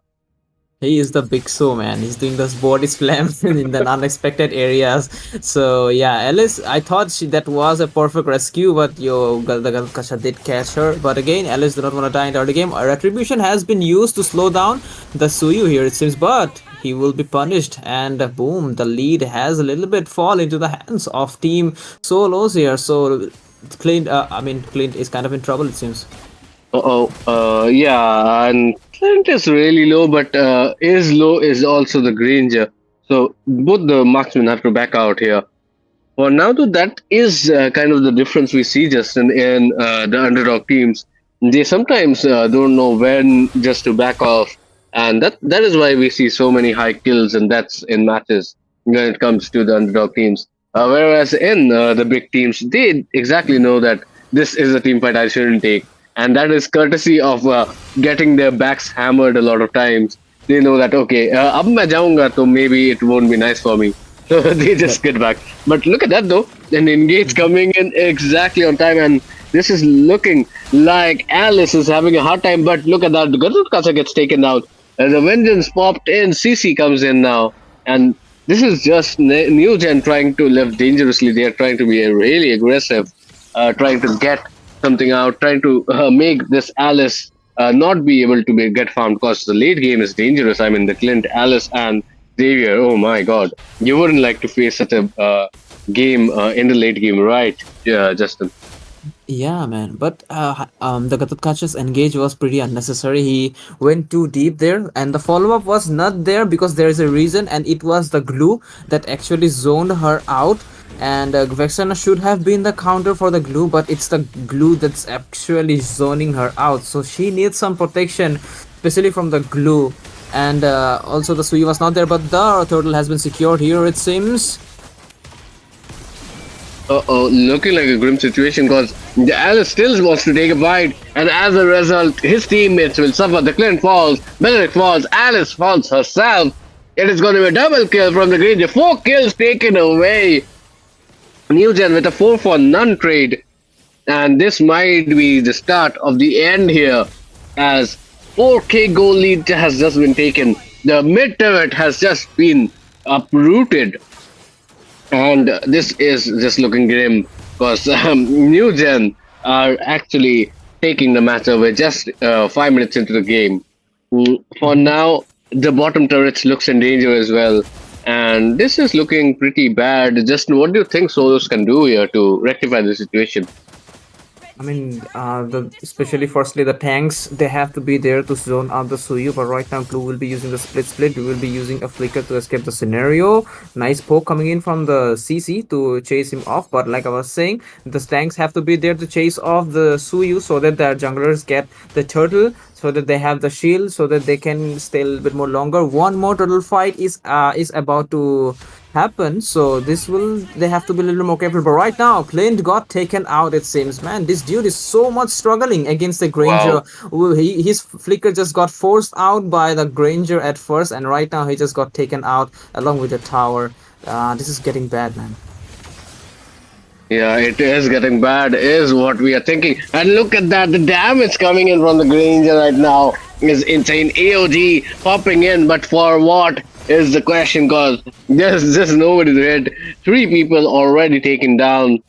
He is the big show, man. He's doing those body slams in the unexpected areas. So yeah, Alice, I thought that was a perfect rescue, but the Galkasha did catch her. But again, Alice did not want to die in the early game. A retribution has been used to slow down the Suyu here, it seems, but he will be punished. And boom, the lead has a little bit fall into the hands of Team Solos here. So Clint is kind of in trouble, it seems. Yeah, and Clint is really low, but is low is also the Granger. So both the marksmen have to back out here. For now, though, that is kind of the difference we see, Justin, in the underdog teams. They sometimes don't know when just to back off, and that is why we see so many high kills and deaths in matches when it comes to the underdog teams. Whereas in the big teams, they exactly know that this is a team fight I shouldn't take, and that is courtesy of getting their backs hammered a lot of times. They know that okay, ab main jaunga, so maybe it won't be nice for me. So they just get back. But look at that though. An engage coming in exactly on time, and this is looking like Alice is having a hard time. But look at that. The Garut gets taken out. And the Vengeance popped in. CC comes in now. And this is just NewGEN trying to live dangerously. They are trying to be really aggressive, trying to get something out, trying to make this Alice not be able to get farmed because the late game is dangerous. I mean, the Clint, Alice, and Xavier, oh my god. You wouldn't like to face such a game in the late game, right, Justin? Yeah, man. But the Gatatkacha's engage was pretty unnecessary. He went too deep there, and the follow-up was not there because there is a reason, and it was the glue that actually zoned her out. And Vexana should have been the counter for the glue, but it's the glue that's actually zoning her out. So she needs some protection, especially from the glue. And also the Sui was not there, but the turtle has been secured here, it seems. Looking like a grim situation because the Alice still wants to take a bite, and as a result, his teammates will suffer. The Clint falls, Benedict falls, Alice falls herself. It is going to be a double kill from the Granger. 4 kills taken away. NewGEN with a 4 for none trade, and this might be the start of the end here, as 4k goal lead has just been taken. The mid turret has just been uprooted. And this is just looking grim because NewGEN are actually taking the match over just 5 minutes into the game. For now, the bottom turrets looks in danger as well. And this is looking pretty bad. Justin, what do you think Solos can do here to rectify the situation? I mean, especially firstly the tanks, they have to be there to zone out the Suyu, but right now Blue will be using the split. We will be using a flicker to escape the scenario. Nice poke coming in from the CC to chase him off, but like I was saying, the tanks have to be there to chase off the Suyu so that the junglers get the turtle, so that they have the shield, so that they can stay a little bit more longer. One more turtle fight is about to happen, so they have to be a little more careful. But right now Clint got taken out, it seems. Man, this dude is so much struggling against the Granger. Wow. His flicker just got forced out by the Granger at first, and right now he just got taken out along with the tower. This is getting bad, man. Yeah, it is getting bad, is what we are thinking. And look at that, the damage coming in from the Granger right now is insane. AOG popping in, but for what is the question, because there's just nobody there. 3 people already taken down,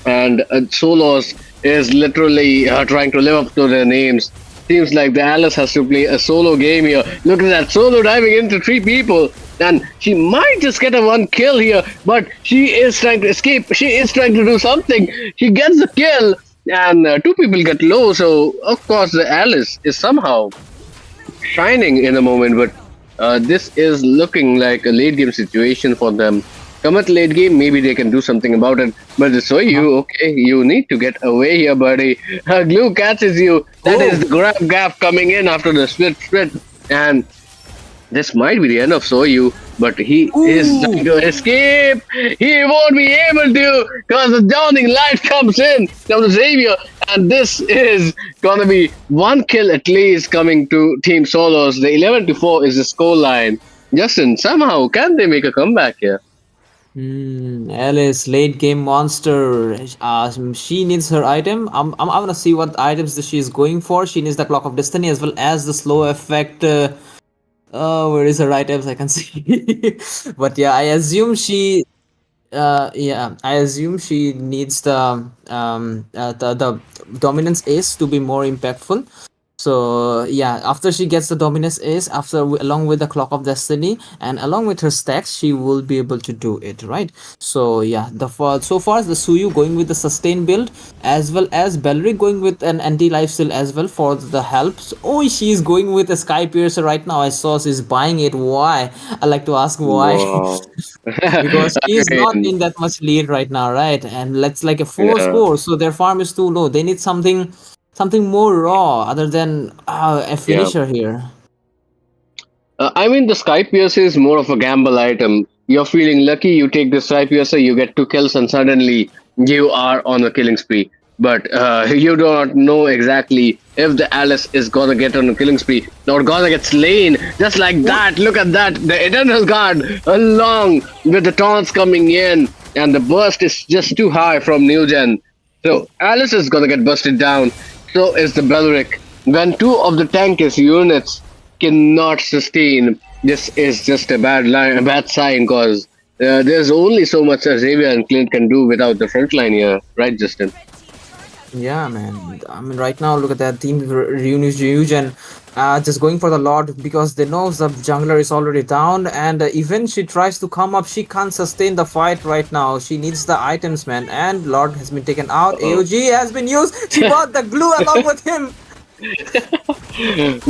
and Solos is literally trying to live up to their names. Seems like the Alice has to play a solo game here. Look at that, Solo diving into 3 people. And she might just get a 1 kill here, but she is trying to escape. She is trying to do something. She gets the kill, and 2 people get low. So, of course, the Alice is somehow shining in the moment, but this is looking like a late game situation for them. Come at late game, maybe they can do something about it. But so you, okay, you need to get away here, buddy. Glue catches you. That is the grab gap coming in after the split. And this might be the end of Soyu, but he is trying to escape. He won't be able to because the dawning light comes Xavier, and this is gonna be one kill at least coming to Team Solos. The 11-4 is the score line. Justin, somehow can they make a comeback here? Alice, late game monster. She needs her item. I'm gonna see what items that she's going for. She needs the Clock of Destiny as well as the slow effect. Oh, where is her items? I can see. But yeah, I assume she needs the dominance ace to be more impactful. So yeah, after she gets the dominance ace, along with the Clock of Destiny and along with her stacks, she will be able to do it, right? So yeah, so far the Suyu going with the sustain build, as well as Belric going with an anti life steal as well for the helps. Oh, she's going with a Sky Piercer right now. I saw she's buying it. Why? I like to ask why. Wow. Because she's not Again, in that much lead right now, right? And let's like a four yeah, score, so their farm is too low. They need something more raw other than a yeah. finisher here. I mean, the Sky Piercer is more of a gamble item. You're feeling lucky, you take the Sky Piercer, you get 2 kills, and suddenly you are on a killing spree. But you do not know exactly if the Alice is gonna get on a killing spree or gonna get slain just like that. Look at that, the Eternal Guard along with the taunts coming in, and the burst is just too high from NewGEN. So Alice is gonna get busted down. So is the Belric. When two of the tankest units cannot sustain, this is just a bad sign, because there's only so much Xavier and Clint can do without the front line here, right, Justin? Yeah, man. I mean, right now, look at that team reunion. Just going for the Lord because they know the jungler is already down, and even she tries to come up, she can't sustain the fight right now. She needs the items, man. And Lord has been taken out. Uh-oh. AOG has been used. She bought the glue along with him.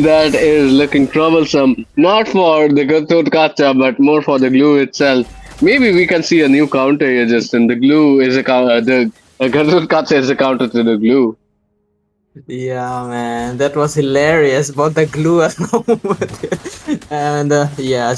That is looking troublesome. Not for the Gatot Kacha, but more for the glue itself. Maybe we can see a new counter here, Justin. The glue is a counter. The Gatot Kacha is a counter to the glue. Yeah, man, that was hilarious. But the glue along with it. And yeah,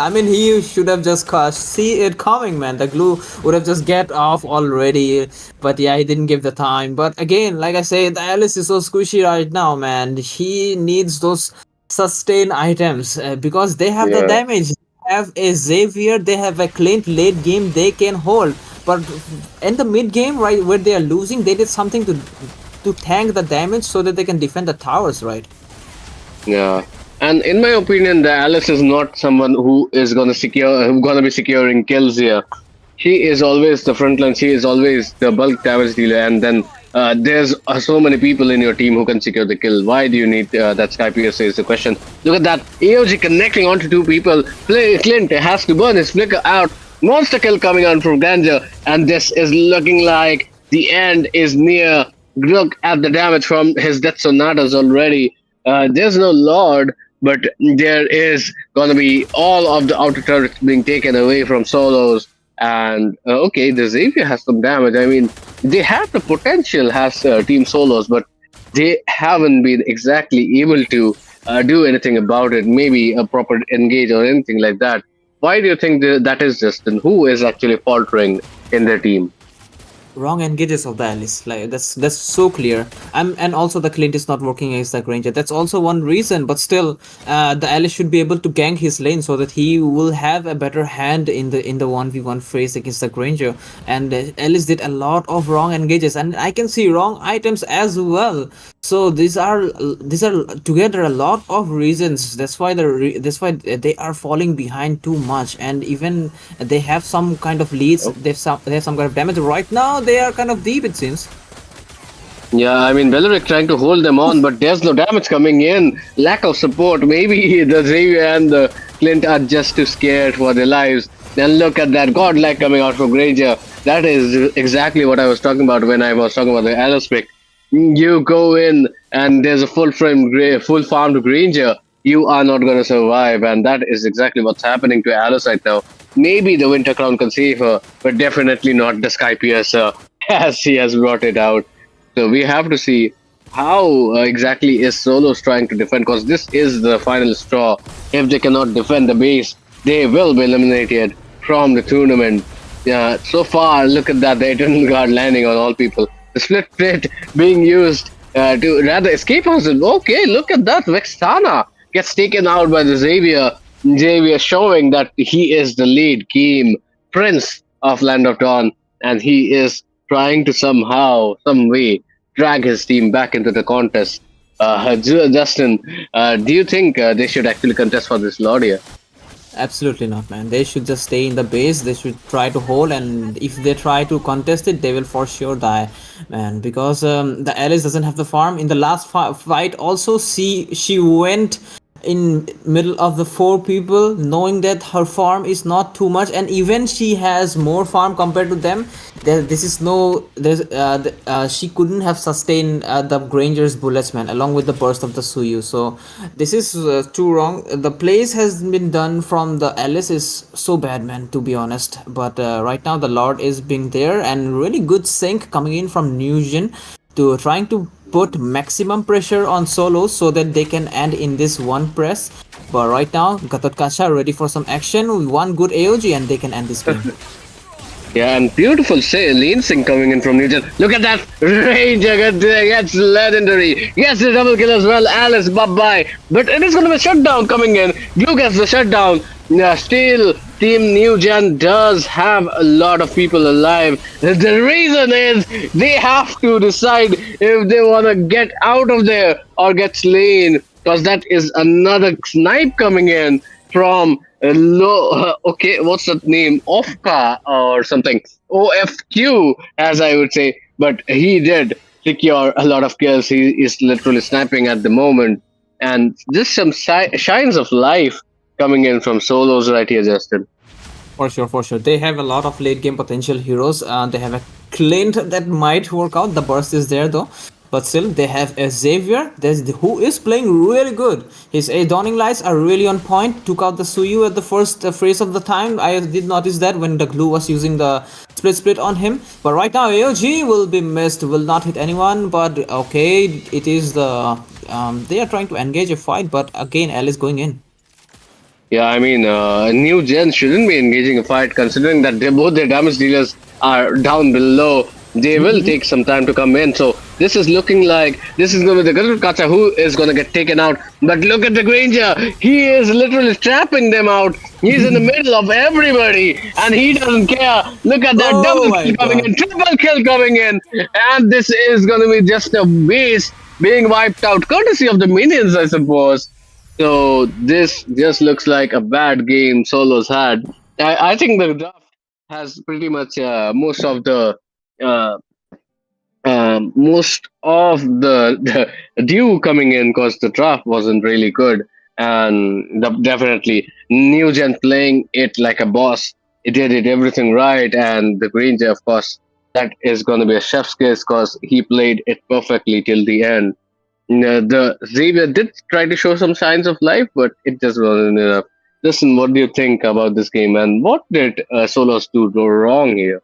I mean, he should have just see it coming, man. The glue would have just get off already. But yeah, he didn't give the time. But again, like I said, the Alice is so squishy right now, man. He needs those sustain items because they have the Yeah. damage. They have a Xavier, they have a Clint late game they can hold. But in the mid game, right where they are losing, they did something to tank the damage so that they can defend the towers, right? Yeah. And in my opinion, the Alice is not someone who is gonna be securing kills here. She is always the front line. She is always the bulk damage dealer. And then there's so many people in your team who can secure the kill. Why do you need that Sky Piercer is the question. Look at that. AOG connecting onto two people. Clint has to burn his flicker out. Monster kill coming out from Grandeur. And this is looking like the end is near. Look at the damage from his Death Sonatas already. There's no Lord, but there is gonna be all of the outer turrets being taken away from Solos. And okay, the Xavier has some damage. I mean, they have the potential as Team Solos, but they haven't been exactly able to do anything about it. Maybe a proper engage or anything like that. Why do you think that is, Justin? Who is actually faltering in their team? Wrong engages of the Alice, like that's so clear. And also the Clint is not working against the Granger. That's also one reason, but still the Alice should be able to gank his lane so that he will have a better hand in the 1v1 phase against the Granger. And Alice did a lot of wrong engages, and I can see wrong items as well. So these are together a lot of reasons. That's why they are falling behind too much, and even they have some kind of leads. They have some kind of damage right now. They are kind of deep, it seems. Yeah, I mean, Beleric trying to hold them on, but there's no damage coming in. Lack of support. Maybe the Xavier and the Clint are just too scared for their lives. Then look at that godlike coming out from Granger. That is exactly what I was talking about when I was talking about the Alice pick. You go in and there's a full farmed Granger. You are not going to survive, and that is exactly what's happening to Alice right now. Maybe the Winter Crown can save her, but definitely not the Sky Piercer as she has brought it out. So we have to see how exactly is Solos trying to defend? Because this is the final straw. If they cannot defend the base, they will be eliminated from the tournament. Yeah, so far, look at that. The Eternal Guard landing on all people. The split plate being used to rather escape us. Okay, look at that. Vexana gets taken out by the Xavier. Xavier showing that he is the lead game prince of Land of Dawn, and he is trying to somehow, some way, drag his team back into the contest. Justin, do you think they should actually contest for this Lord here? Absolutely not, man. They should just stay in the base. They should try to hold, and if they try to contest it, they will for sure die, man. Because the Alice doesn't have the farm. In the last fight, also, she went in middle of the four people, knowing that her farm is not too much, and even she has more farm compared to them. This is no. She couldn't have sustained the Granger's bullets, man, along with the burst of the Suyu. So this is too wrong. The plays has been done from the Alice is so bad, man, to be honest. But right now the Lord is being there, and really good sync coming in from NewGEN to trying to put maximum pressure on solos so that they can end in this one press. But right now, Gatot Kacha ready for some action with one good AOG and they can end this game. Yeah, and beautiful say lean sync coming in from Newton. Look at that Ranger gets legendary. Gets the double kill as well. Alice bye bye. But it is gonna be a shutdown coming in. Glue gets the shutdown. Yeah, still Team NewGEN does have a lot of people alive. The reason is they have to decide if they wanna get out of there or get slain. Because that is another snipe coming in from okay, what's that name? Ofka or something. OFQ, as I would say. But he did secure a lot of kills. He is literally sniping at the moment. And just some shines of life coming in from solos right here, Justin. For sure, for sure. They have a lot of late game potential heroes. They have a Clint that might work out. The burst is there though. But still, they have a Xavier who is playing really good. His Dawning Lights are really on point. Took out the Suyu at the first phase of the time. I did notice that when the Glue was using the split on him. But right now, AOG will be missed. Will not hit anyone. But okay, it is the... they are trying to engage a fight. But again, Alice going in. Yeah, I mean, NewGEN shouldn't be engaging a fight considering that both their damage dealers are down below. They will take some time to come in. So this is looking like this is going to be the Gatot Kacha who is going to get taken out. But look at the Granger. He is literally trapping them out. He's in the middle of everybody and he doesn't care. Look at that double kill coming in, triple kill coming in. And this is going to be just a base being wiped out courtesy of the minions, I suppose. So this just looks like a bad game Solos had. I think the draft has pretty much uh, most of the due coming in because the draft wasn't really good, and definitely NewGEN playing it like a boss. It did it everything right, and the Granger, of course, that is going to be a chef's kiss because he played it perfectly till the end. The Xavier did try to show some signs of life, but it just wasn't enough. Listen, what do you think about this game, and what did Solos do wrong here?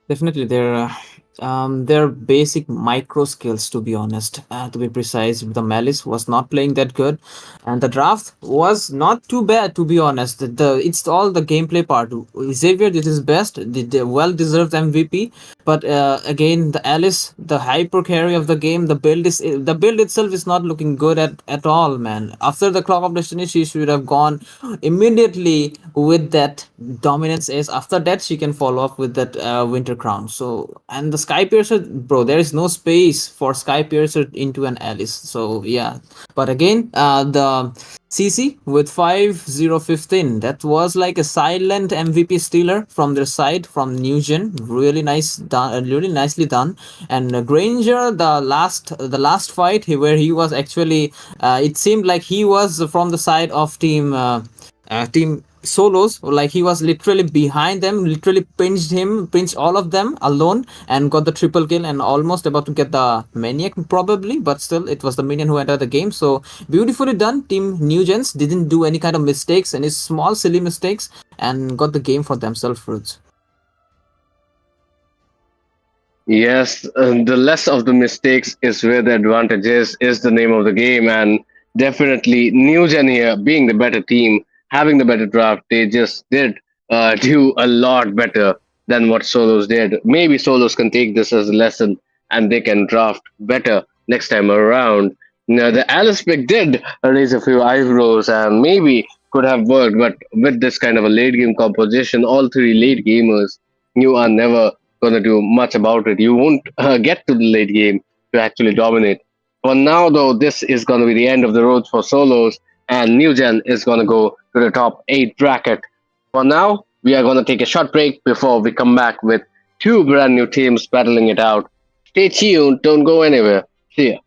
Definitely, their basic micro skills, to be honest. To be precise, the Malice was not playing that good, and the draft was not too bad, to be honest. It's all the gameplay part. Xavier did his best, did a well-deserved MVP, but again, the Alice, the hyper carry of the game, the build itself is not looking good at all, man. After the Clock of Destiny, she should have gone immediately with that dominance ace. After that, she can follow up with that Winter Crown. So, and the Sky Piercer, bro, there is no space for Sky Piercer into an Alice. So yeah, but again, the CC with 5-0-15, that was like a silent MVP stealer from their side, from NewGEN. Really nice done, really nicely done. And Granger, the last fight where he was actually, it seemed like he was from the side of team Solos, like he was literally behind them, literally pinched all of them alone and got the triple kill and almost about to get the maniac probably, but still it was the minion who entered the game. So beautifully done. Team NewGENs didn't do any kind of mistakes, any small silly mistakes, and got the game for themselves, Fruits. Yes, the less of the mistakes is where the advantage is the name of the game. And definitely, NewGen here, being the better team, having the better draft, they just did do a lot better than what Solos did. Maybe Solos can take this as a lesson and they can draft better next time around. Now, the Alice pick did raise a few eyebrows and maybe could have worked, but with this kind of a late game composition, all three late gamers, you are never gonna do much about it. You won't get to the late game to actually dominate. For now, though, this is gonna be the end of the road for solos, and New Gen is gonna go to the top 8 bracket. For now, we are gonna take a short break before we come back with two brand new teams battling it out. Stay tuned, don't go anywhere. See ya.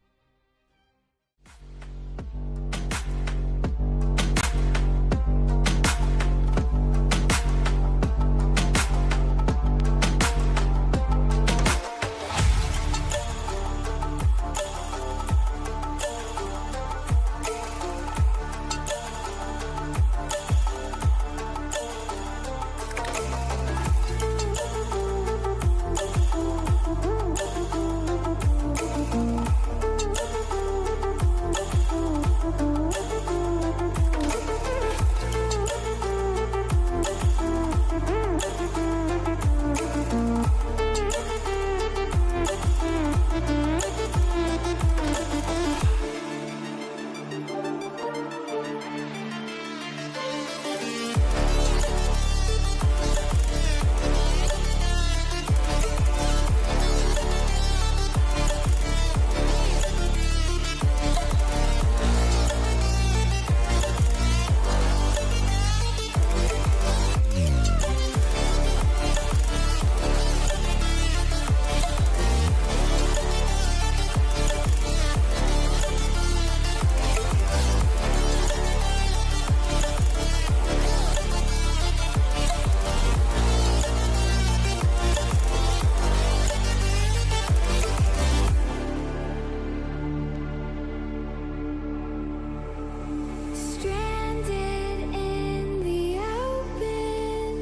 Stranded in the open,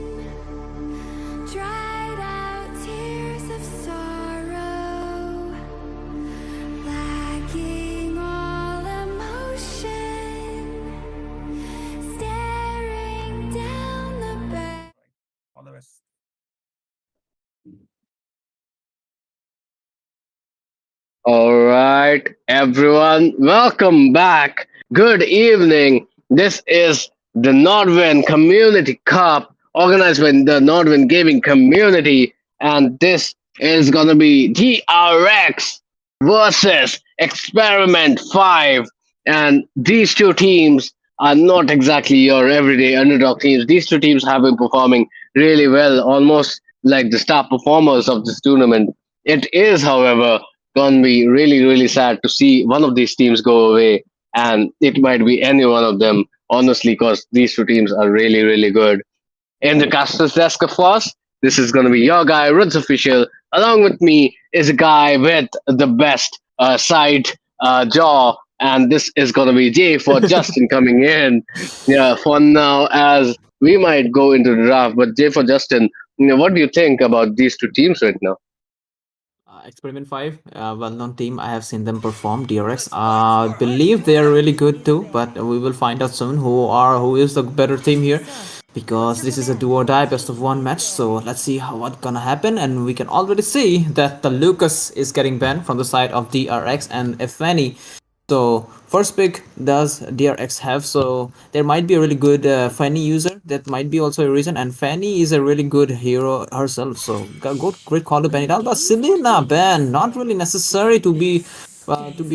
dried out tears of sorrow, lacking all emotion, staring down the barrel. All the best. All right, everyone, welcome back. Good evening. This is the Nodwin Community Cup organized by the Nodwin Gaming Community, and this is gonna be DRX versus Experiment 5. And these two teams are not exactly your everyday underdog teams. These two teams have been performing really well, almost like the star performers of this tournament. It is, however, gonna be really, really sad to see one of these teams go away, and it might be any one of them, honestly, because these two teams are really, really good. In the Castles desk, of course, this is gonna be your guy, Ruds Official. Along with me is a guy with the best side jaw, and this is gonna be Jay for Justin coming in. Yeah, for now, as we might go into the draft, but Jay for Justin, what do you think about these two teams right now? Experiment 5, well-known team. I have seen them perform. DRX, I believe they are really good too, but we will find out soon who is the better team here, because this is a do or die best of one match. So let's see what's gonna happen, and we can already see that the Lucas is getting banned from the side of DRX, and if any. So first pick does DRX have, so there might be a really good Fanny user. That might be also a reason, and Fanny is a really good hero herself. So good, great call to ban it out. But Selena ban, not really necessary to be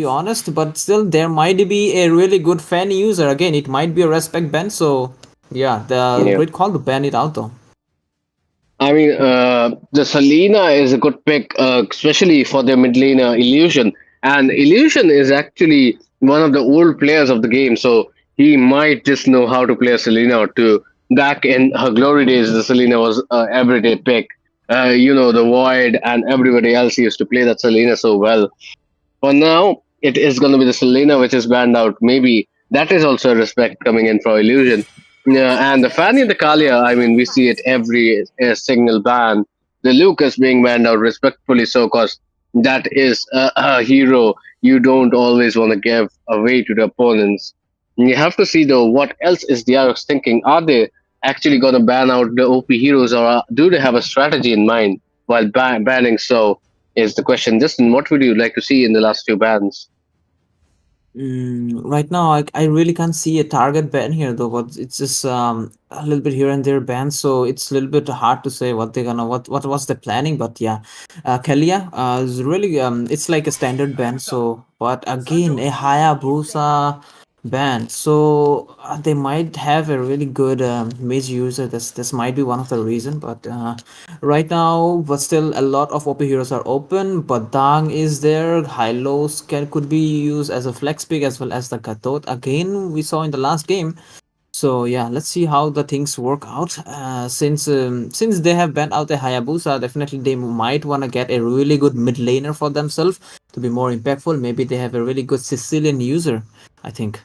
honest, but still there might be a really good Fanny user. Again, it might be a respect ban. So yeah, the Yeah. great call to ban it out though. I mean, the Selena is a good pick, especially for the mid laner Illusion. And Illusion is actually one of the old players of the game, so he might just know how to play a Selena or two. Back in her glory days, the Selena was everyday pick. The Void and everybody else used to play that Selena so well. For now, it is going to be the Selena which is banned out. Maybe that is also a respect coming in for Illusion. Yeah, and the Fanny and the Kalia, I mean, we see it every single ban. The Luke is being banned out respectfully so, cause that is a hero you don't always want to give away to the opponents. You have to see though what else is DRX thinking. Are they actually going to ban out the OP heroes, or do they have a strategy in mind while banning? So is the question. Justin, what would you like to see in the last few bans? Right now, I really can't see a target ban here though, but it's just a little bit here and there ban, so it's a little bit hard to say what they're gonna what was the planning. But yeah, Kalia is really it's like a standard ban. So, but again, a Hayabusa ban, so they might have a really good mage user. This might be one of the reason, but right now, but still a lot of OP heroes are open. Badang is there. Hylos can could be used as a flex pick as well as the Katot. Again, we saw in the last game. So yeah, let's see how the things work out. Since they have banned out the Hayabusa, definitely they might want to get a really good mid laner for themselves to be more impactful. Maybe they have a really good Sicilian user, I think.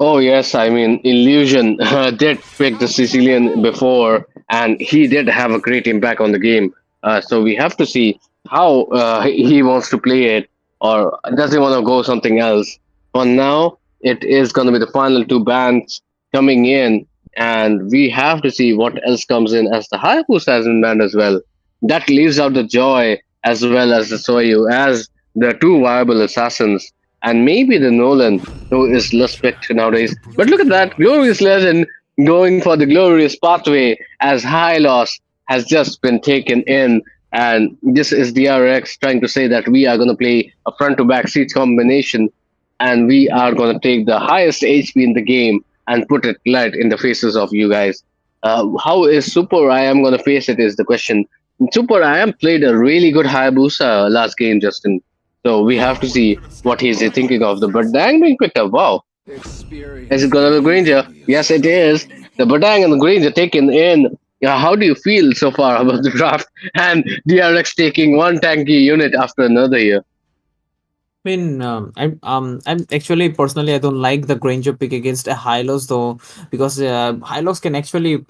Oh yes, I mean Illusion did pick the Sicilian before, and he did have a great impact on the game. So we have to see how he wants to play it, or does he want to go something else. For now, it is going to be the final two bands coming in, and we have to see what else comes in as the Hayabusa has been banned as well. That leaves out the Joy as well as the Soyu as the two viable assassins, and maybe the Nolan who is less picked nowadays. But look at that glorious legend going for the glorious pathway as high loss has just been taken in. And this is DRX trying to say that we are going to play a front to back seat combination, and we are going to take the highest HP in the game and put it right in the faces of you guys. How is Super I am going to face it is the question. Super I am played a really good Hayabusa last game, Justin. So we have to see what he's thinking of. The Badang being picked up. Wow. Is it gonna be Granger? Yes, it is. The Badang and the Granger taken in. How do you feel so far about the draft and DRX taking one tanky unit after another here? I'm actually personally I don't like the Granger pick against a Hylos though, because Hylos can actually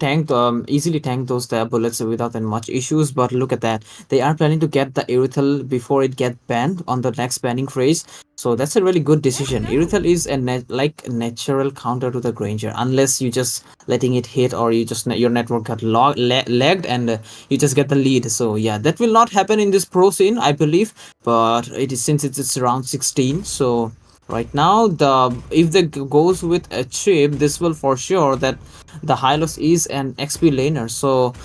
easily tank those bullets without that much issues. But look at that, they are planning to get the Irithel before it get banned on the next banning phrase. So that's a really good decision. Irithel is like a natural counter to the Granger, unless you just letting it hit, or you just your network got lagged and you just get the lead. So yeah, that will not happen in this pro scene, I believe. But it is, since it's around 16, so right now the if the goes with a chip, this will for sure that the Hylos is an XP laner. So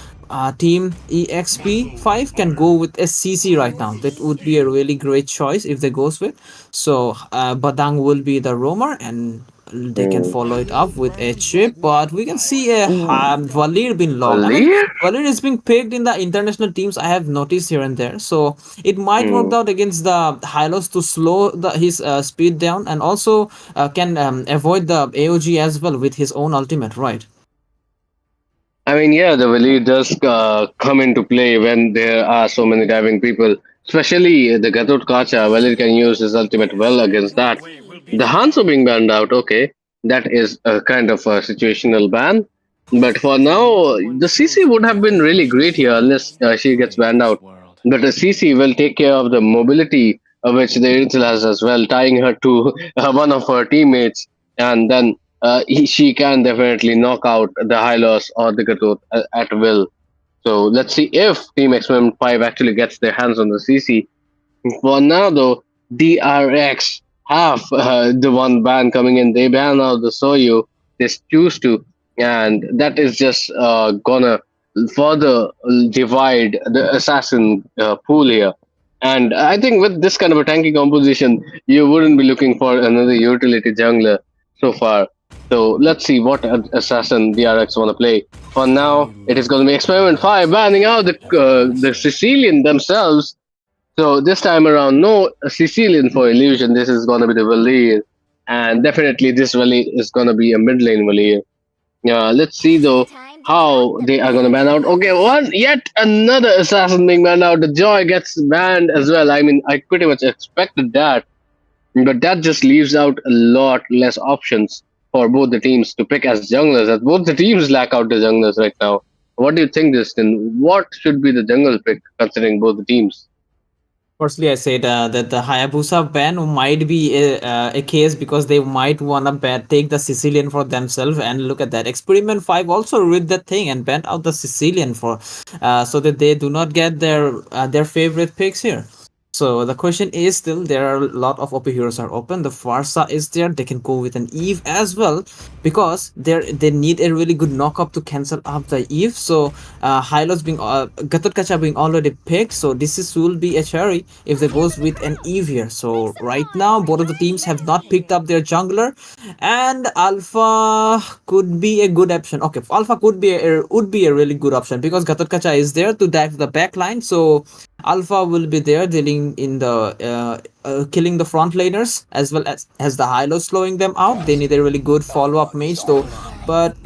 team EXP5 can go with a CC right now. That would be a really great choice if they goes with. So Badang will be the roamer, and they can Hmm. follow it up with a chip. But we can see a Valir being logged. I mean, Valir? Valir is being picked in the international teams, I have noticed here and there. So it might work Hmm. out against the Hylos to slow his speed down, and also can avoid the AOG as well with his own ultimate, right? I mean, yeah, the Valley does come into play when there are so many diving people, especially the Gatot Kacha. Valley can use his ultimate well against that. The Hanzo being banned out, okay, that is a kind of a situational ban. But for now, the CC would have been really great here unless she gets banned out. But the CC will take care of the mobility which the Iritzel has as well, tying her to one of her teammates, and then she can definitely knock out the Hylos or the Gatot at will. So let's see if Team X-Men 5 actually gets their hands on the CC. For now, though, DRX have the one ban coming in. They ban out the Soyu. They choose to, and that is just gonna further divide the assassin pool here. And I think with this kind of a tanky composition, you wouldn't be looking for another utility jungler so far. So let's see what assassin DRX want to play. For now, it is going to be Experiment 5 banning out the Sicilian themselves. So this time around, no Sicilian for Illusion. This is going to be the Valir. And definitely this Valir is going to be a mid lane Valir. Let's see though how they are going to ban out. Okay, one yet another assassin being banned out. The Joy gets banned as well. I mean, I pretty much expected that, but that just leaves out a lot less options for both the teams to pick as junglers, as both the teams lack out the junglers right now. What do you think, Justin? What should be the jungle pick considering both the teams? Firstly, I said that the Hayabusa ban might be a case because they might wanna take the Sicilian for themselves. And look at that, Experiment 5 also read that thing and banned out the Sicilian for so that they do not get their favorite picks here. So the question is still there are a lot of OP heroes are open. The Farsa is there. They can go with an Eve as well because they need a really good knockup to cancel out the Eve. So Hylos being Gatot being already picked. So this is will be a cherry if they goes with an Eve here. So right now both of the teams have not picked up their jungler, and Alpha could be a good option. Okay, Alpha could be would be a really good option because Gatot is there to dive the back line. So Alpha will be there dealing in the killing the front laners as well as the Hylos slowing them out. They need a really good follow up mage though, but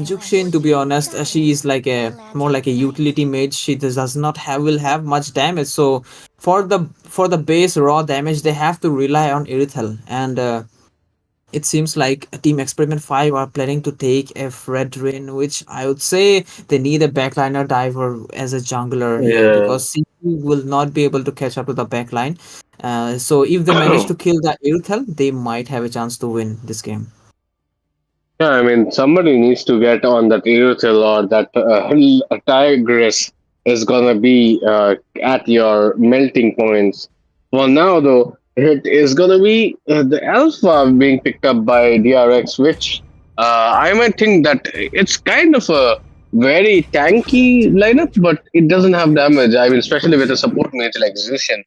Juxin, to be honest, she is like a more like a utility mage. She does not have will have much damage. So for the base raw damage, they have to rely on Irithel, and it seems like Team Experiment 5 are planning to take a Fredrin, which I would say they need a backliner diver as a jungler here Yeah. because CP will not be able to catch up to the backline. So if they manage to kill the Irithel, they might have a chance to win this game. Yeah, I mean, somebody needs to get on that Irutil or that Tigress is gonna be at your melting points. For now, though, it is gonna be the Alpha being picked up by DRX, which I might think that it's kind of a very tanky lineup, but it doesn't have damage. I mean, especially with a support mage like Zushin,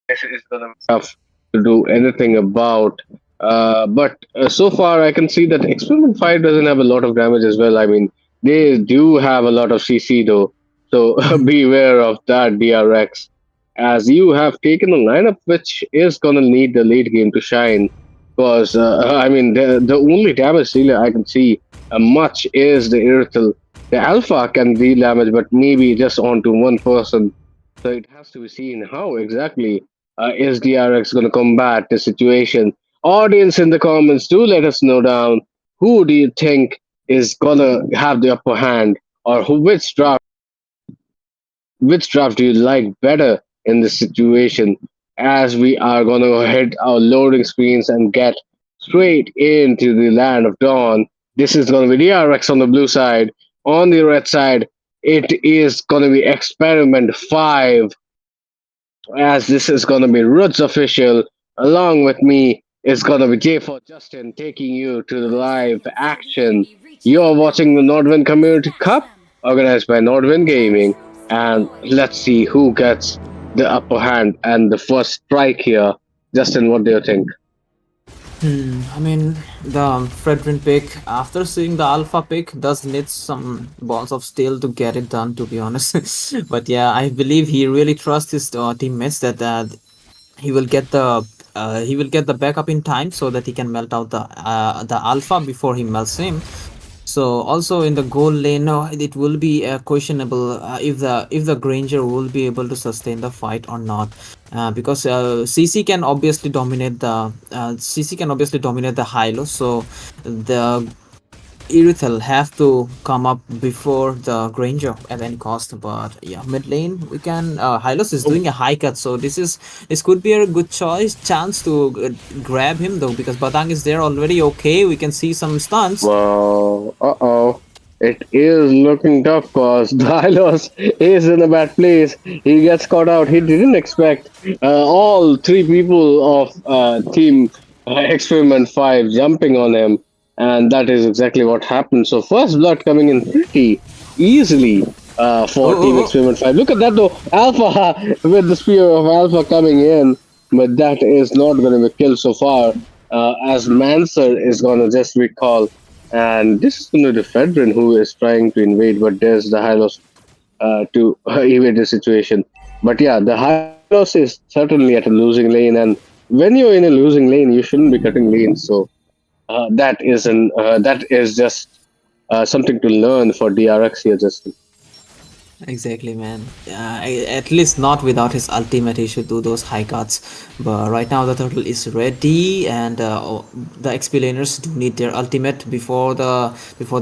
it's gonna be tough to do anything about. But so far, I can see that Experiment 5 doesn't have a lot of damage as well. I mean, they do have a lot of CC though, so beware of that, DRX, as you have taken a lineup which is gonna need the late game to shine. Because I mean, the only damage dealer I can see much is the Irithel. The Alpha can deal damage, but maybe just onto one person. So it has to be seen how exactly is DRX going to combat the situation. Audience in the comments, do let us know down who do you think is going to have the upper hand, or which draft do you like better in this situation, as we are going to hit our loading screens and get straight into the land of dawn. This is going to be DRX on the blue side. On the red side, it is going to be Experiment 5, as this is going to be Roots official. Along with me is going to be J4 Justin taking you to the live action. You're watching the Nodwin Community Cup organized by Nodwin Gaming, and let's see who gets the upper hand and the first strike here. Justin, what do you think? I mean, the Fredrin pick, after seeing the Alpha pick, does need some balls of steel to get it done, to be honest. But yeah, I believe he really trusts his teammates that he will get the backup in time so that he can melt out the Alpha before he melts him. So also in the goal lane, it will be questionable if the Granger will be able to sustain the fight or not, because CC can obviously dominate the Hylo. So the Irithel have to come up before the Granger at any cost. But yeah, mid lane we can. Hylos is doing a high cut, so this could be a good chance to grab him though, because Badang is there already. Okay, we can see some stunts. Well, it is looking tough because Dylos is in a bad place. He gets caught out. He didn't expect all three people of Team Experiment 5 jumping on him, and that is exactly what happened. So, first blood coming in pretty easily for Team Experiment 5. Look at that though. Alpha with the spear of Alpha coming in, but that is not going to be killed so far, as Manser is going to just recall. And this is going to be Fredrin who is trying to invade, but there's the Hylos to evade the situation. But yeah, the Hylos is certainly at a losing lane, and when you're in a losing lane, you shouldn't be cutting lanes. So that is just something to learn for DRX here, Justin. Exactly, man. At least not without his ultimate, he should do those high cuts. But right now, the turtle is ready, and the explainers do need their ultimate before the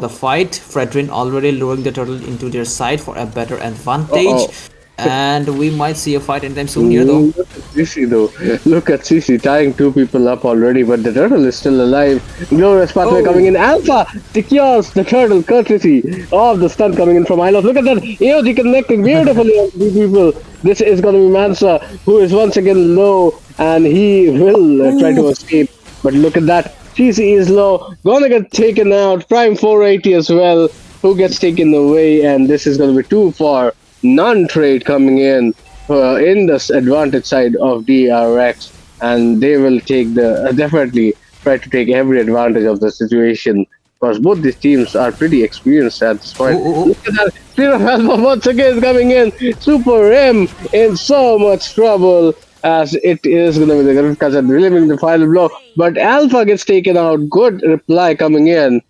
fight. Fredrin already luring the turtle into their side for a better advantage, Uh-oh. and we might see a fight anytime soon here, though. Look at Cici though. Look at Cici tying two people up already, but the turtle is still alive. Glorious pathway coming Oh, in. Alpha secures the turtle courtesy of the stun coming in from Ilos. Look at that. EOG connecting beautifully on two people. This is going to be Mansa, who is once again low, and he will try to ooh. escape. But look at that. Cici is low. Gonna get taken out. Prime 480 as well. Who gets taken away, and this is going to be too far. Non-trade coming in this advantage side of DRX, and they will take the definitely try to take every advantage of the situation because both these teams are pretty experienced at this Oh, point. oh, oh. Look at that! Spear of Alpha once again coming in. Super M in so much trouble as it is going to be the Garut Kazan delivering the final blow, but Alpha gets taken out. Good reply coming in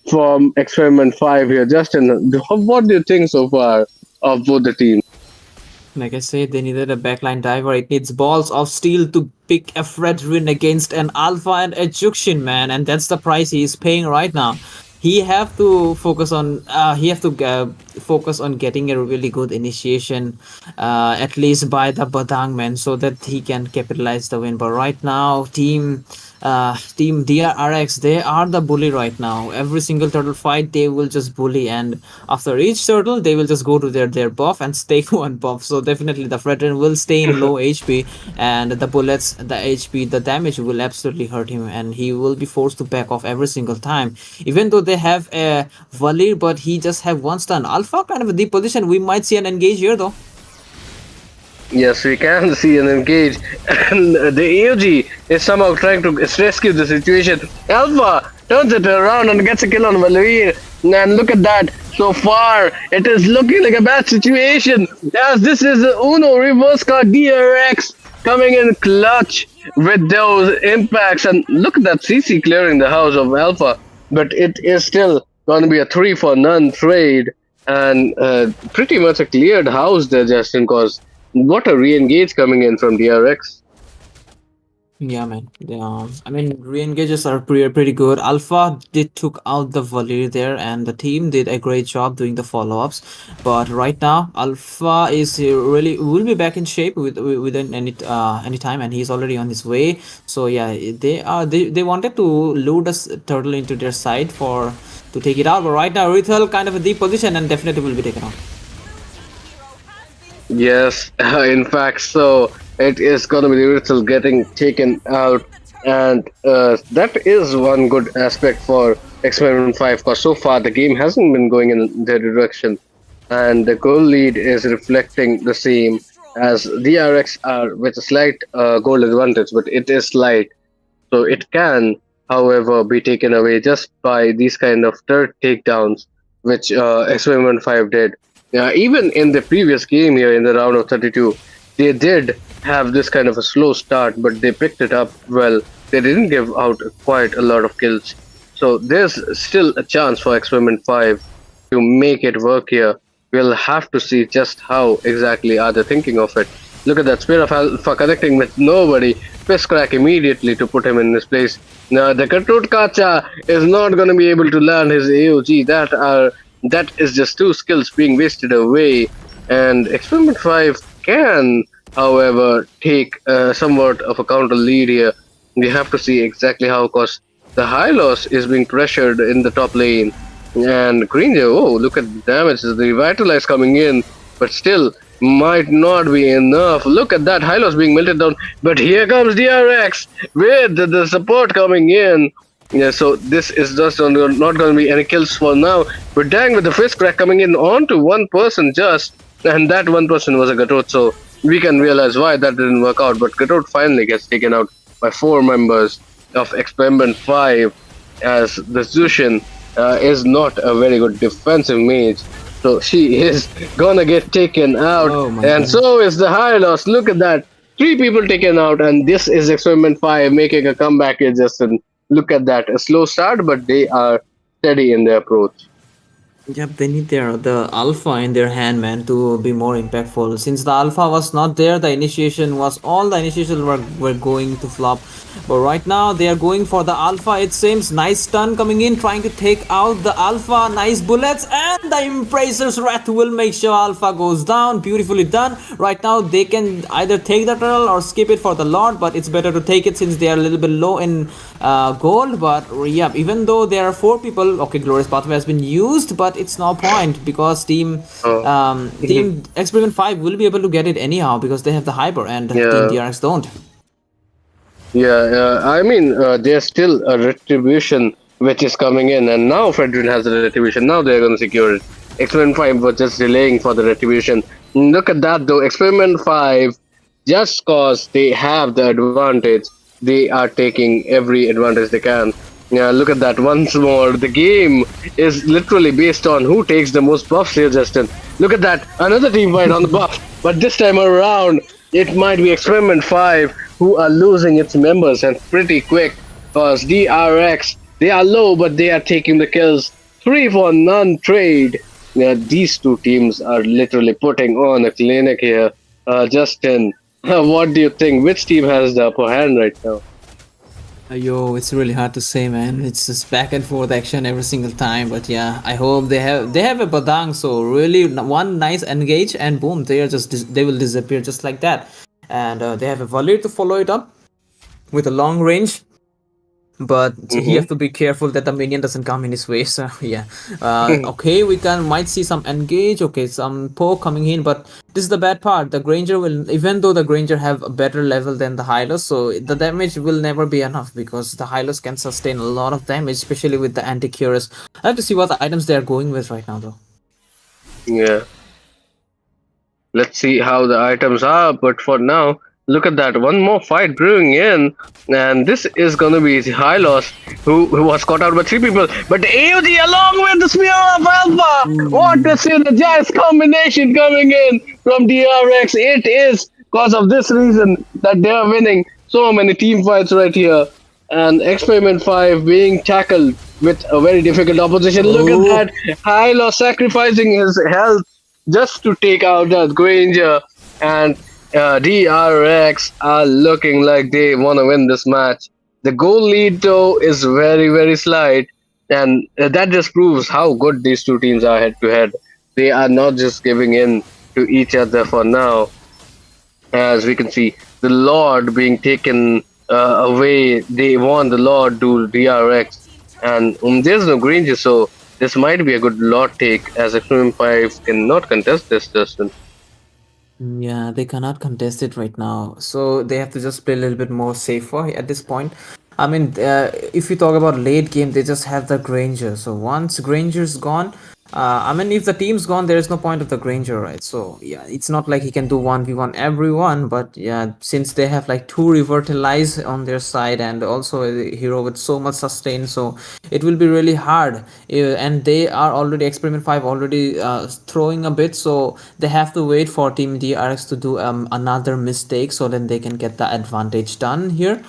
from Experiment 5 here. Justin, what do you think so far of both the teams? Like I said, they needed a backline diver. It needs balls of steel to pick a Fredrin against an Alpha and Egyptian, man, and that's the price he is paying right now. He have to focus on focus on getting a really good initiation, at least by the Badang man, so that he can capitalize the win. But right now, team DRX, they are the bully right now. Every single turtle fight, they will just bully, and after each turtle, they will just go to their buff and stake one buff. So definitely, the Fredrin will stay in low HP, and the bullets, the HP, the damage will absolutely hurt him, and he will be forced to back off every single time. Even though they have a Valir, but he just have one stun. Alpha kind of a deep position. We might see an engage here though. Yes, we can see an engage, and the AOG is somehow trying to rescue the situation. Alpha turns it around and gets a kill on Valir. And look at that. So far, it is looking like a bad situation. As this is the Uno reverse card DRX coming in clutch with those impacts. And look at that CC clearing the house of Alpha. But it is still going to be a 3 for none trade. And pretty much a cleared house there, Justin, because what a re-engage coming in from DRX. Yeah, man. Yeah, I mean, re-engages are pretty good. Alpha did took out the Valir there, and the team did a great job doing the follow-ups. But right now, Alpha is really will be back in shape within any time, and he's already on his way. So yeah, they wanted to lure the turtle into their side for to take it out. But right now, Rethel kind of a deep position and definitely will be taken out. Yes, in fact, so it is going to be the Ritzel getting taken out, and that is one good aspect for Experiment 5 because so far the game hasn't been going in their direction, and the goal lead is reflecting the same as DRX are with a slight goal advantage, but it is slight, so it can, however, be taken away just by these kind of third takedowns, which Experiment 5 did. Even in the previous game here in the round of 32, they did have this kind of a slow start, but they picked it up well. They didn't give out quite a lot of kills. So there's still a chance for Experiment 5 to make it work here. We'll have to see just how exactly are they thinking of it. Look at that Spear of Alpha connecting with nobody. Fist crack immediately to put him in his place. Now the Katut Kacha is not going to be able to land his AOG. That is just two skills being wasted away. And Experiment 5 can, however, take somewhat of a counter lead here. We have to see exactly how, because the Hylos is being pressured in the top lane. And Greenja, oh, look at the damage. The Revitalize coming in, but still might not be enough. Look at that, Hylos being melted down. But here comes DRX with the support coming in. Yeah, so this is just not going to be any kills for now. But dang, with the fist crack coming in onto one person just, and that one person was a Gatot, so we can realize why that didn't work out. But Gatot finally gets taken out by 4 members of Experiment 5, as the Zushin is not a very good defensive mage. So she is gonna get taken out, Oh my and god. so is the Hylos. Look at that. 3 people taken out, and this is Experiment 5 making a comeback here, Justin. Look at that. A slow start, but they are steady in their approach. Yep, they need the alpha in their hand, man, to be more impactful. Since the alpha was not there, the initiation was all the initiations were going to flop. But right now they are going for the alpha. It seems nice stun coming in, trying to take out the alpha. Nice bullets, and the Embracer's Wrath will make sure alpha goes down. Beautifully done. Right now they can either take the turtle or skip it for the Lord, but it's better to take it since they are a little bit low in gold. But yeah, even though there are four people, okay, Glorious Pathway has been used, but it's no point because Oh. Team Experiment 5 will be able to get it anyhow because they have the hyper and Team Yeah. DRX don't. Yeah, I mean, there's still a retribution which is coming in, and now Fredrin has the retribution. Now they're going to secure it. Experiment 5 was just delaying for the retribution. Look at that though. Experiment 5, just cause they have the advantage, they are taking every advantage they can. Yeah, look at that once more. The game is literally based on who takes the most buffs here, Justin. Look at that. Another team fight on the buff, but this time around, it might be Experiment 5 who are losing its members and pretty quick because DRX, they are low but they are taking the kills. 3 for none trade. Yeah, these two teams are literally putting on a clinic here. Justin, what do you think? Which team has the upper hand right now? Yo, it's really hard to say, man. It's just back and forth action every single time. But yeah, I hope they have a badang. So really, one nice engage and boom, they are just they will disappear just like that. And they have a Valir to follow it up with a long range. But he Mm-hmm. have to be careful that the minion doesn't come in his way. So yeah, okay, we might see some engage. Okay, some poke coming in, but this is the bad part. The Granger will, even though the Granger have a better level than the Hylos, so the damage will never be enough because the Hylos can sustain a lot of damage, especially with the anti-cures. I have to see what items they are going with right now, though. Yeah. Let's see how the items are, but for now, look at that. One more fight brewing in, and this is gonna be Hylos, who was caught out by 3 people. But AOG along with the Spear of Alpha! What a synergized combination coming in from DRX. It is because of this reason that they are winning so many team fights right here. And Experiment 5 being tackled with a very difficult opposition. Look at Oh. that. Hylos sacrificing his health just to take out that Granger, and DRX are looking like they want to win this match. The goal lead though is very very slight, and that just proves how good these two teams are head to head. They are not just giving in to each other for now. As we can see, the Lord being taken away. They want the Lord to DRX, and there's no Granger, so this might be a good Lord take, as Extreme 5 cannot contest this, Justin. Yeah, they cannot contest it right now. So they have to just play a little bit more safer at this point. I mean, if you talk about late game, they just have the Granger. So once Granger's gone, I mean, if the team's gone, there is no point of the Granger, right? So yeah, it's not like he can do 1v1 everyone, but yeah, since they have like two Revitalize on their side and also a hero with so much sustain, so it will be really hard. And they are already Experiment 5 already throwing a bit, so they have to wait for Team DRX to do another mistake so then they can get the advantage done here.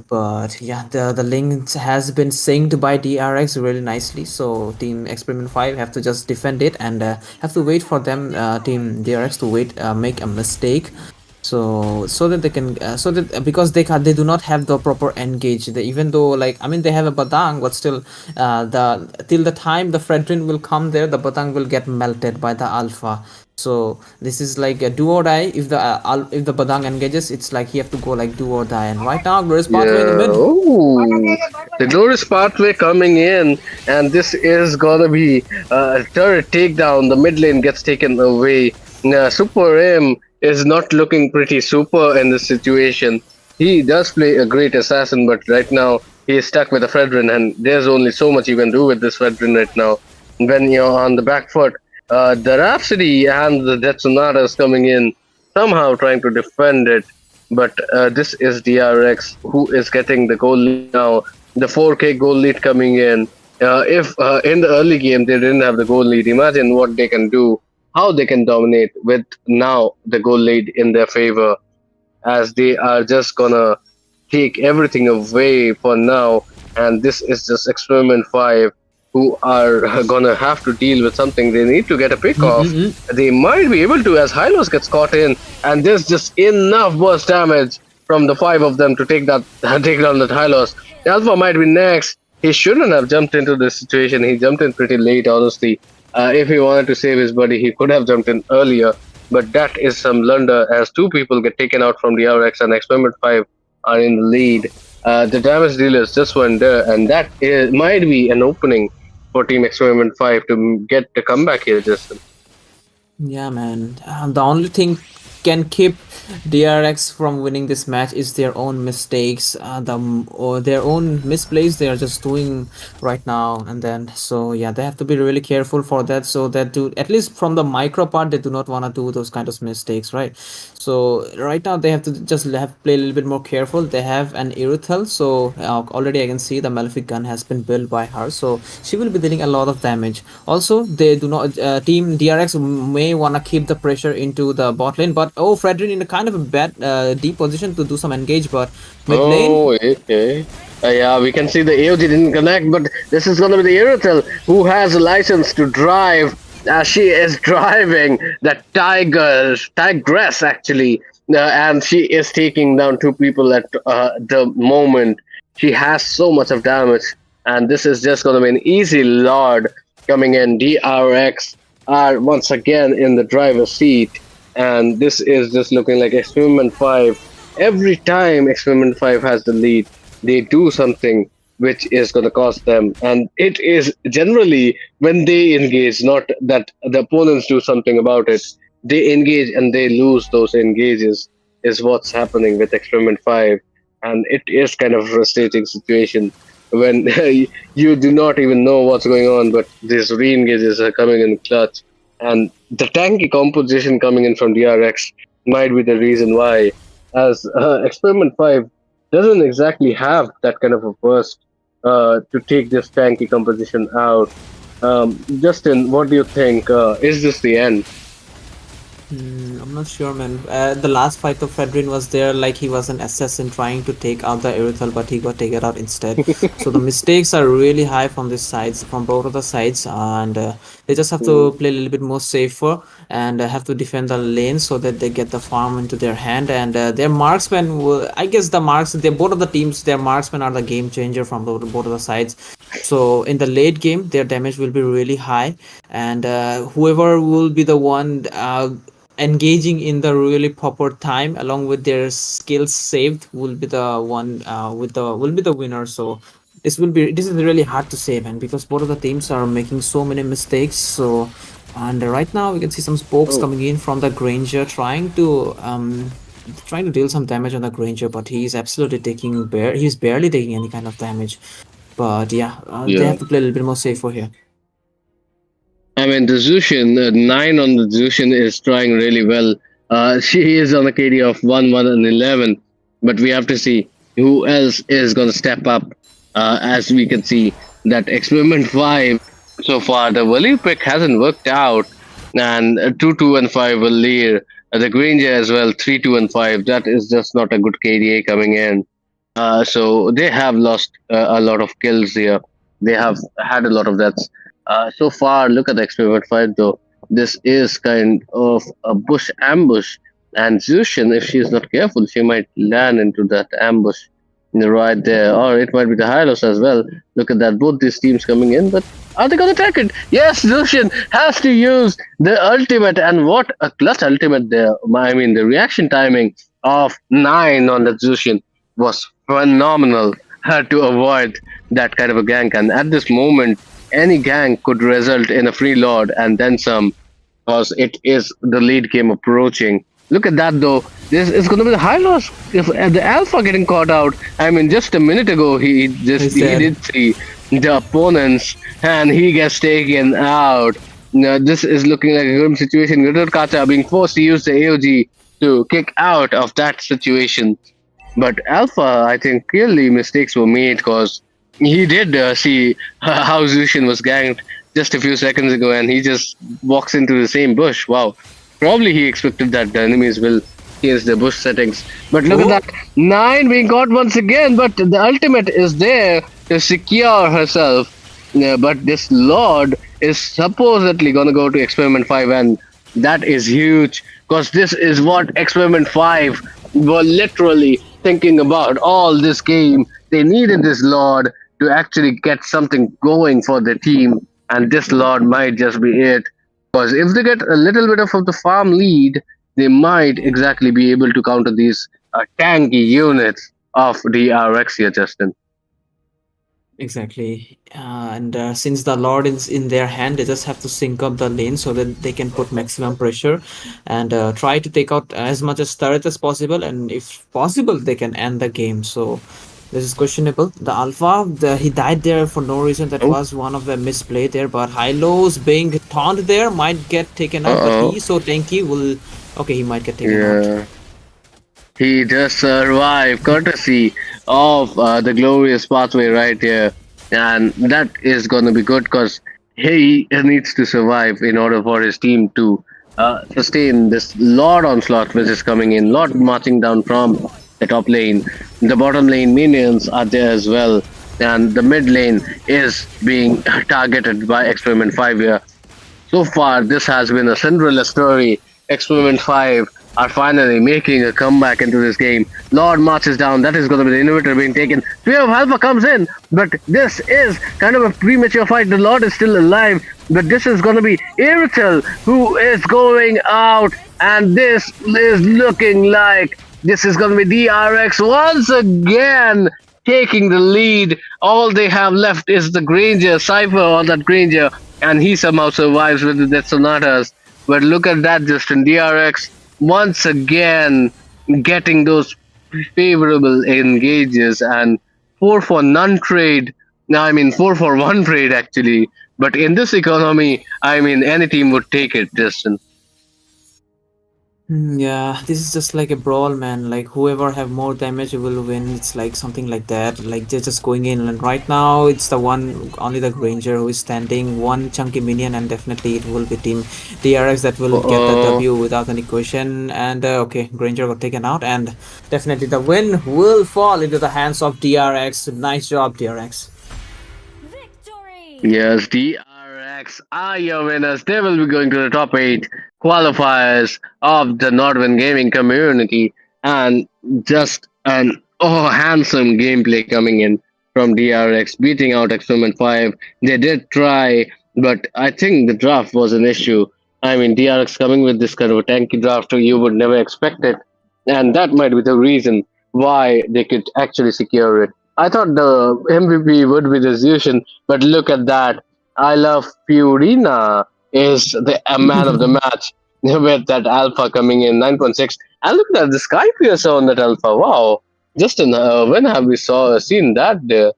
But yeah, the link has been synced by DRX really nicely, so Team Experiment 5 have to just defend it and have to wait for them Team DRX to make a mistake, so that they can so that because they do not have the proper engage. Even though, like, I mean, they have a badang, but still the till the time the Fredrin will come there, the badang will get melted by the alpha. So this is like a do or die. If the badang engages, it's like he have to go like do or die. And right now there is pathway in the Yeah, mid. ooh, the glorious pathway coming in, and this is gonna be a turret takedown. The mid lane gets taken away. Super M is not looking pretty super in this situation. He does play a great assassin, but right now he is stuck with a Fredrin, and there's only so much you can do with this Fredrin right now. When you're on the back foot, the Rhapsody and the Death Sonata is coming in, somehow trying to defend it. But this is DRX who is getting the goal lead now. The 4K goal lead coming in. If in the early game they didn't have the goal lead, imagine what they can do, how they can dominate with now the goal lead in their favor, as they are just gonna take everything away for now. And this is just Experiment 5 who who are gonna have to deal with something. They need to get a pick off. Mm-mm-mm. They might be able to, as Hylos gets caught in, and there's just enough burst damage from the five of them to take that take down that Hylos. Alpha might be next. He shouldn't have jumped into this situation. He jumped in pretty late, honestly. If he wanted to save his buddy, he could have jumped in earlier. But that is some blunder, as two people get taken out from the RX and Experiment 5 are in the lead. The damage dealers just went there, and might be an opening for Team Experiment 5 to get the comeback here, Justin. Yeah, man. The only thing can keep DRX from winning this match is their own mistakes, or their own misplays they are just doing right now and then. So yeah, they have to be really careful for that. So that do at least from the micro part, they do not want to do those kind of mistakes, right? So right now they have to just have play a little bit more careful. They have an Iruthel, so already I can see the Malefic gun has been built by her, so she will be dealing a lot of damage. Also, they do not Team DRX may want to keep the pressure into the bot lane, but Fredrin in a kind of a bad deep position to do some engage, but mid lane. Oh, okay. Yeah, we can see the AOG didn't connect, but this is gonna be the Iruthel who has a license to drive. She is driving the tigress actually, and she is taking down two people at the moment. She has so much of damage, and this is just gonna be an easy Lord coming in. DRX are once again in the driver's seat, and this is just looking like Experiment 5. Every time Experiment 5 has the lead, they do something which is going to cost them. And it is generally when they engage, not that the opponents do something about it. They engage and they lose those engages, is what's happening with Experiment 5. And it is kind of a frustrating situation when you do not even know what's going on, but these re-engages are coming in clutch. And the tanky composition coming in from DRX might be the reason why, as Experiment 5 doesn't exactly have that kind of a burst to take this tanky composition out. Justin, what do you think? Is this the end? I'm not sure, man. The last fight of Fredrin was there like he was an assassin trying to take out the Iruthel, but he got taken out instead. So the mistakes are really high from this sides, from both of the sides, and they just have to play a little bit more safer and have to defend the lane so that they get the farm into their hand. And their marksmen will, I guess, both of the teams, their marksmen are the game changer from both of the sides. So in the late game, their damage will be really high, and whoever will be the one engaging in the really proper time along with their skills saved will be the one will be the winner. So this is really hard to say, man, because both of the teams are making so many mistakes. So and right now we can see some spokes coming in from the Granger trying to deal some damage on the Granger, but he's absolutely he's barely taking any kind of damage. But they have to play a little bit more safer here. I mean, the Zushin, 9 on the Zushin is trying really well. She is on a KD of 1, 1, and 11. But we have to see who else is going to step up. As we can see, that Experiment 5, so far, the Wali pick hasn't worked out. And 2, 2, and 5 will lead. The Granger as well, 3, 2, and 5. That is just not a good KDA coming in. So they have lost a lot of kills here. They have had a lot of deaths. So far, look at the Experiment 5 though. This is kind of a bush ambush. And Zushin, if she is not careful, she might land into that ambush right there. Or it might be the Hylos as well. Look at that, both these teams coming in. But are they going to attack it? Yes, Zushin has to use the ultimate. And what a clutch ultimate there. I mean, the reaction timing of 9 on the Zushin was phenomenal to avoid that kind of a gank. And at this moment, any gank could result in a free lord and then some, because it is the lead game approaching. Look at that though. This is going to be the high loss. If the alpha getting caught out. I mean, just a minute ago he did see the opponents and he gets taken out. Now, this is looking like a grim situation. Kacha being forced to use the AOG to kick out of that situation. But alpha, I think clearly mistakes were made, because he did see how Zushin was ganked just a few seconds ago, and he just walks into the same bush. Wow. Probably he expected that the enemies will change the bush settings. But look at that. 9 being caught once again, but the ultimate is there to secure herself. Yeah, but this Lord is supposedly gonna go to Experiment 5, and that is huge because this is what Experiment 5 were literally thinking about all this game. They needed this Lord to actually get something going for the team, and this Lord might just be it. Because if they get a little bit of the farm lead, they might exactly be able to counter these tanky units of the RX here, Justin. Exactly. And since the Lord is in their hand, they just have to sync up the lane so that they can put maximum pressure and try to take out as much as turret as possible. And if possible, they can end the game. So this is questionable. The Alpha, he died there for no reason. That Oh, was one of the misplay there. But Hylo's being taunt there might get taken out. But uh he so tanky will. Okay, he might get taken out. yeah. He just survived courtesy of the glorious pathway right here. And that is going to be good because he needs to survive in order for his team to sustain this Lord onslaught which is coming in. Lord marching down from the top lane. The bottom lane minions are there as well. And the mid lane is being targeted by Experiment 5 here. So far, this has been a Cinderella story. Experiment 5 are finally making a comeback into this game. Lord marches down. That is going to be the inhibitor being taken. Sphere of Alpha comes in, but this is kind of a premature fight. The Lord is still alive, but this is going to be Iritel who is going out, and this is looking like this is going to be DRX once again taking the lead. All they have left is the Granger, Cypher on that Granger, and he somehow survives with the Death Sonatas. But look at that, Justin. DRX once again getting those favorable engages and 4 for none trade. Now, I mean, 4 for 1 trade actually. But in this economy, I mean, any team would take it, Justin. Yeah, this is just like a brawl, man. Like whoever have more damage will win. It's like something like that. Like they're just going in, and right now it's the one only the Granger who is standing, one chunky minion, and definitely it will be Team DRX that will get the Uh, W without any question. And okay, Granger got taken out, and definitely the win will fall into the hands of DRX. Nice job, DRX. Victory! Yes, DRX are your winners. They will be going to the top 8 qualifiers of the Nodwin gaming community. And just an handsome gameplay coming in from DRX, beating out Experiment 5. They did try, but I think the draft was an issue. I mean, DRX coming with this kind of a tanky draft, you would never expect it. And that might be the reason why they could actually secure it. I thought the MVP would be the Zushin, but look at that. I love Fiorina is the a man of the match with that alpha coming in 9.6. And look at the Sky Piercer on that alpha. Wow. Justin, when have we seen that there?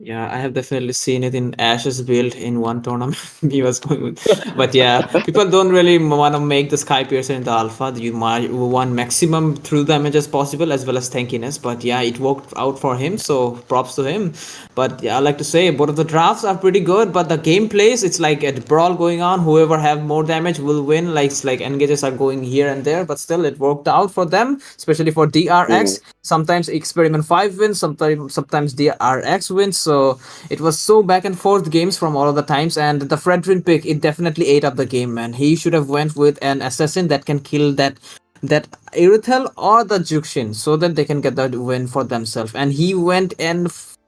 Yeah, I have definitely seen it in Ash's build in one tournament. He was going with, but yeah, people don't really want to make the Sky Piercer in the alpha. You might want maximum through damage as possible as well as tankiness. But yeah, it worked out for him, so props to him. But yeah, I like to say both of the drafts are pretty good, but the gameplays it's like a brawl going on. Whoever have more damage will win. Like it's like engages are going here and there, but still it worked out for them, especially for Hmm. DRX. Sometimes Experiment 5 wins, sometimes DRX wins. So it was so back and forth games from all of the times, and the Fredrin pick it definitely ate up the game, man. He should have went with an assassin that can kill that Irithel or the Jukshin so that they can get the win for themselves. And he went and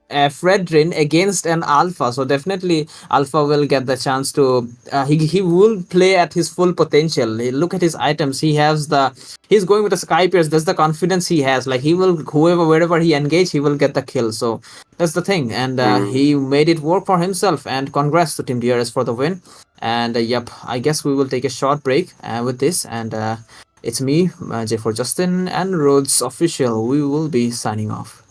Fredrin against an Alpha, so definitely Alpha will get the chance to. He will play at his full potential. Look at his items. He's going with the Sky Pierce. That's the confidence he has. Like he will whoever wherever he engage, he will get the kill. So that's the thing, and Hmm. he made it work for himself. And congrats to Team DRS for the win. And yep, I guess we will take a short break with this. And it's me, J for Justin, and Rhodes official. We will be signing off.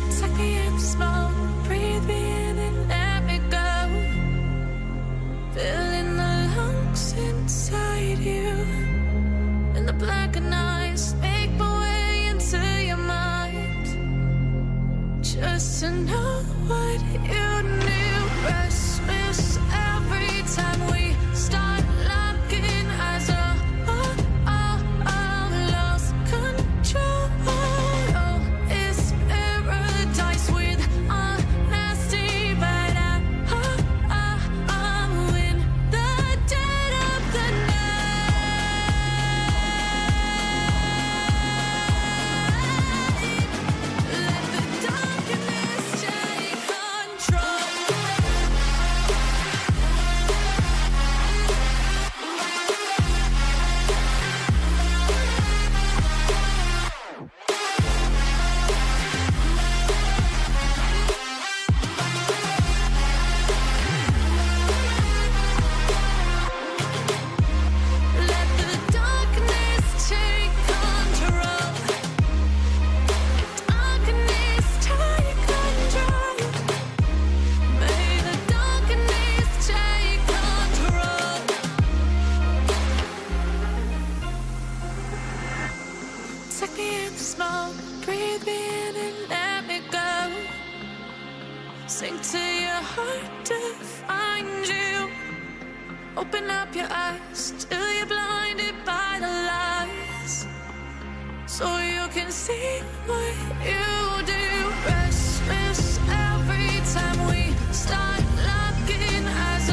Suck me in smoke, breathe me in and let me go. Filling the lungs inside you. In the blackened eyes, make my way into your mind. Just to know what you knew. Restless every time we start locking eyes. Lost control. Oh, it's paradise with honesty, but I'm in the dead of the night. Let the darkness take control. Let the darkness take control. Darkness take control. May the darkness take control. Take me in the smoke, breathe me in and let me go. Sink to your heart to find you. Open up your eyes till you're blinded by the lies, so you can see what you do. Restless every time we start locking eyes.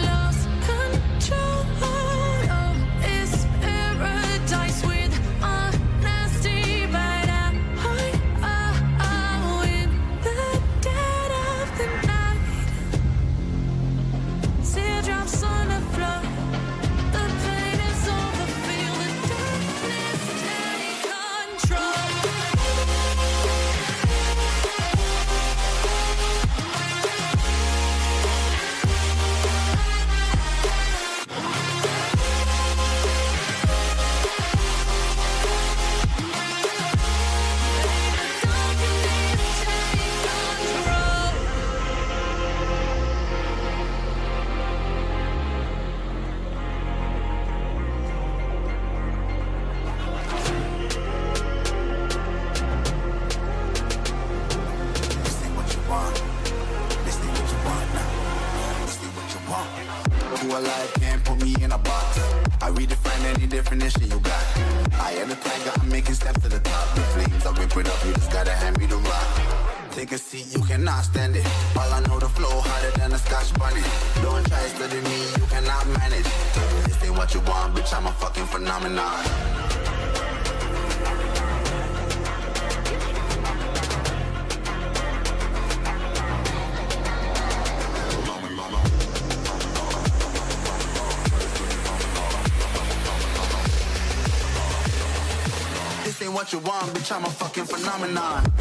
Lost control. Oh, it's paradise with honesty, but I'm in the dead of the night. Teardrops on the floor. The pain is over. Feel the darkness take control. Who alive can't put me in a box. I redefine any definition you got. I am the tiger, I'm making steps to the top. The flames, I rip it up, you just gotta hand me the rock. Take a seat, you cannot stand it. All I know, the flow harder than a Scotch bunny. Don't try studying me, you cannot manage. This ain't what you want, bitch, I'm a fucking phenomenon. This ain't what you want, bitch, I'm a fucking phenomenon.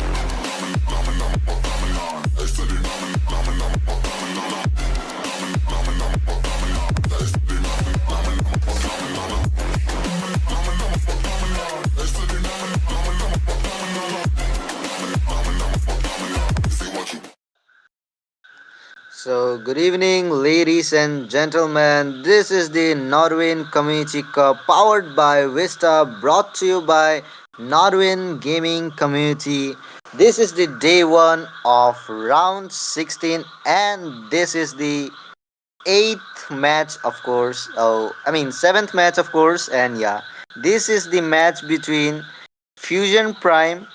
So, good evening, ladies and gentlemen. This is the Nodwin Community Cup powered by Vista, brought to you by Nodwin Gaming Community. This is the day one of round 16, and this is the eighth match, of course. Oh, I mean, seventh match, of course, and yeah, this is the match between Fusion Prime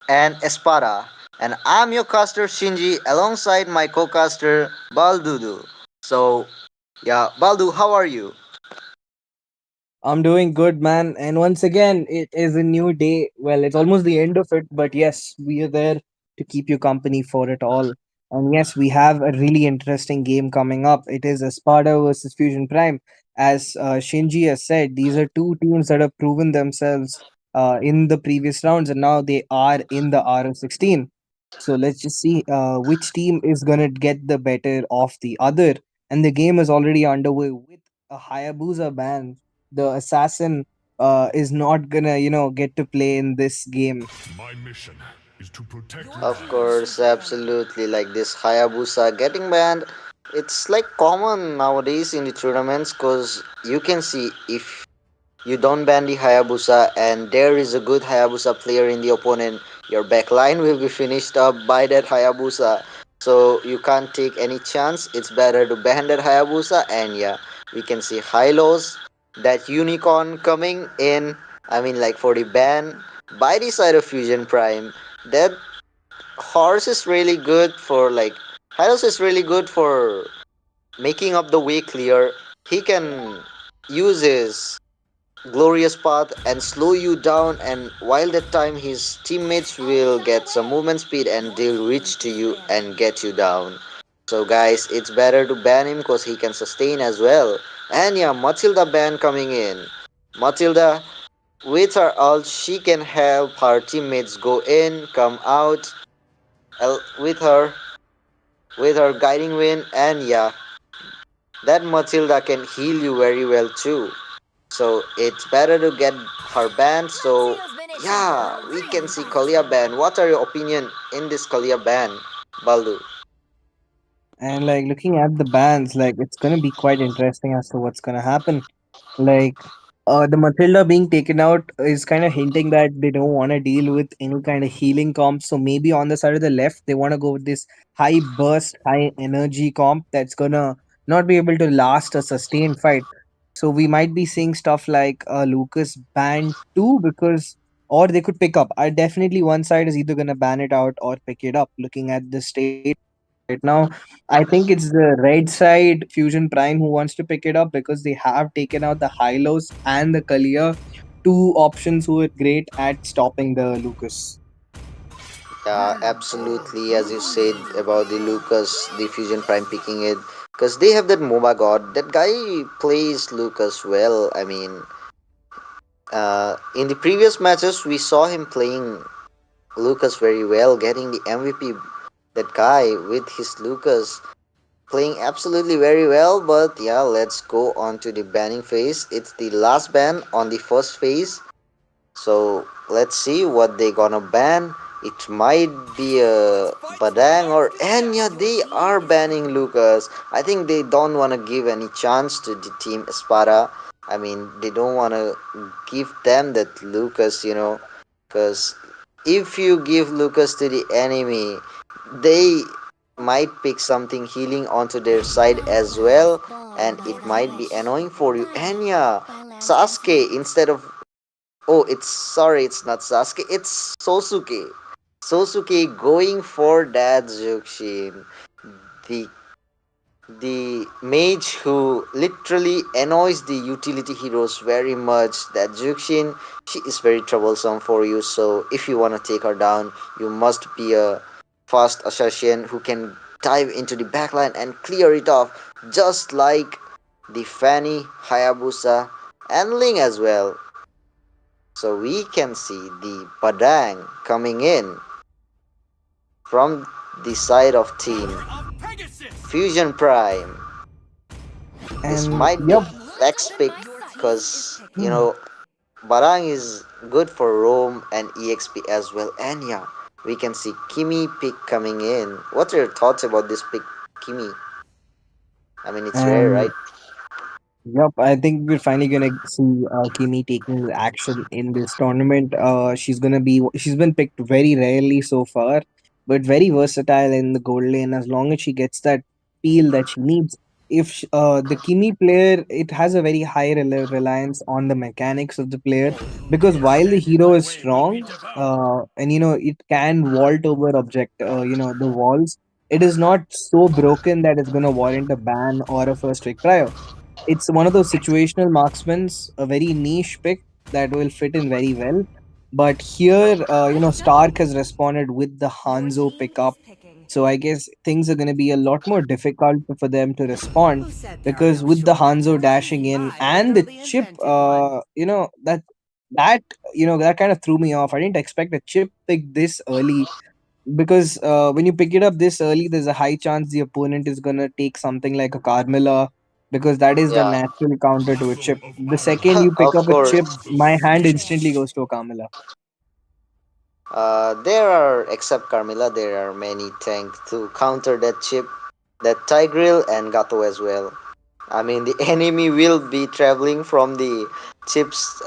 and Espada. And I'm your caster Shinji alongside my co-caster Baldudu. So, yeah, Baldu, how are you? I'm doing good, man. And once again, it is a new day. Well, it's almost the end of it, but yes, we are there to keep you company for it all. And yes, we have a really interesting game coming up. It is Espada versus Fusion Prime. As Shinji has said, these are two teams that have proven themselves in the previous rounds, and now they are in the RO16. So let's just see which team is going to get the better of the other. And the game is already underway with a Hayabusa ban, the assassin is not gonna get to play in this game. My mission is to protect Of lives. course, absolutely. Like this Hayabusa getting banned, it's like common nowadays in the tournaments because you can see if you don't ban the Hayabusa and there is a good Hayabusa player in the opponent, your backline will be finished up by that Hayabusa. So you can't take any chance. It's better to ban that Hayabusa, and yeah, we can see Hylos, that unicorn coming in. I mean, like for the ban by the side of Fusion Prime. That horse is really good for like Hylos is really good for making up the way clear. He can use his glorious path and slow you down, and while that time his teammates will get some movement speed and they'll reach to you and get you down. So guys, it's better to ban him because he can sustain as well. And yeah, Matilda ban coming in. Matilda, with her ult, she can help her teammates go in, come out, with her guiding wind, and yeah, that Matilda can heal you very well too. So it's better to get her banned. So yeah, we can see Kalia ban. What are your opinion in this Kalia ban, Baldu? And like looking at the bans, like it's gonna be quite interesting as to what's gonna happen. Like, the Matilda being taken out is kind of hinting that they don't want to deal with any kind of healing comp. So maybe on the side of the left, they want to go with this high burst, high energy comp that's gonna not be able to last a sustained fight. So we might be seeing stuff like Lucas ban too, because or they could pick up. I definitely one side is either gonna ban it out or pick it up. Looking at the state of things right now, I think it's the red side Fusion Prime who wants to pick it up because they have taken out the Hylos and the Kalia, two options who are great at stopping the Lucas. Yeah, absolutely. As you said about the Lucas, the Fusion Prime picking it, because they have that MOBA god. That guy plays Lucas well. I mean, in the previous matches, we saw him playing Lucas very well, getting the MVP. That guy with his Lucas playing absolutely very well. But yeah, let's go on to the banning phase. It's the last ban on the first phase, so let's see what they gonna ban. It might be a Badang or Enya. They are banning Lucas. I think they don't wanna give any chance to the team Espada. I mean, they don't wanna give them that Lucas, because if you give Lucas to the enemy, they might pick something healing onto their side as well, and it might be annoying for you. Enya, Sasuke instead of, oh, it's not Sasuke, it's Sosuke. Sosuke going for that Jukshin. The the mage who literally annoys the utility heroes very much. That Jukshin, she is very troublesome for you. So if you wanna take her down, you must be a fast assassin who can dive into the backline and clear it off, just like the Fanny, Hayabusa, and Ling as well. So we can see the Padang coming in from the side of Team Fusion Prime. This And might be a yep, flex pick because, hmm, Barang is good for Rome and EXP as well. And yeah, we can see Kimi pick coming in. What are your thoughts about this pick, Kimi? I mean, it's rare, and right? yep, I think we're finally gonna see Kimi taking action in this tournament. She's been picked very rarely so far, but very versatile in the gold lane as long as she gets that feel that she needs. The Kimi player, it has a very high reliance on the mechanics of the player, because while the hero is strong, and it can vault over the walls. It is not so broken that it's gonna warrant a ban or a first pick prior. It's one of those situational marksmans, a very niche pick that will fit in very well. But here, Stark has responded with the Hanzo pickup. So I guess things are going to be a lot more difficult for them to respond, because with the Hanzo dashing in and the chip, that that kind of threw me off. I didn't expect a chip pick this early, because when you pick it up this early, there's a high chance the opponent is gonna take something like a Carmilla because that is the Yeah, natural counter to a chip. The second you pick of up a chip, course. my hand instantly goes to a Kamala. There are, except Carmilla, there are many tanks to counter that chip, that Tigreal and Gato as well. I mean, the enemy will be traveling from the chip's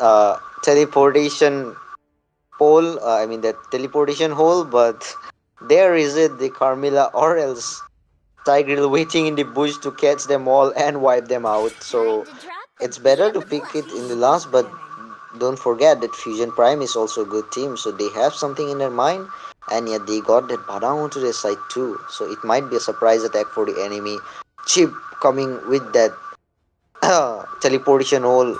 teleportation pole, I mean, that teleportation hole, but there is it, the Carmilla, or else Tigreal waiting in the bush to catch them all and wipe them out. So it's better to pick it in the last, but don't forget that Fusion Prime is also a good team, so they have something in their mind, and yet they got that Badang onto their side too. So it might be a surprise attack for the enemy. Chip coming with that teleportation hole,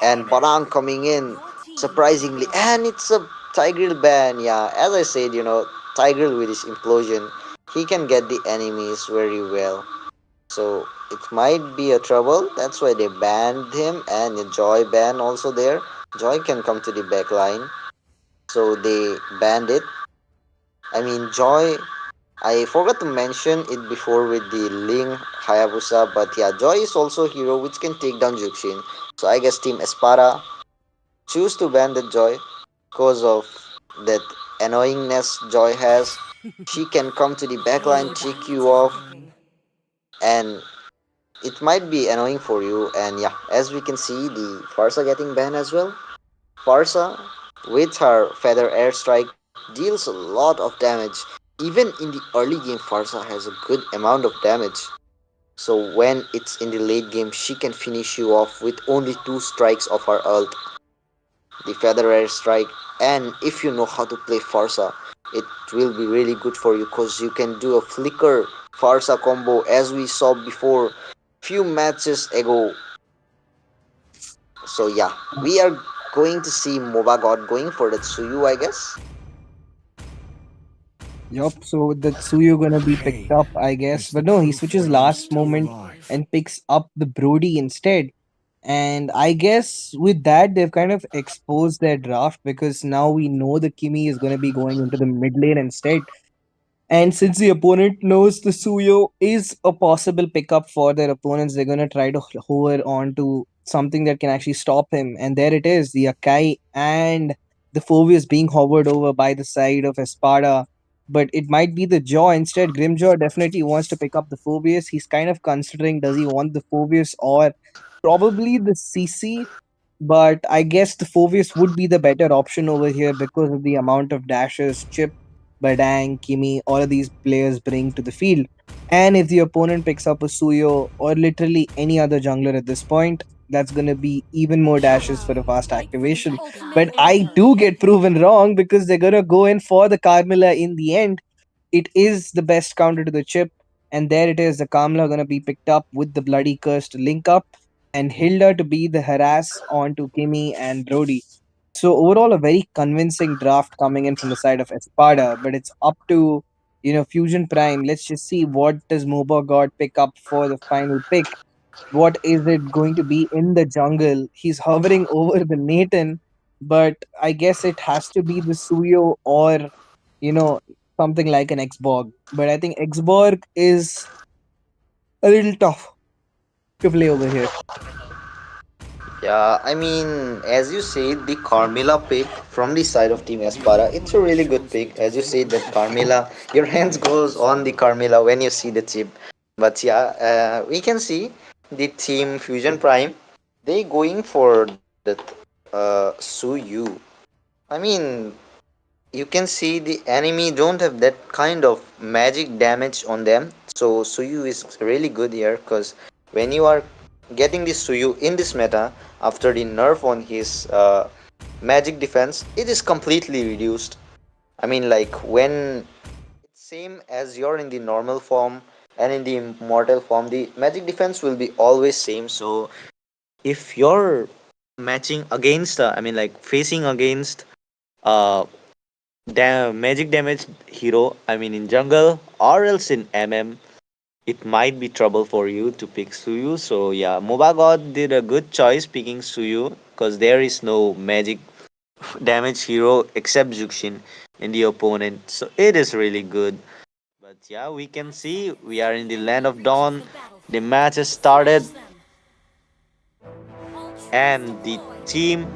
and Badang coming in surprisingly, and it's a Tigreal ban. Yeah, as I said, Tigreal with his implosion, he can get the enemies very well. So it might be a trouble. That's why they banned him, and the Joy ban also there. Joy can come to the back line, so they banned it. I mean, Joy. I forgot to mention it before with the Ling Hayabusa, but yeah, Joy is also a hero which can take down Juxin. So I guess Team Espada choose to ban the Joy because of that annoyingness Joy has. She can come to the backline, take you off, and it might be annoying for you. And yeah, as we can see, the Farsa getting banned as well. Farsa, with her feather airstrike, deals a lot of damage. Even in the early game, Farsa has a good amount of damage. So when it's in the late game, she can finish you off with only two strikes of her ult, the feather airstrike. And if you know how to play Farsa, it will be really good for you because you can do a flicker Farsa combo as we saw before few matches ago. So yeah, we are going to see Moba God going for that Suyu, I guess. Yup, so that Suyu gonna be picked up, I guess. But no, he switches last moment and picks up the Brody instead. And I guess with that, they've kind of exposed their draft because now we know the Kimi is gonna be going into the mid lane instead. And since the opponent knows the Suyo is a possible pickup for their opponents, they're gonna try to hover on to something that can actually stop him. And there it is, the Akai and the Phobius being hovered over by the side of Espada. But it might be the Jaw instead. Grimjaw definitely wants to pick up the Phobius. He's kind of considering, does he want the Phobius or probably the CC? But I guess the Phobius would be the better option over here because of the amount of dashes, Chip, Badang, Kimi, all of these players bring to the field. And if the opponent picks up a Suyo or literally any other jungler at this point, that's going to be even more dashes for a fast activation. But I do get proven wrong because they're going to go in for the Carmilla in the end. It is the best counter to the chip. And there it is. The Kamla going to be picked up with the bloody curse to link up, and Hilda to be the harass onto Kimi and Brody. So overall, a very convincing draft coming in from the side of Espada, but it's up to Fusion Prime. Let's just see what does Moba God pick up for the final pick. What is it going to be in the jungle? He's hovering over the Nathan, but I guess it has to be the Suyo or you know something like an Xborg. But I think Xborg is a little tough to play over here. Yeah, I mean, as you said, the Carmilla pick from the side of Team Espada, it's a really good pick. As you said, that Carmilla, your hands goes on the Carmilla when you see the chip. But yeah, we can see the Team Fusion Prime, they going for that Suyu. I mean, you can see the enemy don't have that kind of magic damage on them. So Suyu is really good here because when you are getting this Suyu in this meta after the nerf on his magic defense, it is completely reduced. I mean, like when it's same as you're in the normal form and in the immortal form, the magic defense will be always same. So if you're matching against, I mean, like facing against uh magic damage hero, I mean in jungle or else in MM, it might be trouble for you to pick Suyu. So yeah, Moba God did a good choice picking Suyu because there is no magic damage hero except Juxin in the opponent. So it is really good. But yeah, we can see we are in the land of dawn. The match has started, and the team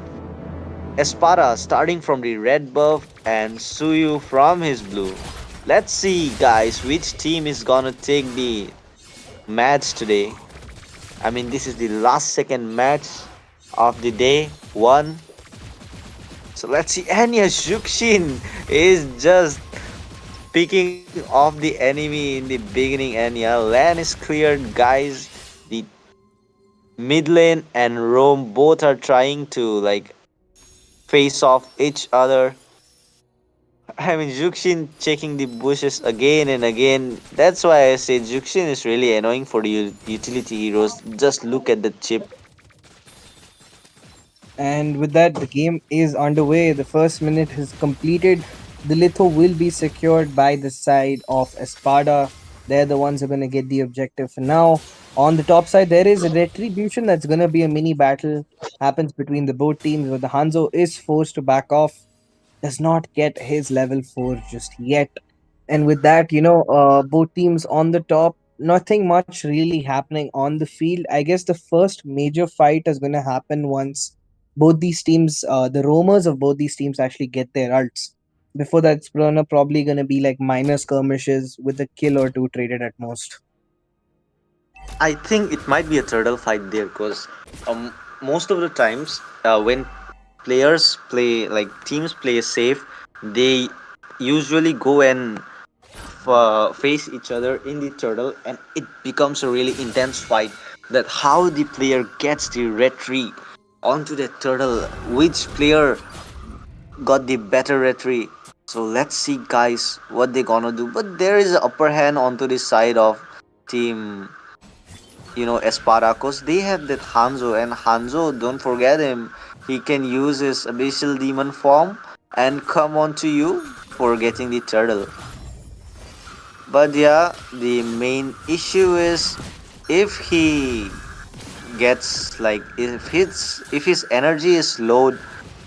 Espada starting from the red buff and Suyu from his blue. Let's see, guys, which team is gonna take the match today. I mean, this is the last second match of the day one. So let's see. Anya Shukshin is just picking off the enemy in the beginning. Anya, land is cleared, guys. The mid lane and Rome both are trying to like face off each other. I mean, Jukshin checking the bushes again and again. That's why I say Jukshin is really annoying for the utility heroes. Just look at the chip. And with that, the game is underway. The first minute is completed. The Litho will be secured by the side of Espada. They're the ones who are going to get the objective for now. On the top side, there is a retribution that's going to be a mini battle. Happens between the both teams, where the Hanzo is forced to back off. Does not get his level 4 just yet. And with that, both teams on the top, nothing much really happening on the field. I guess the first major fight is going to happen once both these teams, the roamers of both these teams actually get their ults. Before that, it's probably going to be like minor skirmishes with a kill or two traded at most. I think it might be a turtle fight there because most of the times when players play like teams play safe, they usually go and face each other in the turtle, and it becomes a really intense fight. That how the player gets the retreat onto the turtle, which player got the better retreat. So let's see, guys, what they gonna do. But there is an upper hand onto the side of team, Espada, cause they have that Hanzo, and Hanzo, don't forget him. He can use his abyssal demon form and come onto you for getting the turtle. But yeah, the main issue is if he gets like if his energy is low,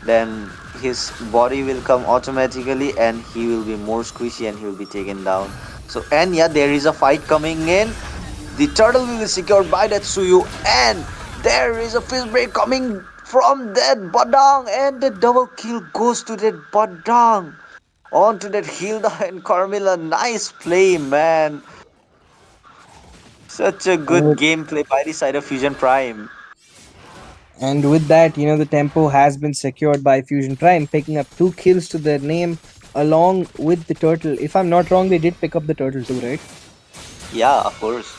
then his body will come automatically and he will be more squishy and he will be taken down. So and yeah, there is a fight coming in. The turtle will be secured by that Suyu, and there is a fish break coming from that Badang, and the double kill goes to that Badang. On to that Hilda and Carmilla. Nice play, man. Such a And good gameplay by the side of Fusion Prime. And with that, the tempo has been secured by Fusion Prime, picking up 2 kills to their name along with the turtle. If I'm not wrong, they did pick up the turtle too, right? Yeah, of course.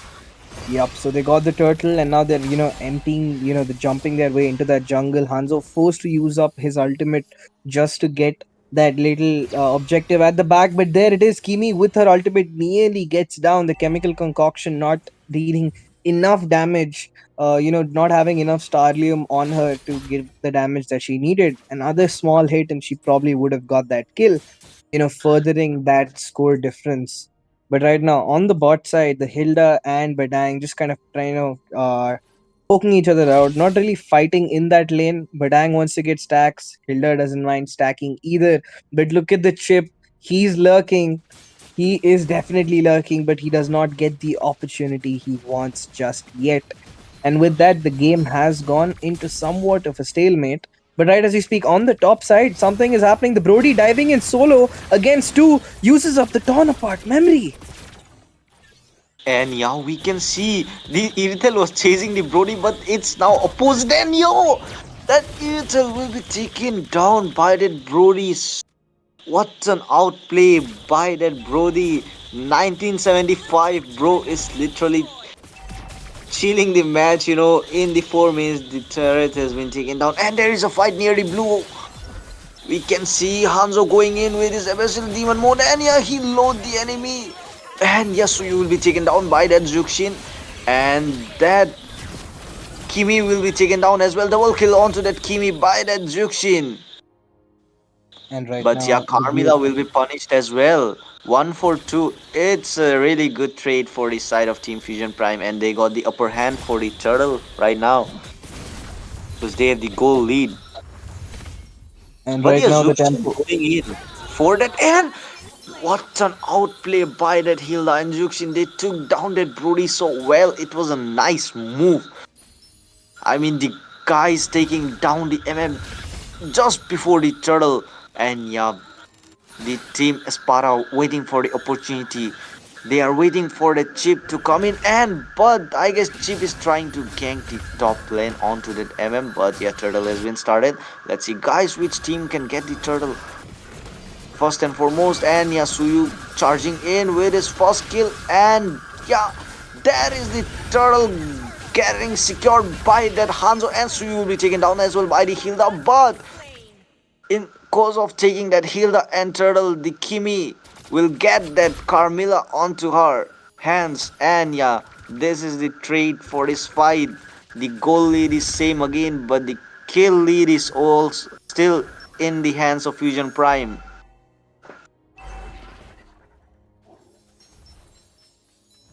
Yep, so they got the turtle and now they're, emptying, the jumping their way into that jungle. Hanzo forced to use up his ultimate just to get that little objective at the back. But there it is. Kimi with her ultimate nearly gets down. The chemical concoction not dealing enough damage, not having enough Starlium on her to give the damage that she needed. Another small hit and she probably would have got that kill, furthering that score difference. But right now, on the bot side, the Hilda and Badang just kind of trying to poking each other out, not really fighting in that lane. Badang wants to get stacks. Hilda doesn't mind stacking either. But look at the chip. He's lurking. He is definitely lurking, but he does not get the opportunity he wants just yet. And with that, the game has gone into somewhat of a stalemate. But right as we speak, on the top side, something is happening. The Brody diving in solo against two uses of the torn apart memory. And yeah, we can see the Irithel was chasing the Brody, but it's now opposite. And yo, that Irithel will be taken down by that Brody. What an outplay by that Brody. 1975, bro is literally chilling the match, in the 4 minutes. The turret has been taken down, and there is a fight near the blue. We can see Hanzo going in with his abyssal demon mode, and yeah, he load the enemy. And yes, so you will be taken down by that Zuxin, and that Kimi will be taken down as well. Double kill onto that Kimi by that Zuxin. And right But yeah, now, the Carmilla will be punished as well. 1-4-2. It's a really good trade for the side of Team Fusion Prime, and they got the upper hand for the turtle right now because they have the goal lead. and But right yeah, now the Zuxin tempo. going in for that, and What an outplay by that Hilda and Juxin. They took down that Brody so well. It was a nice move. I mean, the guys taking down the MM just before the turtle. And yeah, the team Espada waiting for the opportunity. They are waiting for the chip to come in, and but I guess chip is trying to gank the top lane onto that MM. But yeah, turtle has been started. Let's see, guys, which team can get the turtle first and foremost. And Yasuyu charging in with his first kill, and yeah, there is the turtle getting secured by that Hanzo, and Suyu will be taken down as well by the Hilda. But in cause of taking that Hilda and Turtle, the Kimi will get that Carmilla onto her hands. And yeah, this is the trade for this fight. The goal lead is same again, but the kill lead is also still in the hands of Fusion Prime.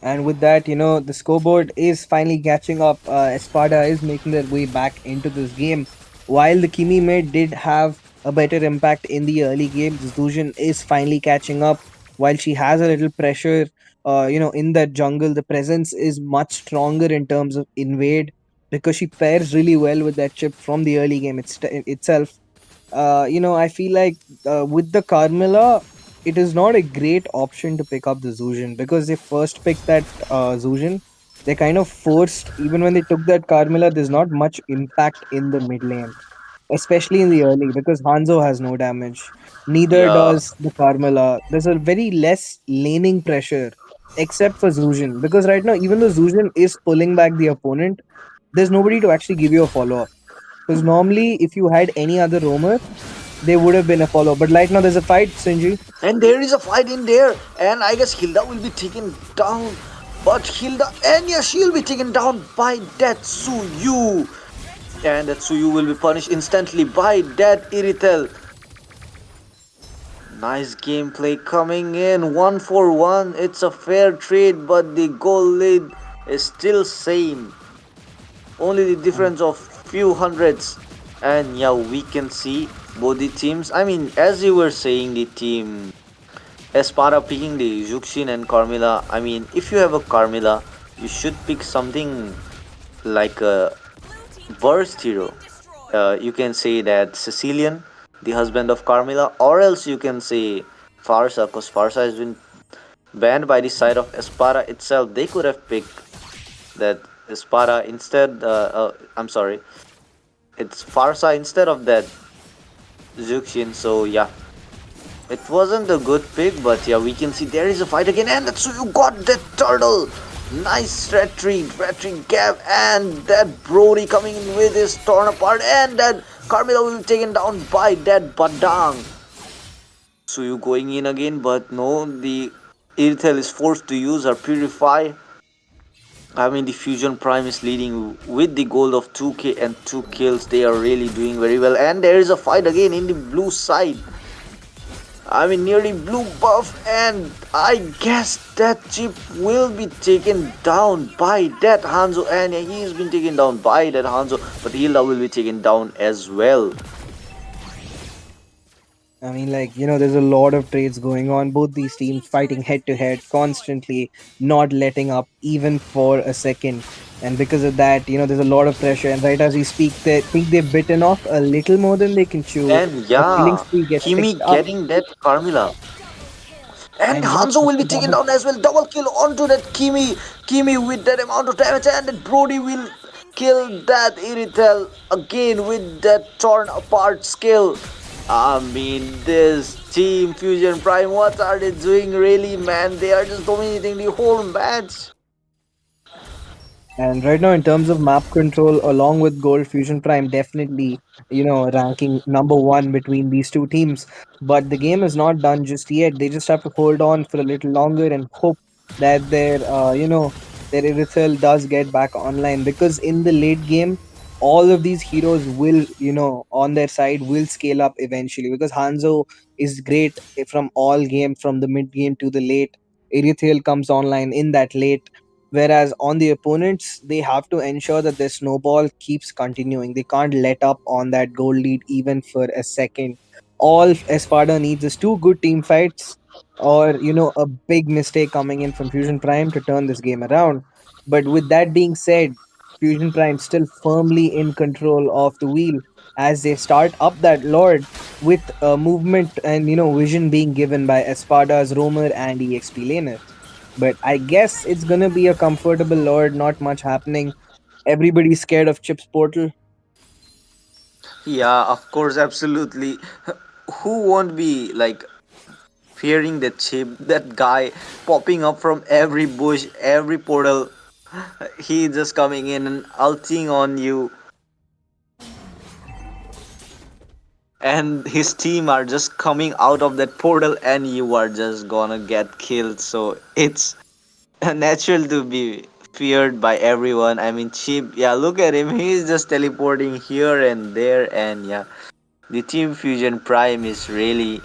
And with that, the scoreboard is finally catching up. Espada is making their way back into this game. While the Kimi mid did have a better impact in the early game, Zuzhan is finally catching up. While she has a little pressure, in that jungle, the presence is much stronger in terms of invade because she pairs really well with that chip from the early game itself. I feel like with the Carmilla, it is not a great option to pick up the Zuzhan because they first picked that Zuzhan. They kind of forced, even when they took that Carmilla, there's not much impact in the mid lane, especially in the early because Hanzo has no damage. Neither Yeah. does the Carmilla. There's a very less laning pressure except for Zuzhan because right now, even though Zuzhan is pulling back the opponent, there's nobody to actually give you a follow up. Because normally, if you had any other roamer, they would have been a follow. But right now, there's a fight, Sinji. And there is a fight in there, and I guess Hilda will be taken down. But Hilda and yeah, she'll be taken down by that Suyu. And that Suyu will be punished instantly by that Iritel. Nice gameplay coming in, 1 for 1. It's a fair trade, but the goal lead is still same. Only the difference of few hundreds. And yeah, we can see both the teams. I mean, as you were saying, the team Espada picking the Juxin and Carmilla. I mean, if you have a Carmilla, you should pick something like a burst hero. You can say that Sicilian, the husband of Carmilla, or else you can say Farsa, because Farsa has been banned by the side of Espada itself. They could have picked that Espada instead. I'm sorry, it's Farsa instead of that Zuxin. So yeah, it wasn't a good pick, but yeah, we can see there is a fight again, and that's so you got that turtle. Nice retreat gap, and that Brody coming in with his torn apart, and that Carmilla will be taken down by that Badang. So you going in again, but no, the Irithel is forced to use her Purify. I mean, the Fusion Prime is leading with the goal of 2k and 2 kills. They are really doing very well, and there is a fight again in the blue side. I mean, nearly blue buff, and I guess that chip will be taken down by that Hanzo, and he's been taken down by that Hanzo, but Hilda will be taken down as well. I mean, like, there's a lot of trades going on. Both these teams fighting head to head, constantly not letting up even for a second. And because of that, there's a lot of pressure. And right as we speak, they think they've bitten off a little more than they can chew. And A killing yeah, spree gets Kimi picked up. getting that Carmilla. And And yep, Hanzo it's will be the taken double. down as well. Double kill onto that Kimi. Kimi with that amount of damage, and that Brody will kill that Iritel again with that torn apart skill. I mean, this team Fusion Prime, what are they doing really, man? They are just dominating the whole match. And right now, in terms of map control, along with Gold Fusion Prime, definitely, ranking number one between these two teams. But the game is not done just yet. They just have to hold on for a little longer and hope that their Irithel does get back online. Because in the late game, all of these heroes will, on their side, will scale up eventually. Because Hanzo is great from all game, from the mid game to the late. Irithel comes online in that late. Whereas on the opponents, they have to ensure that their snowball keeps continuing. They can't let up on that goal lead even for a second. All Espada needs is two good team fights or a big mistake coming in from Fusion Prime to turn this game around. But with that being said, Fusion Prime still firmly in control of the wheel as they start up that Lord with movement and vision being given by Espada's roamer and EXP laner. But I guess it's gonna be a comfortable Lord, not much happening. Everybody's scared of Chip's portal. Yeah, of course, absolutely. Who won't be like fearing that chip, that guy popping up from every bush, every portal? He just coming in and ulting on you, and his team are just coming out of that portal, and you are just gonna get killed. So it's natural to be feared by everyone. I mean, Chip, yeah, look at him. He's just teleporting here and there, and yeah, the Team Fusion Prime is really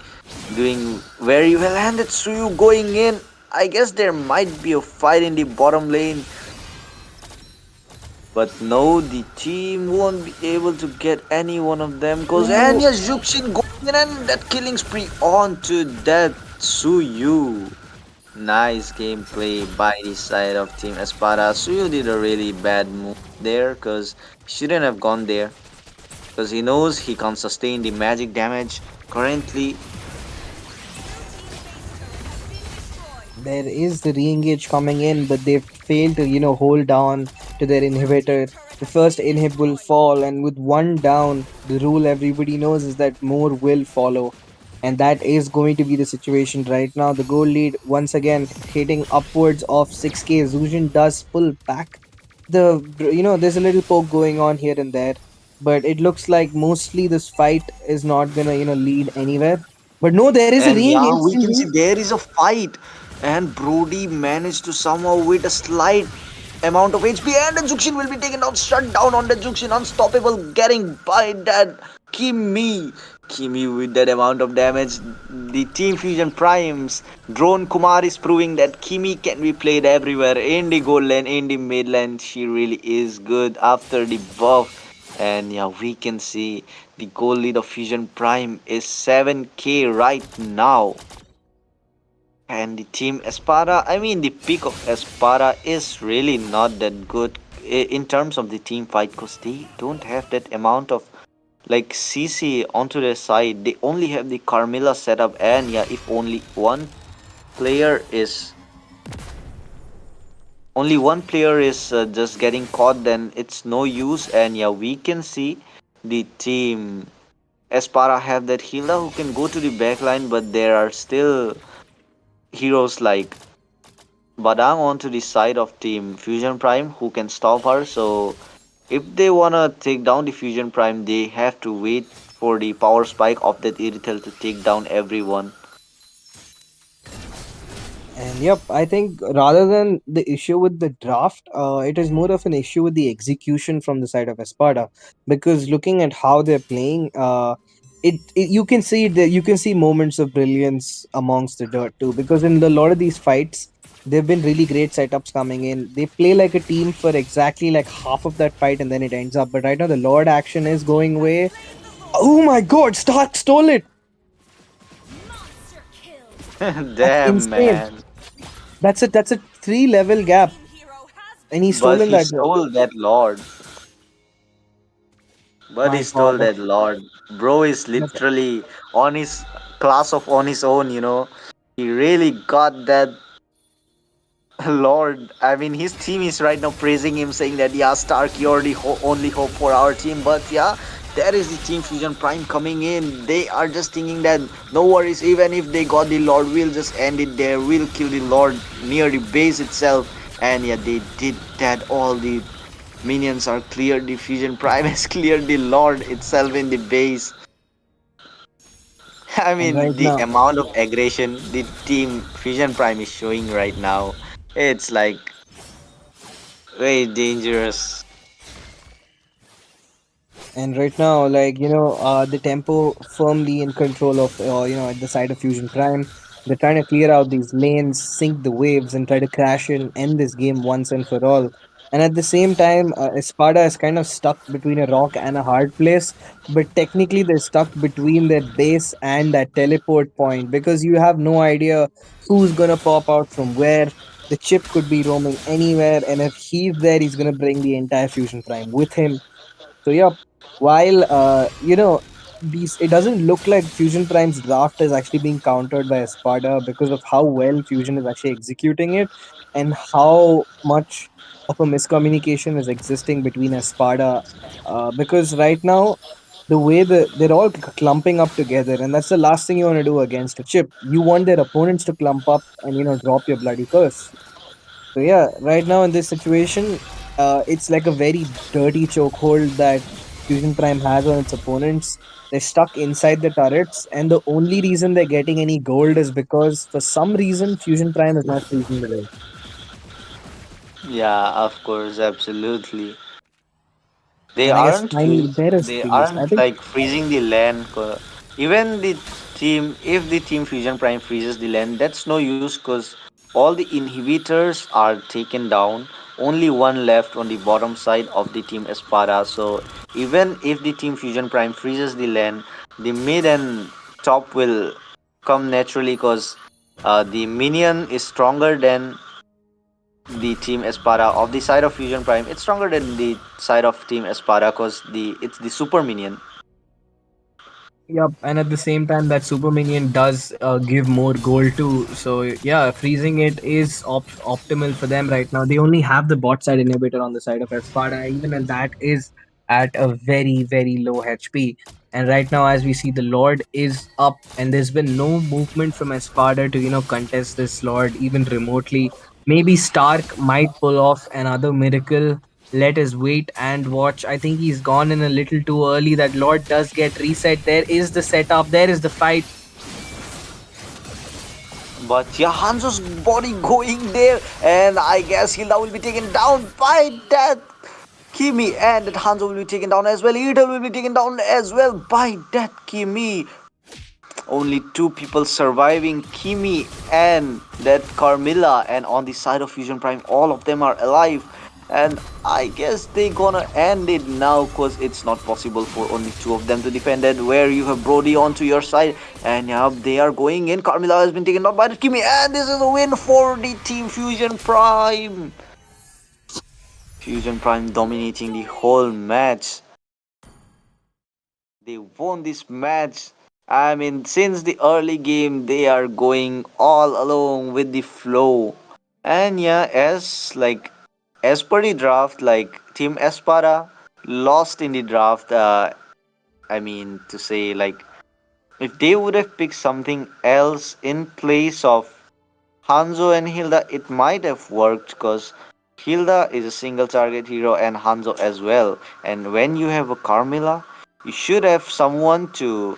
doing very well. And it's Suyu going in. I guess there might be a fight in the bottom lane, but no, the team won't be able to get any one of them. Because Ooh, Anya Juxin going in, and that killing spree on to that Suyu. Nice gameplay by the side of Team Espada. Suyu did a really bad move there because he shouldn't have gone there because he knows he can't sustain the magic damage. Currently, there is the re-engage coming in, but they've failed to, hold down to their inhibitor. The first inhib will fall, and with one down, the rule everybody knows is that more will follow. And that is going to be the situation right now. The goal lead once again hitting upwards of 6k. Zujin does pull back. There's a little poke going on here and there, but it looks like mostly this fight is not gonna, lead anywhere. But no, there is a and yeah, re-engage. we can see there is a fight, and Brody managed to somehow with a slight amount of HP, and the Juxin will be taken down, shut down on the Juxin, unstoppable, getting by that Kimi. Kimi with that amount of damage. The Team Fusion Primes, Drone Kumar is proving that Kimi can be played everywhere in the gold lane, in the mid lane. She really is good after the buff. And yeah, we can see the goal lead of Fusion Prime is 7k right now. And the team Espada, I mean, the pick of Espada is really not that good in terms of the team fight because they don't have that amount of like CC onto their side. They only have the Carmilla setup, and yeah, if player is only one player is just getting caught, then it's no use. And yeah, we can see the team Espara have that healer who can go to the backline, but there are still heroes like Badang onto the side of Team Fusion Prime who can stop her. So if they wanna take down the Fusion Prime, they have to wait for the power spike of that Irithel to take down everyone. And yep, I think rather than the issue with the draft, it is more of an issue with the execution from the side of Espada. Because looking at how they're playing, you can see moments of brilliance amongst the dirt too. Because in a lot of these fights, there've been really great setups coming in. They play like a team for exactly like half of that fight, and then it ends up. But right now, the Lord action is going away. Oh my God! Stark stole it. That's Damn, insane. man. That's a 3 level gap, and he's But stolen he that drop. stole that Lord. But he My stole God, that Lord. Bro is that's literally on his class of on his own. He really got that Lord. I mean, his team is right now praising him, saying that, yeah, Stark, you're the only hope for our team. But yeah, there is the Team Fusion Prime coming in. They are just thinking that no worries, even if they got the Lord, we'll just end it there. We'll kill the Lord near the base itself. And yeah, they did that. All the minions are cleared. The Fusion Prime has cleared the Lord itself in the base. I and right mean, the now, amount of aggression the Team Fusion Prime is showing right now, it's like very dangerous. like the tempo firmly in control of at the side of Fusion Prime. They're trying to clear out these lanes, sink the waves, and try to crash and end this game once and for all. And at the same time, Espada is kind of stuck between a rock and a hard place. But technically, they're stuck between their base and that teleport point because you have no idea who's gonna pop out from where. The chip could be roaming anywhere, and if he's there, he's gonna bring the entire Fusion Prime with him. So yeah, while these it doesn't look like Fusion Prime's draft is actually being countered by Espada because of how well Fusion is actually executing it and how much of a miscommunication is existing between Espada. Because right now, the way they're all clumping up together, and that's the last thing you want to do against a chip. You want their opponents to clump up and drop your bloody curse. So yeah, right now in this situation, it's like a very dirty chokehold that Fusion Prime has on its opponents. They're stuck inside the turrets, and the only reason they're getting any gold is because for some reason Fusion Prime is not freezing the way. Yeah, of course, absolutely. They And I guess aren't finally there is they freeze. I aren't think like freezing the land. Even the team, if the team Fusion Prime freezes the land, that's no use because all the inhibitors are taken down. Only one left on the bottom side of the team Espada. So even if the team Fusion Prime freezes the land, the mid and top will come naturally because the minion is stronger than the team Espada of the side of Fusion Prime. It's stronger than the side of team Espada because it's the super minion. Yep, and at the same time, that super minion does give more gold too. So yeah, freezing it is optimal for them right now. They only have the bot side inhibitor on the side of Espada, even and that is at a very low HP. And right now, as we see, the Lord is up, and there's been no movement from Espada to contest this Lord even remotely. Maybe Stark might pull off another miracle. Let us wait and watch. I think he's gone in a little too early. That Lord does get reset. There is the setup. There is the fight. But yeah, Hanzo's body going there, and I guess Hilda will be taken down by that Kimi, and that Hanzo will be taken down as well. Idol will be taken down as well by that Kimi. Only two people surviving, Kimi and that Carmilla, and on the side of Fusion Prime all of them are alive, and I guess they gonna end it now because it's not possible for only two of them to defend it where you have Brody onto your side, and yeah, they are going in. Carmilla has been taken out by the Kimi, and this is a win for the team Fusion Prime. Fusion Prime dominating the whole match. They won this match. I mean, since the early game, they are going all along with the flow. And yeah, as per the draft, like Team Espada lost in the draft. I mean to say, like, if they would have picked something else in place of Hanzo and Hilda, it might have worked because Hilda is a single target hero and Hanzo as well. And when you have a Carmilla, you should have someone to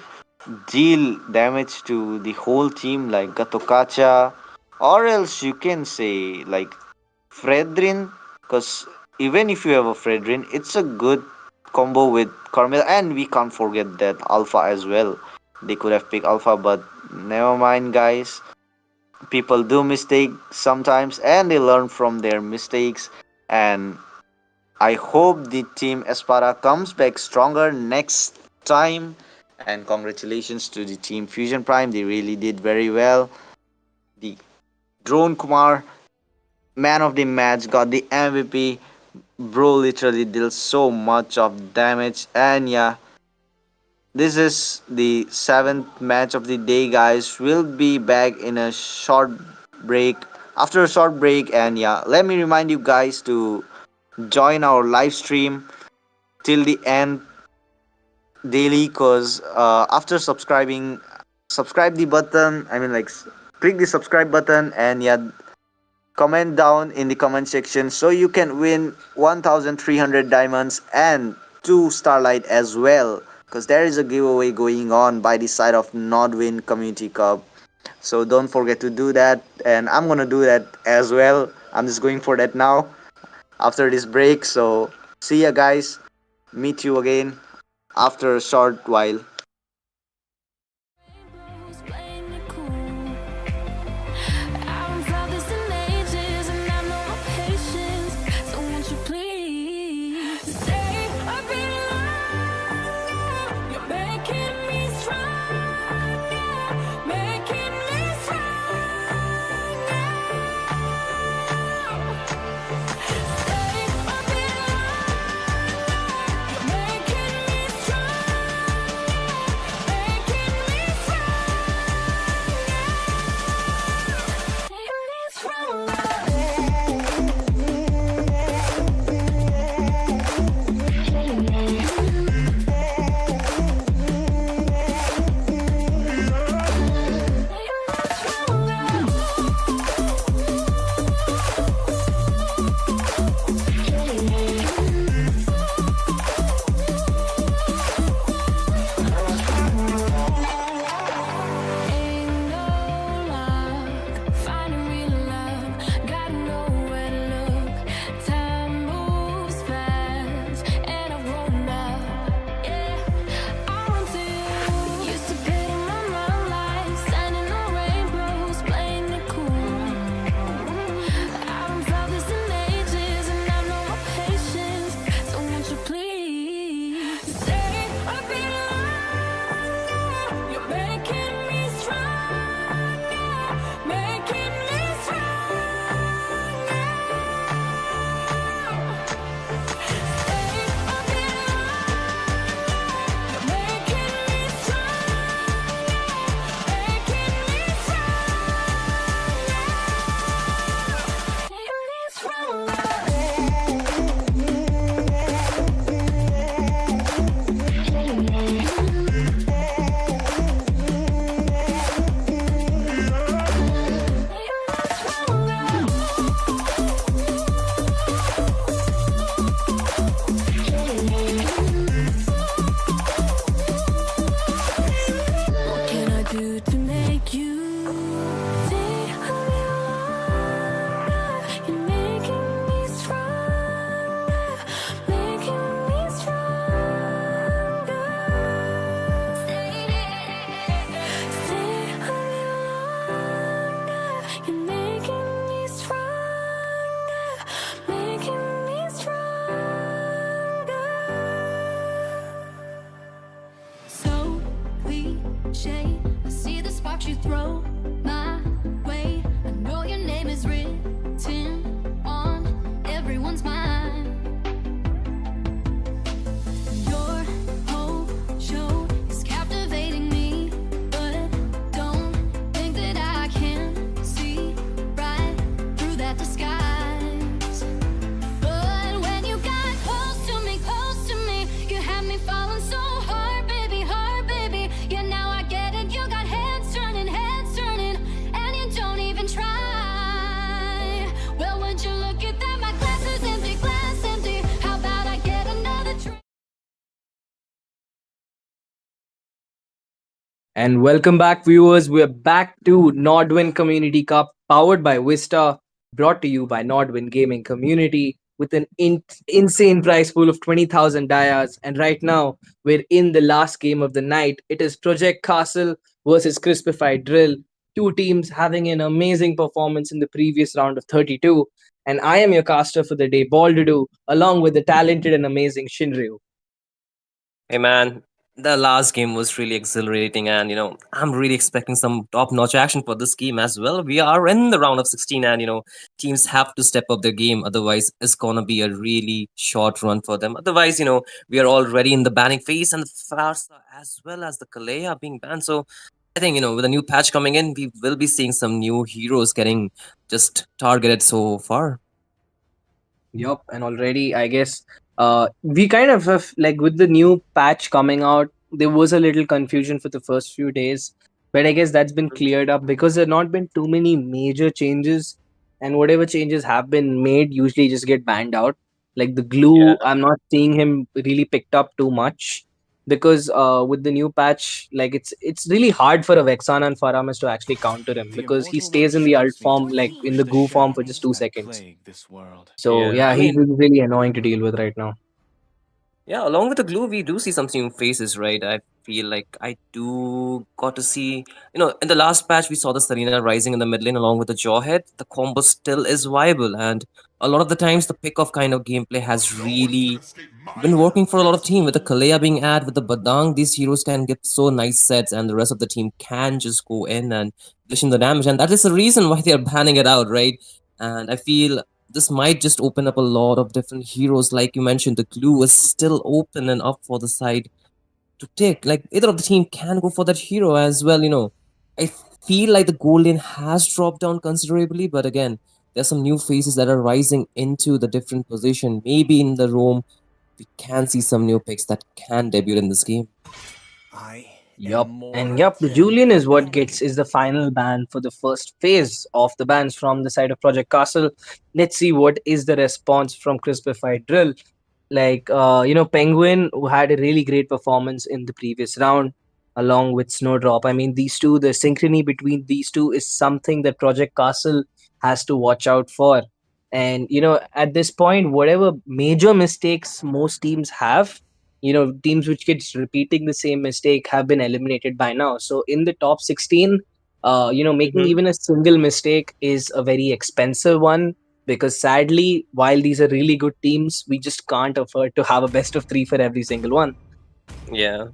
deal damage to the whole team like Gatokacha, or else you can say like Fredrin, because even if you have a Fredrin, it's a good combo with Carmilla, and we can't forget that Alpha as well. They could have picked Alpha, but never mind, guys. People do mistake sometimes, and they learn from their mistakes. And I hope the team Espada comes back stronger next time. And congratulations to the team Fusion Prime. They really did very well. The Drone Kumar, man of the match, got the MVP. Bro literally deals so much of damage. And yeah, this is the seventh match of the day, guys. We'll be back in a short break. After a short break, and yeah, let me remind you guys to join our live stream till the end daily because after subscribe the button, I mean, like, click the subscribe button, and yeah, comment down in the comment section so you can win 1300 diamonds and 2 starlight as well, because there is a giveaway going on by the side of Nodwin Community Cup. So don't forget to do that, and I'm gonna do that as well. I'm just going for that now after this break. So see ya, guys. Meet you again after a short while. Rainbows playing it cool. I haven't felt this in ages, and I know my patience. So won't you throw my way. I know your name is written on everyone's mind. Your whole show is captivating me, but don't think that I can see right through that disguise. But when you got close to me, you had me falling so hard, baby, hard, baby. Yeah, now I get it. You got heads turning, and you don't even try. Well, would you look at that? My glass is empty, glass empty. How about I get another drink? And welcome back, viewers. We're back to Nodwin Community Cup, powered by Vista, brought to you by Nodwin Gaming Community, with an insane prize pool of 20,000 dias. And right now, we're in the last game of the night. It is Project Castle versus Crispified Drill. Two teams having an amazing performance in the previous round of 32. And I am your caster for the day, Baldudu, along with the talented and amazing Shinryu. Hey man, the last game was really exhilarating, and I'm really expecting some top-notch action for this game as well. We are in the round of 16, and teams have to step up their game. Otherwise, it's gonna be a really short run for them. Otherwise, we are already in the banning phase, and the Farsa as well as the Kalea are being banned. So I think with a new patch coming in, we will be seeing some new heroes getting just targeted so far. Yup, and already I guess we kind of have, like, with the new patch coming out, there was a little confusion for the first few days, but I guess that's been cleared up because there not been too many major changes, and whatever changes have been made usually just get banned out. Like the Yeah. glue, I'm not seeing him really picked up too much because with the new patch, like it's really hard for a Vexana and Faramis to actually counter him because he stays in the alt form, like in the goo form, for just 2 seconds. So Yeah, yeah, I he's mean, really annoying to deal with right now. yeah, along with the glue, we do see some new faces, right? I feel like I do got to see, in the last patch, we saw the Serena rising in the mid lane along with the Jawhead. The combo still is viable, and a lot of the times, the pick off kind of gameplay has really been working for a lot of team. With the Kalea being added, with the Badang, these heroes can get so nice sets, and the rest of the team can just go in and dish in the damage, and that is the reason why they are banning it out, right? And I feel this might just open up a lot of different heroes. Like you mentioned, the glue is still open and up for the side to take. Like either of the team can go for that hero as well. I feel like the gold lane has dropped down considerably, but again, there's some new faces that are rising into the different position. Maybe in the roam, we can see some new picks that can debut in this game. Yup. And yup, the Julian is what gets is the final ban for the first phase of the bans from the side of Project Castle. Let's see what is the response from Crispified Drill. Like Penguin, who had a really great performance in the previous round, along with Snowdrop. I mean, these two, the synchrony between these two is something that Project Castle has to watch out for. And at this point, whatever major mistakes most teams have, teams which keeps repeating the same mistake have been eliminated by now. So in the top 16, making Mhm. even a single mistake is a very expensive one, because sadly, while these are really good teams, we just can't afford to have a best of 3 for every single one. Yeah.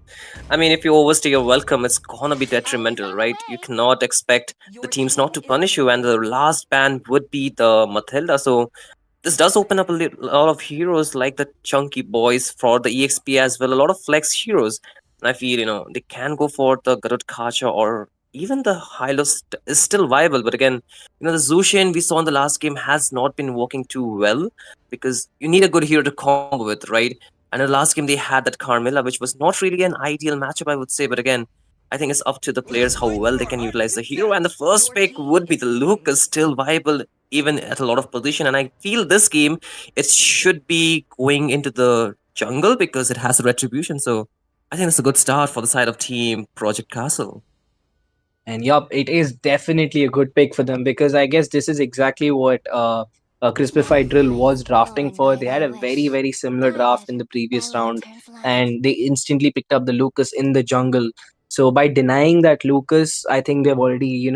I mean, if you overstay your welcome, it's gonna be detrimental, right? You cannot expect the teams not to punish you, and the last ban would be the Matilda. So this does open up lot of heroes like the chunky boys for the exp as well, a lot of flex heroes. And I feel they can go for the Garud Kacha, or even the Hylos is still viable, but again, the Zushin we saw in the last game has not been working too well, because you need a good hero to combo with, right? And in the last game they had that Carmilla, which was not really an ideal matchup, I would say, but again, I think it's up to the players how well they can utilize the hero. And the first pick would be the Luke, is still viable even at a lot of position. And I feel this game, it should be going into the jungle because it has a retribution. So I think it's a good start for the side of team Project Castle. And yup, it is definitely a good pick for them, because I guess this is exactly what Crispified Drill was drafting for. They had a very, very similar draft in the previous round, and they instantly picked up the Lucas in the jungle. So by denying that Lucas, I think they've already,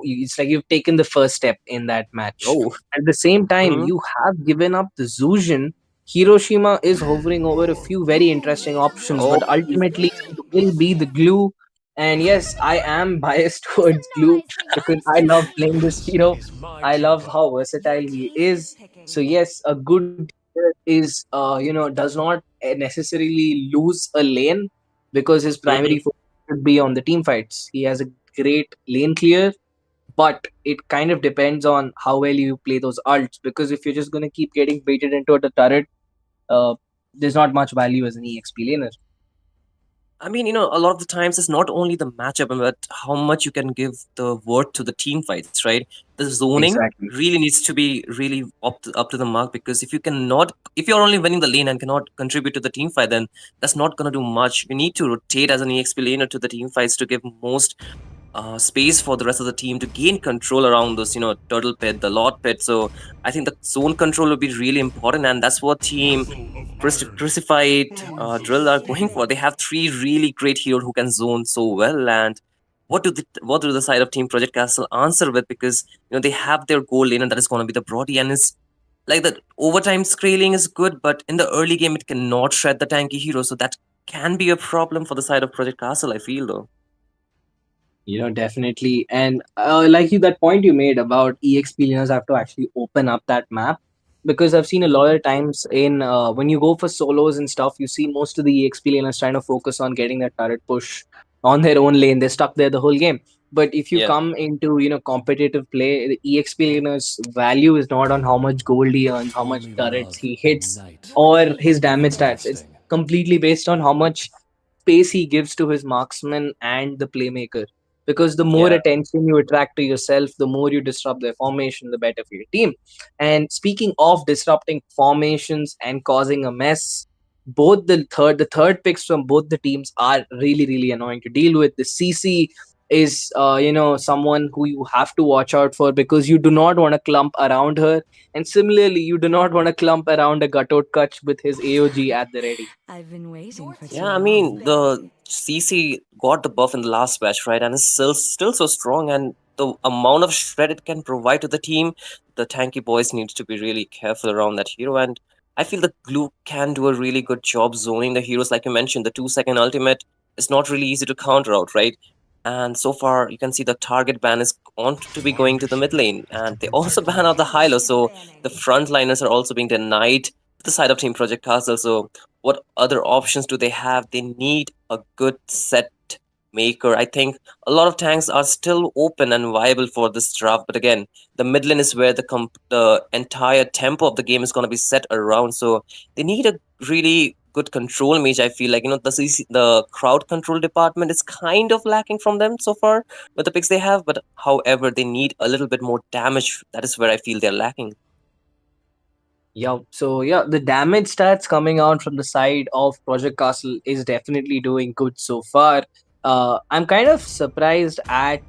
it's like you've taken the first step in that match. Oh. At the same time, Mhm. you have given up the Zuzhin. Hiroshima is hovering over a few very interesting options, but Oh. ultimately it will be the glue And yes, I am biased towards Glue because I love playing this hero. I love how versatile he is. So yes, a good healer is does not necessarily lose a lane because his Hmm. primary focus should be on the team fights. He has a great lane clear, but it kind of depends on how well you play those ults. Because if you're just gonna keep getting baited into the turret, uh, there's not much value as an EXP laner. I mean, a lot of the times it's not only the matchup, but how much you can give the worth to the team fights, right? The zoning Exactly. really needs to be really up to the mark, because if you're only winning the lane and cannot contribute to the team fight, then that's not gonna do much. You need to rotate as an EXP laner to the team fights to give most space for the rest of the team to gain control around this, turtle pit, the lord pit. So I think the zone control will be really important, and that's what team crucified drill are going for. They have three really great heroes who can zone so well. And what do the side of team Project Castle answer with? Because they have their goal lane, and that is going to be the Brody, and it's like the overtime scaling is good, but in the early game it cannot shred the tanky hero, so that can be a problem for the side of Project Castle, I feel, though. Definitely. And like you, that point you made about EXP learners have to actually open up that map, because I've seen a lot of times in when you go for solos and stuff, you see most of the EXP learners trying to focus on getting that turret push on their own lane. They're stuck there the whole game. But if you Yeah. come into competitive play, the EXP learner's value is not on how much gold he earns, how much turrets he hits, or his damage stats. It's completely based on how much space he gives to his marksman and the playmaker. Because the more Yeah. attention you attract to yourself, the more you disrupt their formation, the better for your team. And speaking of disrupting formations and causing a mess, both the third picks from both the teams are really really annoying to deal with. The CC is someone who you have to watch out for, because you do not want to clump around her, and similarly you do not want to clump around a Gatot Kutch with his AOG at the ready. Yeah, I mean, the CC got the buff in the last patch, right? And it's still so strong. And the amount of shred it can provide to the team, the tanky boys need to be really careful around that hero. And I feel the Glue can do a really good job zoning the heroes. Like you mentioned, the 2-second ultimate is not really easy to counter out, right? And so far, you can see the target ban is on to be going to the mid lane. And they also ban out the Hylo. So the frontliners are also being denied to the side of Team Project Castle. So what other options do they have? They need a good set maker. I think a lot of tanks are still open and viable for this draft, but again, the mid lane is where the entire tempo of the game is going to be set around. So they need a really good control mage. I feel like the crowd control department is kind of lacking from them so far with the picks they have. But however, they need a little bit more damage. That is where I feel they're lacking. Yeah, so yeah, the damage stats coming out from the side of Project Castle is definitely doing good so far. I'm kind of surprised at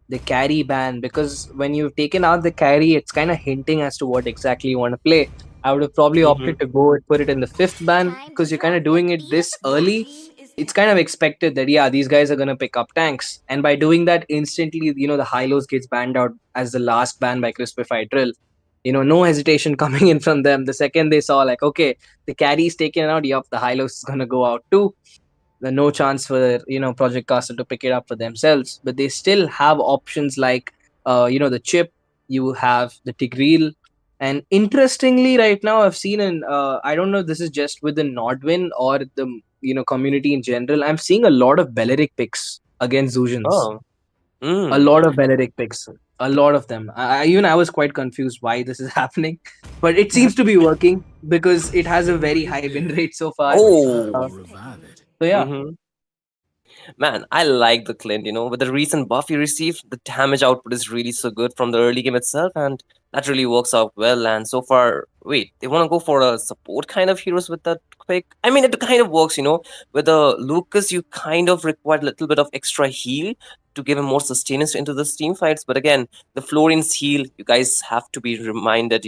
the carry ban, because when you've taken out the carry, it's kind of hinting as to what exactly you want to play. I would have probably Hmm. opted to go and put it in the fifth ban, because you're kind of doing it this early. It's kind of expected that yeah, these guys are gonna pick up tanks, and by doing that instantly, the Hylos gets banned out as the last ban by CrispifiedDryll. No hesitation coming in from them. The second they saw, like, okay, the carry is taken out, yup, the Hylos is going to go out too. There's no chance for Project Castle to pick it up for themselves, but they still have options like the chip. You have the Tigreal, and interestingly, right now I've seen I don't know if this is just within Nodwin or the community in general. I'm seeing a lot of Belleric picks against Zuzans. Oh. A Mm. lot of Benedict picks, a lot of them. Even I was quite confused why this is happening, but it seems to be working because it has a very high win rate so far. Uh, Oh. so yeah, Mm-hmm. Man, I like the Clint. With the recent buff he received, the damage output is really so good from the early game itself, and that really works out well. And so far, wait, they want to go for a support kind of heroes with that quick? I mean, it kind of works. With the Lucas, you kind of require a little bit of extra heal to give him more sustenance into the team fights. But again, the Florian's heal, you guys have to be reminded,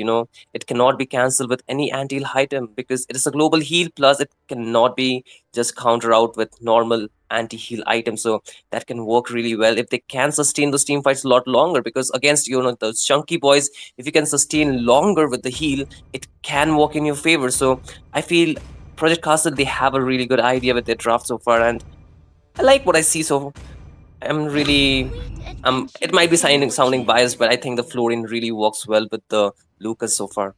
it cannot be cancelled with any anti-heal item because it is a global heal, plus it cannot be just counter out with normal anti-heal items. So that can work really well if they can sustain those team fights a lot longer, because against those chunky boys, if you can sustain longer with the heal, it can work in your favor. So I feel Project Castle, they have a really good idea with their draft so far, and I like what I see so I'm really it might be sounding biased, but I think the Florian really works well with the Lucas so far.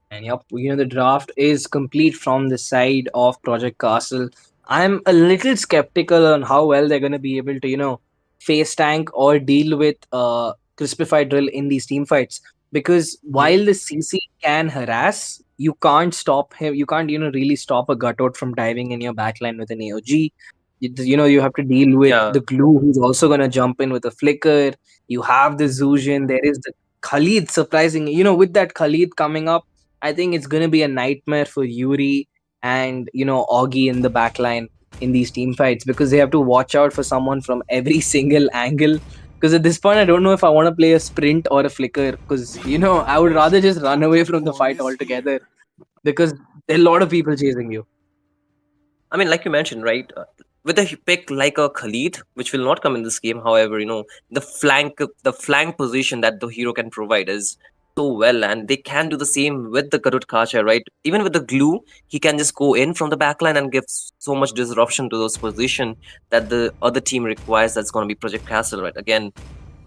And yep, the draft is complete from the side of Project Castle. I'm a little skeptical on how well they're going to be able to, face tank or deal with Crispified Drill in these team fights. Because Mhm. while the CC can harass, you can't stop him. You can't, really stop a Gutout from diving in your backline with an AOG. You have to deal with Yeah. the Glue, who's also going to jump in with a Flicker. You have the Zuzhin. There is the Khalid, surprisingly. With that Khalid coming up, I think it's going to be a nightmare for Yuri and Augie in the backline in these team fights, because they have to watch out for someone from every single angle. Because at this point, I don't know if I want to play a sprint or a flicker, because I would rather just run away from the fight altogether, because there are a lot of people chasing you. I mean, like you mentioned, right? With a pick like a Khalid, which will not come in this game, however, the flank position that the hero can provide is so well, and they can do the same with the Garud Kacha, right? Even with the glue, he can just go in from the backline and give so much disruption to those position that the other team requires. That's going to be Project Castle, right? Again,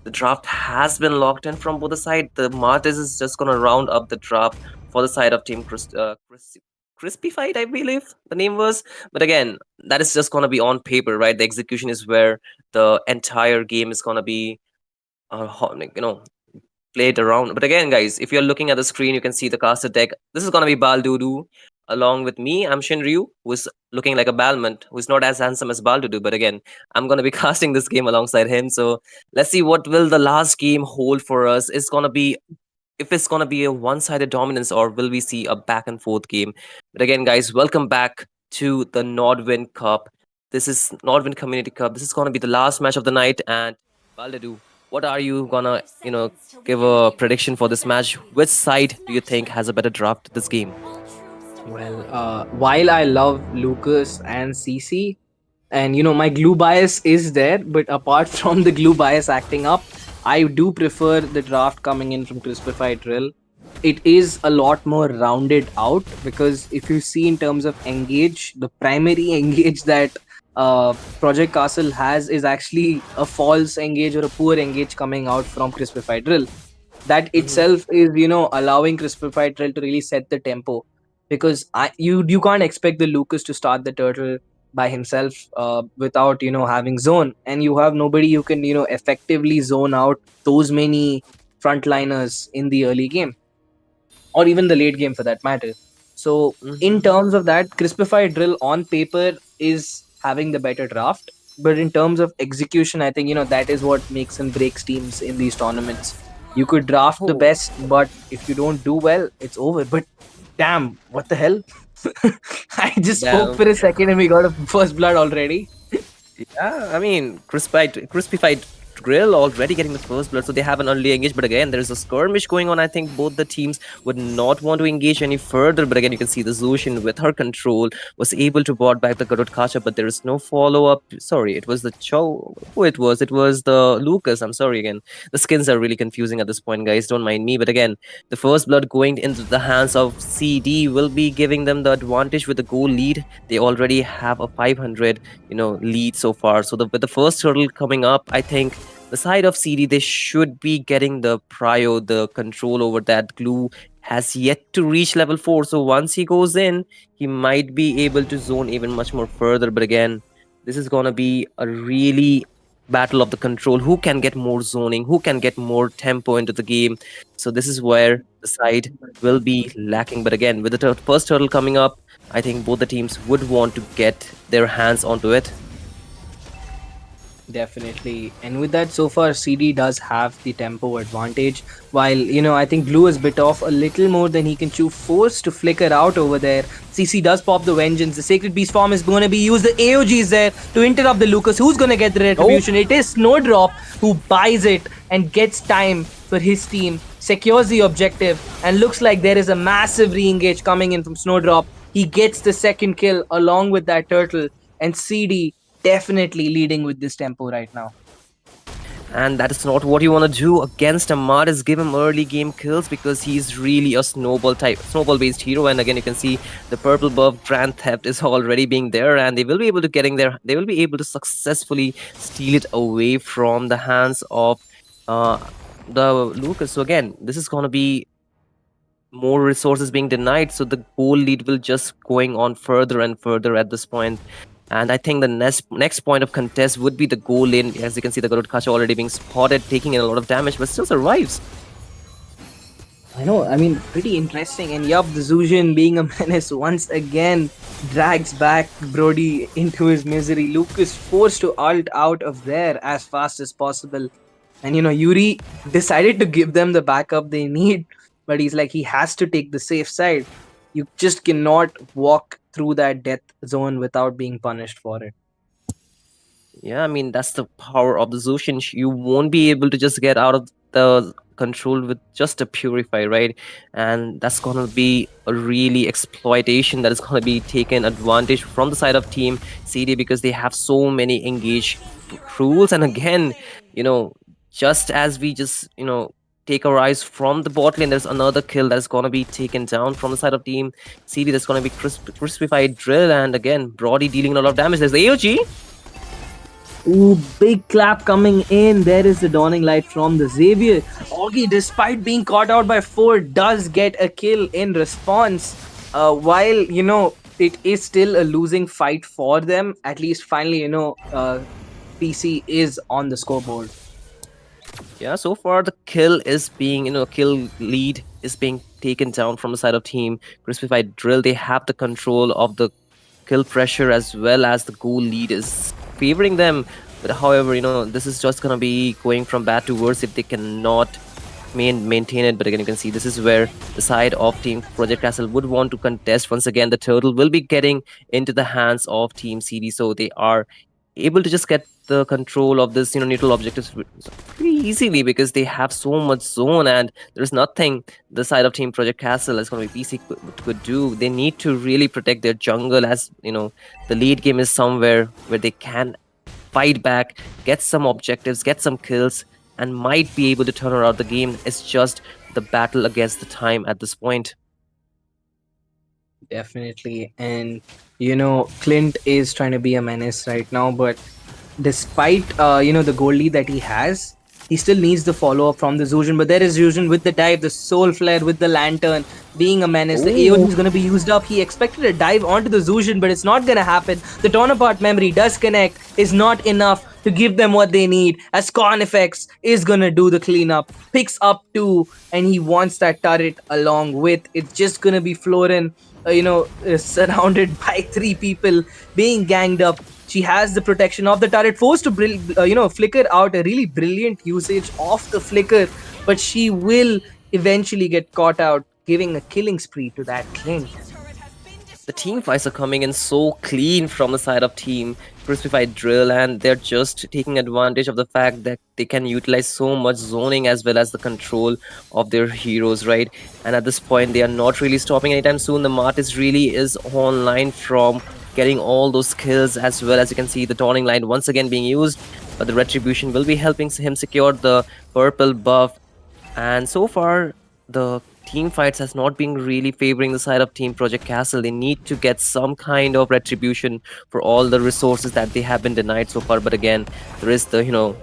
the draft has been locked in from both the side. The Martis is just going to round up the draft for the side of Team Crispified, I believe the name was. But again, that is just going to be on paper, right? The execution is where the entire game is going to be, played around. But again, guys, if you're looking at the screen, you can see the caster deck. This is going to be Baldudu. Along with me, I'm Shinryu, who is looking like a Balmont, who's not as handsome as Baldudu. But again, I'm going to be casting this game alongside him. So let's see what will the last game hold for us. It's going to be if it's going to be a one-sided dominance, or will we see a back and forth game. But again, guys, welcome back to the Nodwin Cup. This is Nodwin Community Cup. This is going to be the last match of the night. And Baldudu, what are you gonna give a prediction for this match? Which side do you think has a better draft this game? Well, while I love Lucas and CC, and my glue bias is there, but apart from the glue bias acting up, I do prefer the draft coming in from Crispified Drill. It is a lot more rounded out, because if you see in terms of engage, the primary engage that Project Castle has is actually a false engage or a poor engage coming out from Crispified Drill. That itself is allowing Crispified Drill to really set the tempo, because you can't expect the Lucas to start the turtle by himself without having zone, and you have nobody you can effectively zone out those many frontliners in the early game, or even the late game for that matter. So in terms of that, Crispified Drill on paper is having the better draft, but in terms of execution, I think that is what makes and breaks teams in these tournaments. You could draft the best, but if you don't do well, it's over. But damn, what the hell? I just spoke Yeah. for a second and we got a first blood already. Yeah, I mean, crispified grill already getting the first blood, so they have an early engage. But again, there's a skirmish going on. I think both the teams would not want to engage any further. But again, you can see the Zushin with her control was able to bot back the Garut Kacha, but there is no follow up. Sorry, it was the Cho. Who it was? It was the Lucas. I'm sorry again. The skins are really confusing at this point, guys. Don't mind me. But again, the first blood going into the hands of CD will be giving them the advantage with the goal lead. They already have a 500 lead so far. So with the first hurdle coming up, I think the side of CD, they should be getting the prio, the control over that glue has yet to reach level 4. So once he goes in, he might be able to zone even much more further. But again, this is gonna be a really battle of the control. Who can get more zoning? Who can get more tempo into the game? So this is where the side will be lacking. But again, with the first hurdle coming up, I think both the teams would want to get their hands onto it. Definitely. And with that, so far, CD does have the tempo advantage. While, I think Blue is bit off a little more than he can chew. Forced to flicker out over there. CC does pop the Vengeance. The Sacred Beast form is going to be used. The AOG is there to interrupt the Lucas. Who's going to get the retribution? It is Snowdrop who buys it and gets time for his team. Secures the objective. And looks like there is a massive re-engage coming in from Snowdrop. He gets the second kill along with that turtle. And CD definitely leading with this tempo right now. And that is not what you want to do against a Martis. Give him early game kills because he's really a snowball based hero. And again, you can see the purple buff Grand Theft is already being there, and they will be able to they will be able to successfully steal it away from the hands of the Lucas. So again, this is gonna be more resources being denied, so the goal lead will just going on further and further at this point. And I think the next point of contest would be the goal lane. As you can see, the Garud Kacha already being spotted, taking in a lot of damage, but still survives. I know, I mean, pretty interesting. And yup, the Zhujian being a menace once again drags back Brody into his misery. Lucas forced to ult out of there as fast as possible. And Yuri decided to give them the backup they need, but he's like, he has to take the safe side. You just cannot walk through that death zone without being punished for it. Yeah, I mean, that's the power of the Zushin. You won't be able to just get out of the control with just a Purify, right? And that's gonna be a really exploitation that is gonna be taken advantage from the side of Team CD, because they have so many engaged rules. And again, just as we just, take our eyes from the bot lane, there's another kill that's gonna be taken down from the side of Team CD. That's gonna be CrispifiedDryll, and again, Brody dealing a lot of damage. There's the AOG. Ooh, big clap coming in. There is the dawning light from the Xavier. Augie, despite being caught out by 4, does get a kill in response. While, it is still a losing fight for them, at least finally, PC is on the scoreboard. Yeah, so far the kill is being, kill lead is being taken down from the side of Team CrispifiedDryll. They have the control of the kill pressure as well as the goal lead is favoring them. But however, this is just gonna be going from bad to worse if they cannot maintain it. But again, you can see this is where the side of Team Project Castle would want to contest. Once again, the turtle will be getting into the hands of Team CD, so they are able to just get the control of this neutral objectives pretty easily, because they have so much zone and there's nothing the side of Team Project Castle is going to be PC could do. They need to really protect their jungle, as the lead game is somewhere where they can fight back, get some objectives, get some kills, and might be able to turn around the game. It's just the battle against the time at this point. Definitely. And Clint is trying to be a menace right now, but despite the goal lead that he has, he still needs the follow-up from the Zhujian. But there is Zhujian with the dive, the soul flare with the lantern, being a menace. The AoE is going to be used up. He expected a dive onto the Zhujian, but it's not going to happen. The Torn-Apart memory does connect, is not enough to give them what they need, as Cornifex is going to do the cleanup, picks up 2, and he wants that turret along with. It's just going to be Florin, surrounded by 3 people, being ganged up. She has the protection of the turret, forced to flicker out a really brilliant usage of the flicker, but she will eventually get caught out, giving a killing spree to that Clint. The team fights are coming in so clean from the side of Team CrispifiedDryll, and they're just taking advantage of the fact that they can utilize so much zoning as well as the control of their heroes, right? And at this point, they are not really stopping anytime soon. The Martis really is online from getting all those kills, as well as you can see the Dawning Light once again being used, but the Retribution will be helping him secure the purple buff. And so far, the team fights has not been really favoring the side of Team Project Castle. They need to get some kind of retribution for all the resources that they have been denied so far. But again, there is the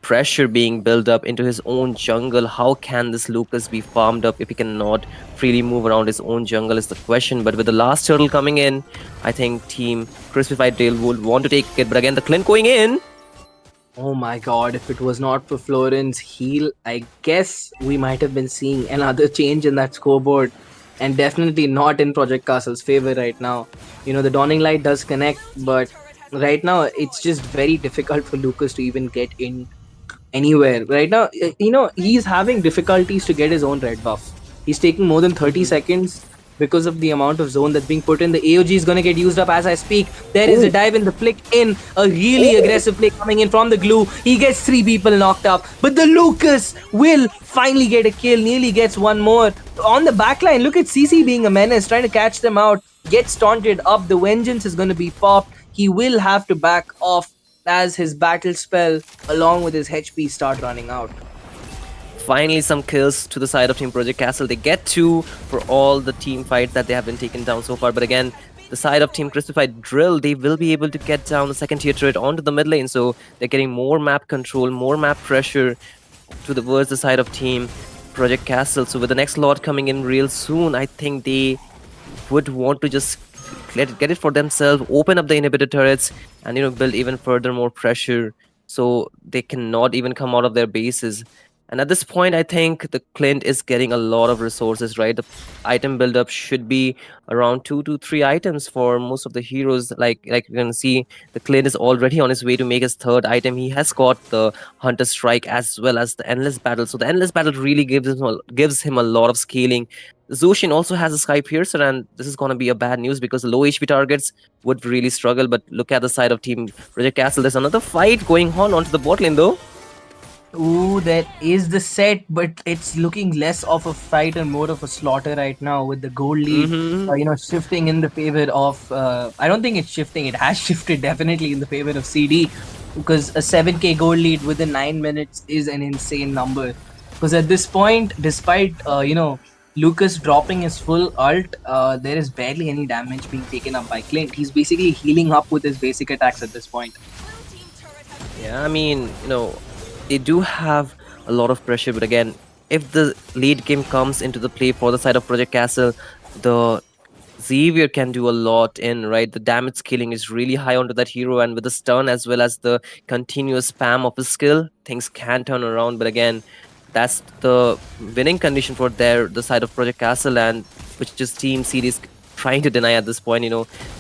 pressure being built up into his own jungle. How can this Lucas be farmed up if he cannot freely move around his own jungle is the question. But with the last turtle coming in, I think Team CrispifiedDryll would want to take it. But again, the Clint going in. Oh my god, if it was not for Florin's heal, I guess we might have been seeing another change in that scoreboard. And definitely not in Project Castle's favor right now. The Dawning Light does connect, but right now it's just very difficult for Lucas to even get in anywhere. Right now, he's having difficulties to get his own red buff. He's taking more than 30 seconds because of the amount of zone that's being put in. The AOG is going to get used up as I speak. There is a dive in the flick in. A really aggressive play coming in from the glue. He gets 3 people knocked up. But the Lucas will finally get a kill. Nearly gets one more. On the backline, look at CC being a menace, trying to catch them out. Gets taunted up. The Vengeance is going to be popped. He will have to back off. as his battle spell along with his HP start running out. Finally, some kills to the side of Team Project Castle. They get two for all the team fights that they have been taken down so far. But again, the side of Team CrispifiedDryll, they will be able to get down the second tier turret onto the mid lane. So they're getting more map control, more map pressure towards the side of Team Project Castle. So with the next lot coming in real soon, I think they would want to just get it for themselves, open up the inhibitor turrets, and build even further more pressure so they cannot even come out of their bases. And at this point, I think the Clint is getting a lot of resources, right? The item buildup should be around 2 to 3 items for most of the heroes. Like you can see, the Clint is already on his way to make his third item. He has got the Hunter Strike as well as the Endless Battle. So the Endless Battle really gives him a lot of scaling. Zushin also has a Sky Piercer, and this is going to be a bad news because the low HP targets would really struggle. But look at the side of Team Project Castle. There's another fight going on onto the bot lane, though. Ooh, that is the set, but it's looking less of a fight and more of a slaughter right now with the gold lead, shifting in the favor of. I don't think it's shifting; it has shifted definitely in the favor of CD, because a 7k gold lead within 9 minutes is an insane number. Because at this point, despite Lucas dropping his full ult, there is barely any damage being taken up by Clint. He's basically healing up with his basic attacks at this point. Yeah, I mean, they do have a lot of pressure, but again, if the late game comes into the play for the side of Project Castle, the Xavier can do a lot in, right? The damage scaling is really high onto that hero, and with the stun as well as the continuous spam of his skill, things can turn around. But again, that's the winning condition for the side of Project Castle, and which is Team Series trying to deny at this point.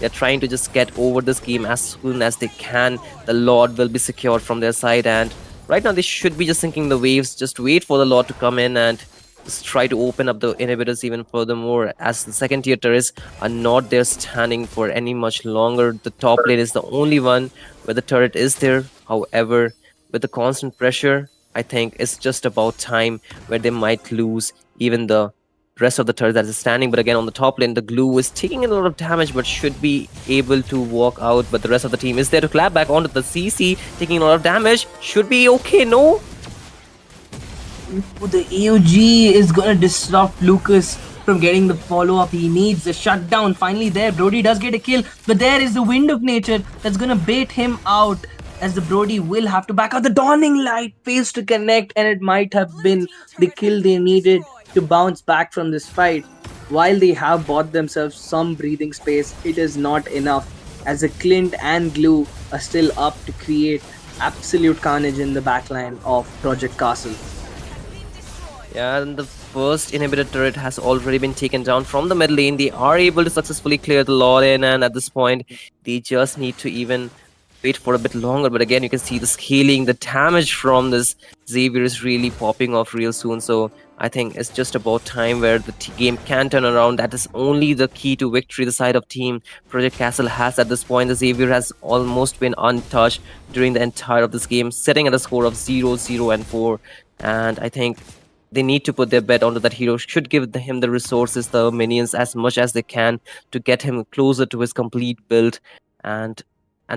They're trying to just get over this game as soon as they can. The Lord will be secured from their side, and right now they should be just sinking the waves. Just wait for the Lord to come in and just try to open up the inhibitors even furthermore, as the second tier turrets are not there standing for any much longer. The top lane is the only one where the turret is there. However, with the constant pressure, I think it's just about time where they might lose even the rest of the turret that is standing. But again, on the top lane, the glue is taking a lot of damage but should be able to walk out. But the rest of the team is there to clap back onto the CC, taking a lot of damage. Should be okay, no? The AOG is gonna disrupt Lucas from getting the follow-up he needs. The shutdown finally there. Brody does get a kill, but there is the Wind of Nature that's gonna bait him out, as the Brody will have to back out. The Dawning Light fails to connect, and it might have been the kill they needed to bounce back from this fight. While they have bought themselves some breathing space, it is not enough, as the Clint and Glue are still up to create absolute carnage in the backline of Project Castle. Yeah, and the first inhibitor turret has already been taken down from the mid lane. They are able to successfully clear the Lord in, and at this point, they just need to even wait for a bit longer. But again, you can see the scaling, the damage from this Xavier is really popping off real soon. So I think it's just about time where the game can turn around. That is only the key to victory the side of Team Project Castle has at this point. The Xavier has almost been untouched during the entire of this game, sitting at a score of 0-0-4. And I think they need to put their bet onto that hero. Should give him the resources, the minions, as much as they can to get him closer to his complete build, and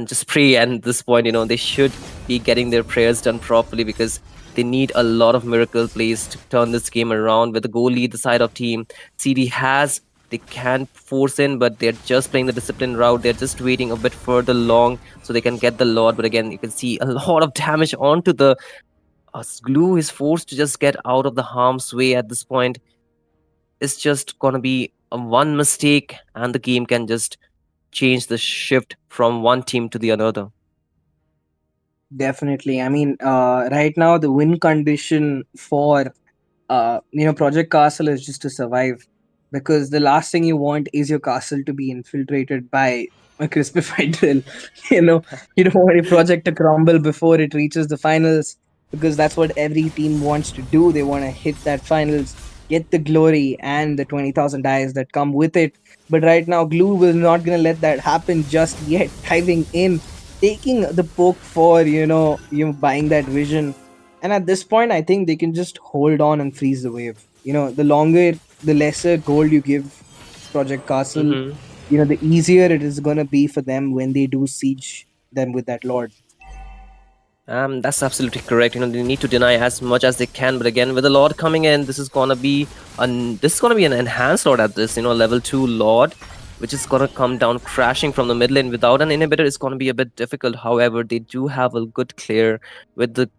just pray. And at this point, they should be getting their prayers done properly, because they need a lot of miracle plays to turn this game around. With the goal lead the side of Team CD has, they can force in, but they're just playing the discipline route. They're just waiting a bit further long so they can get the Lord. But again, you can see a lot of damage onto the Glue is forced to just get out of the harm's way at this point. It's just gonna be one mistake and the game can just change the shift from one team to the another. Definitely. I mean, right now the win condition for Project Castle is just to survive, because the last thing you want is your castle to be infiltrated by a crispified drill. You don't want your project to crumble before it reaches the finals, because that's what every team wants to do. They want to hit that finals, get the glory and the 20,000 dice that come with it. But right now, Glue will not gonna let that happen just yet. Diving in, taking the poke for you buying that vision, and at this point, I think they can just hold on and freeze the wave. The lesser gold you give Project Castle, the easier it is gonna be for them when they do siege them with that Lord. That's absolutely correct. They need to deny as much as they can, but again, with the Lord coming in, this is gonna be an enhanced Lord at this, level 2 Lord, which is gonna come down crashing from the mid lane without an inhibitor. Is gonna be a bit difficult. However, they do have a good clear with the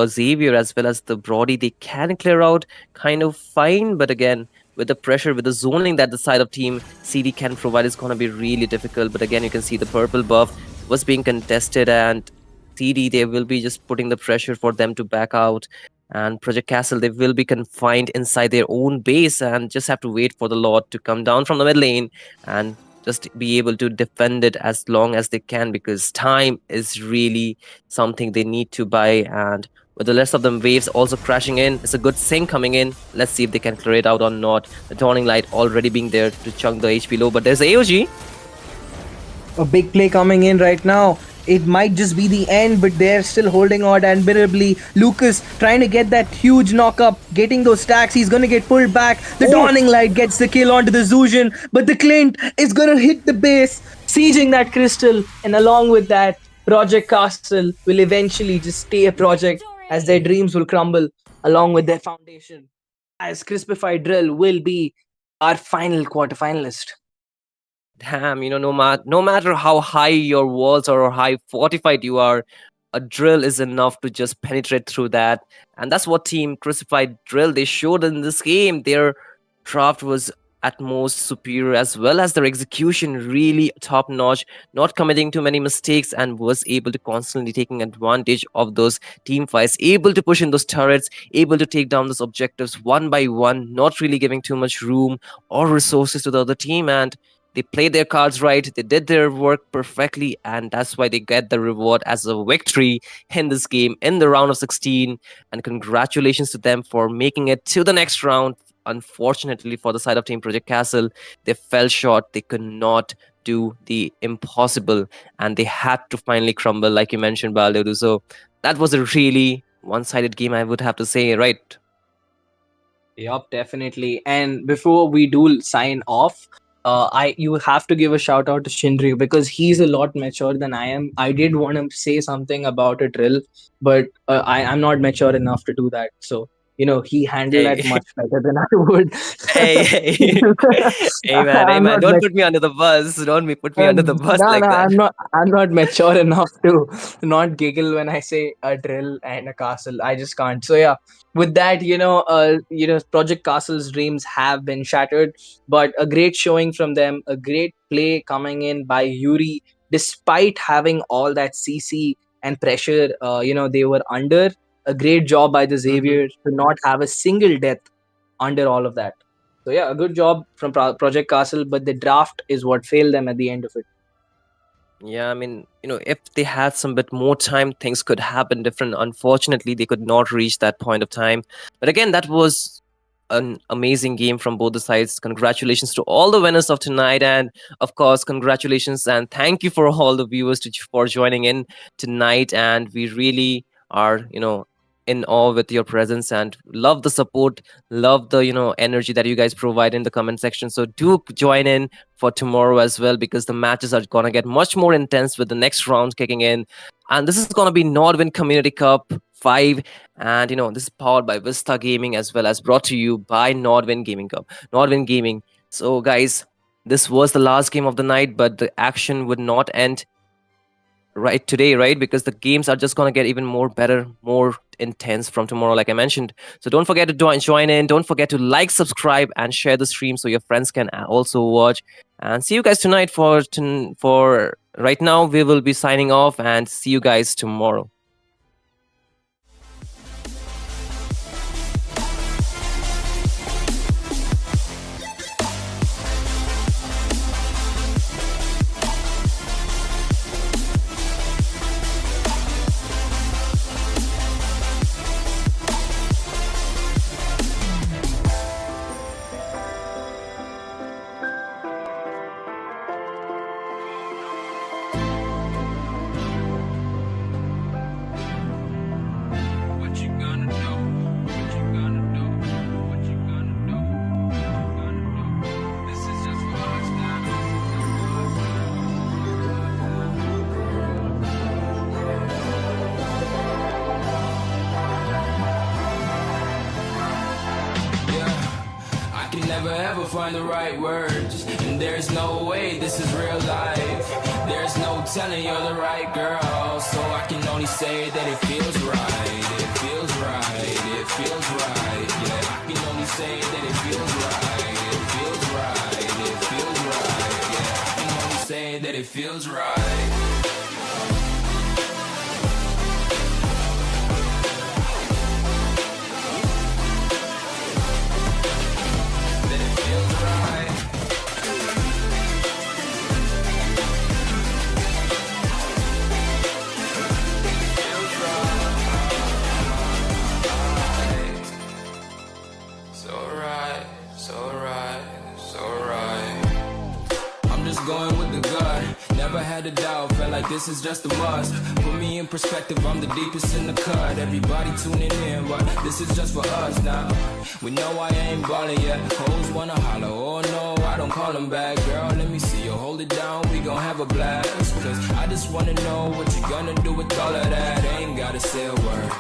Xavier as well as the Brody. They can clear out kind of fine, but again, with the pressure, with the zoning that the side of team CD can provide, is gonna be really difficult. But again, you can see the purple buff was being contested, and CD, they will be just putting the pressure for them to back out. And Project Castle, they will be confined inside their own base and just have to wait for the Lord to come down from the mid lane and just be able to defend it as long as they can, because time is really something they need to buy. And with the rest of them waves also crashing in, it's a good sync coming in. Let's see if they can clear it out or not. The Dawning Light already being there to chunk the HP low, but there's AOG. A big play coming in right now. It might just be the end, but they're still holding on admirably. Lucas trying to get that huge knock up, getting those stacks. He's gonna get pulled back. The Dawning Light gets the kill onto the Zuzhan, but the Clint is gonna hit the base, sieging that crystal, and along with that, Project Castle will eventually just stay a project as their dreams will crumble along with their foundation. As CrispifiedDryll will be our final quarterfinalist. Damn, no matter how high your walls or how high fortified you are, a drill is enough to just penetrate through that. And that's what Team Crucified Drill, they showed in this game. Their draft was at most superior, as well as their execution really top notch, not committing too many mistakes, and was able to constantly taking advantage of those team fights, able to push in those turrets, able to take down those objectives one by one, not really giving too much room or resources to the other team. And they played their cards right, they did their work perfectly, and that's why they get the reward as a victory in this game in the round of 16. And congratulations to them for making it to the next round. Unfortunately for the side of Team Project Castle, they fell short. They could not do the impossible, and they had to finally crumble, like you mentioned, Balderu. So that was a really one-sided game, I would have to say, right? Yup, definitely. And before we do sign off, you have to give a shout out to Shindri because he's a lot mature than I am. I did want to say something about a drill, but I'm not mature enough to do that. So he handled Hey. that much better than I would. Hey, hey, hey, I'm man! not Don't put me under the bus. Don't put me under the bus no, like that. I'm not. I'm not mature enough to not giggle when I say a drill and a castle. I just can't. So yeah, with that, Project Castle's dreams have been shattered. But a great showing from them, a great play coming in by Yuri, despite having all that CC and pressure. They were under. A great job by the Xavier to not have a single death under all of that. So yeah, a good job from Project Castle, but the draft is what failed them at the end of it. Yeah, I mean, if they had some bit more time, things could happen different. Unfortunately, they could not reach that point of time. But again, that was an amazing game from both the sides. Congratulations to all the winners of tonight, and of course, congratulations and thank you for all the viewers for joining in tonight. And we really are, in awe with your presence and love the support, love the energy that you guys provide in the comment section. So do join in for tomorrow as well, because the matches are gonna get much more intense with the next round kicking in. And this is gonna be Nodwin Community Cup 5, and this is powered by Vista Gaming as well as brought to you by Nodwin Gaming Cup, Nodwin Gaming. So guys, this was the last game of the night, but the action would not end right today, right? Because the games are just gonna get even more better, more intense from tomorrow, like I mentioned. So don't forget to join in. Don't forget to like, subscribe, and share the stream so your friends can also watch. And see you guys tonight. For right now, we will be signing off, and see you guys tomorrow. ever find the right words. And there's no way this is real life. There's no telling you're the right girl. So I can only say that it feels right. It feels right. It feels right. Yeah, I can only say that it feels right. It feels right. It feels right. Yeah, I can only say that it feels right. Going with the gut, never had a doubt, felt like this is just a must. Put me in perspective, I'm the deepest in the cut. Everybody tuning in, but this is just for us now. We know I ain't ballin' yet, hoes wanna holler, oh no, I don't call them back. Girl, let me see you hold it down, we gon' have a blast. Cause I just wanna know what you gonna do with all of that. Ain't gotta say a word,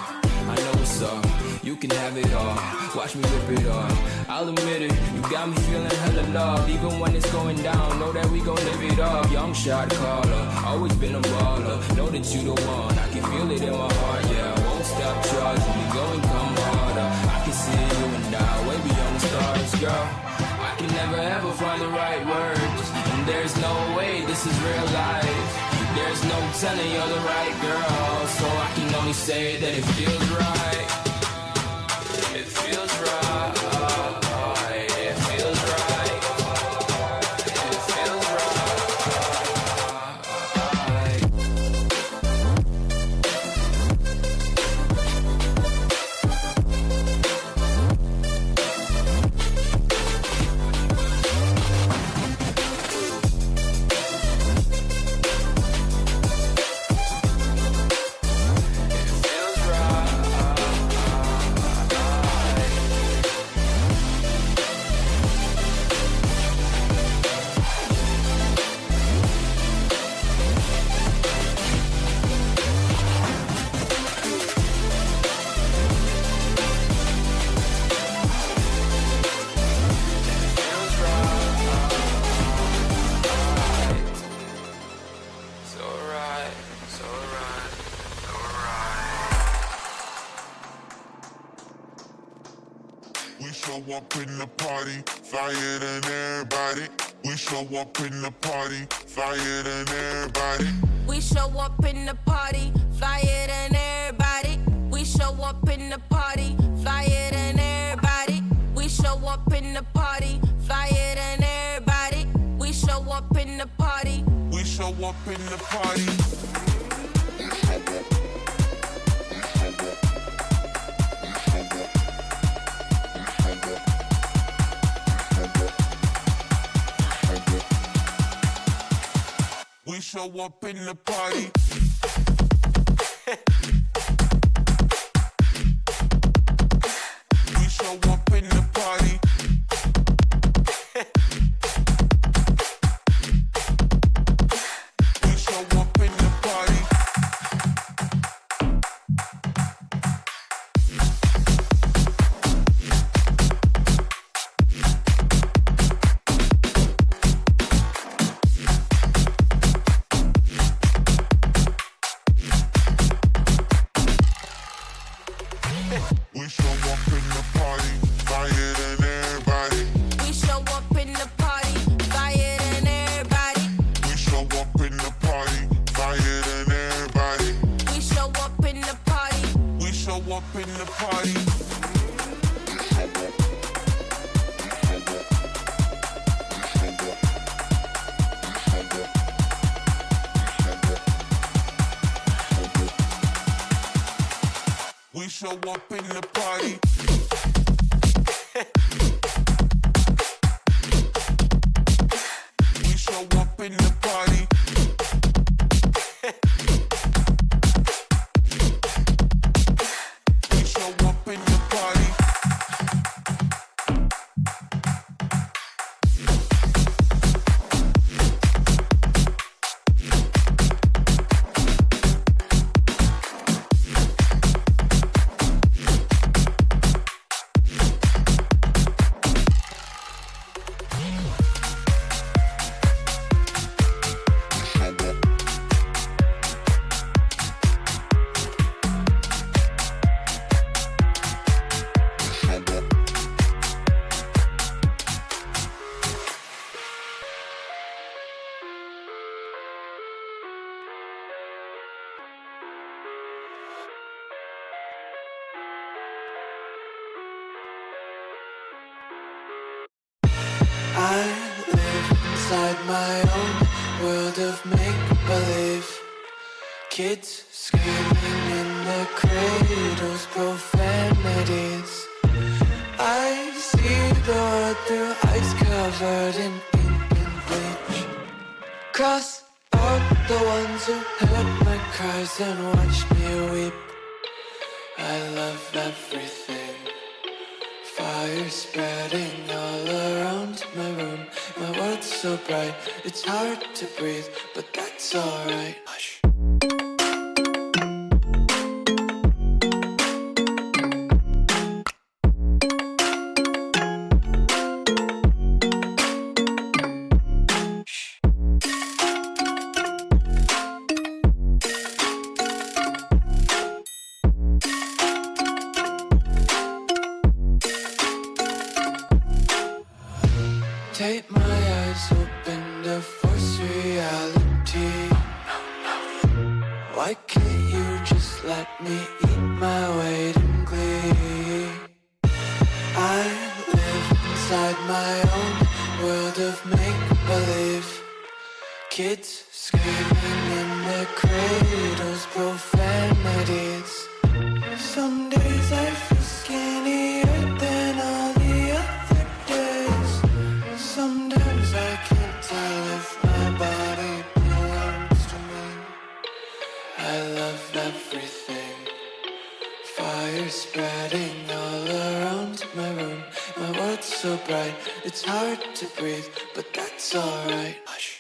I know what's up, you can have it all. Watch me rip it off, I'll admit it, you got me feeling hella loved. Even when it's going down, know that we gon' live it up. Young shot caller, always been a baller. Know that you the one, I can feel it in my heart, yeah. Won't stop charging me, go and come harder. I can see you and I, way beyond the stars, girl. I can never ever find the right words. And there's no way this is real life. There's no telling you're the right girl. So I can only say that it feels right. It feels right. It feels right. It feels up in the party, flyer than everybody. We show up in the party, flyer than everybody. We show up in the party, flyer than everybody. We show up in the party, flyer than everybody. We show up in the party, flyer than everybody. We show up in the party. We show up in the party. We show up in the party. We show up in the party. We show up in the party. We show up in the party, flyer than everybody. We show up in the party, flyer than everybody. We show up in the party, flyer than everybody. We show up in the party. We show up in the party. We show up in the party. We show up in the party. We show up in the party. my own world of make-believe. Kids screaming in their cradles, profanities. I see the world through ice covered in ink and bleach. Cross out the ones who heard my cries and watched me weep. I love everything. Fire spreading all around my room. My world's so bright, it's hard to breathe, but that's alright. Hush. Take my eyes open to force reality. Why can't you just let me eat my weight in glee? I live inside my own world of make-believe. Kids screaming in their cradles, profanities. Some days I feel skinnier than all the other days. Sometimes I can't tell if my body belongs to me. I love everything. Fire spreading all around my room. My world's so bright, it's hard to breathe, but that's alright. Hush.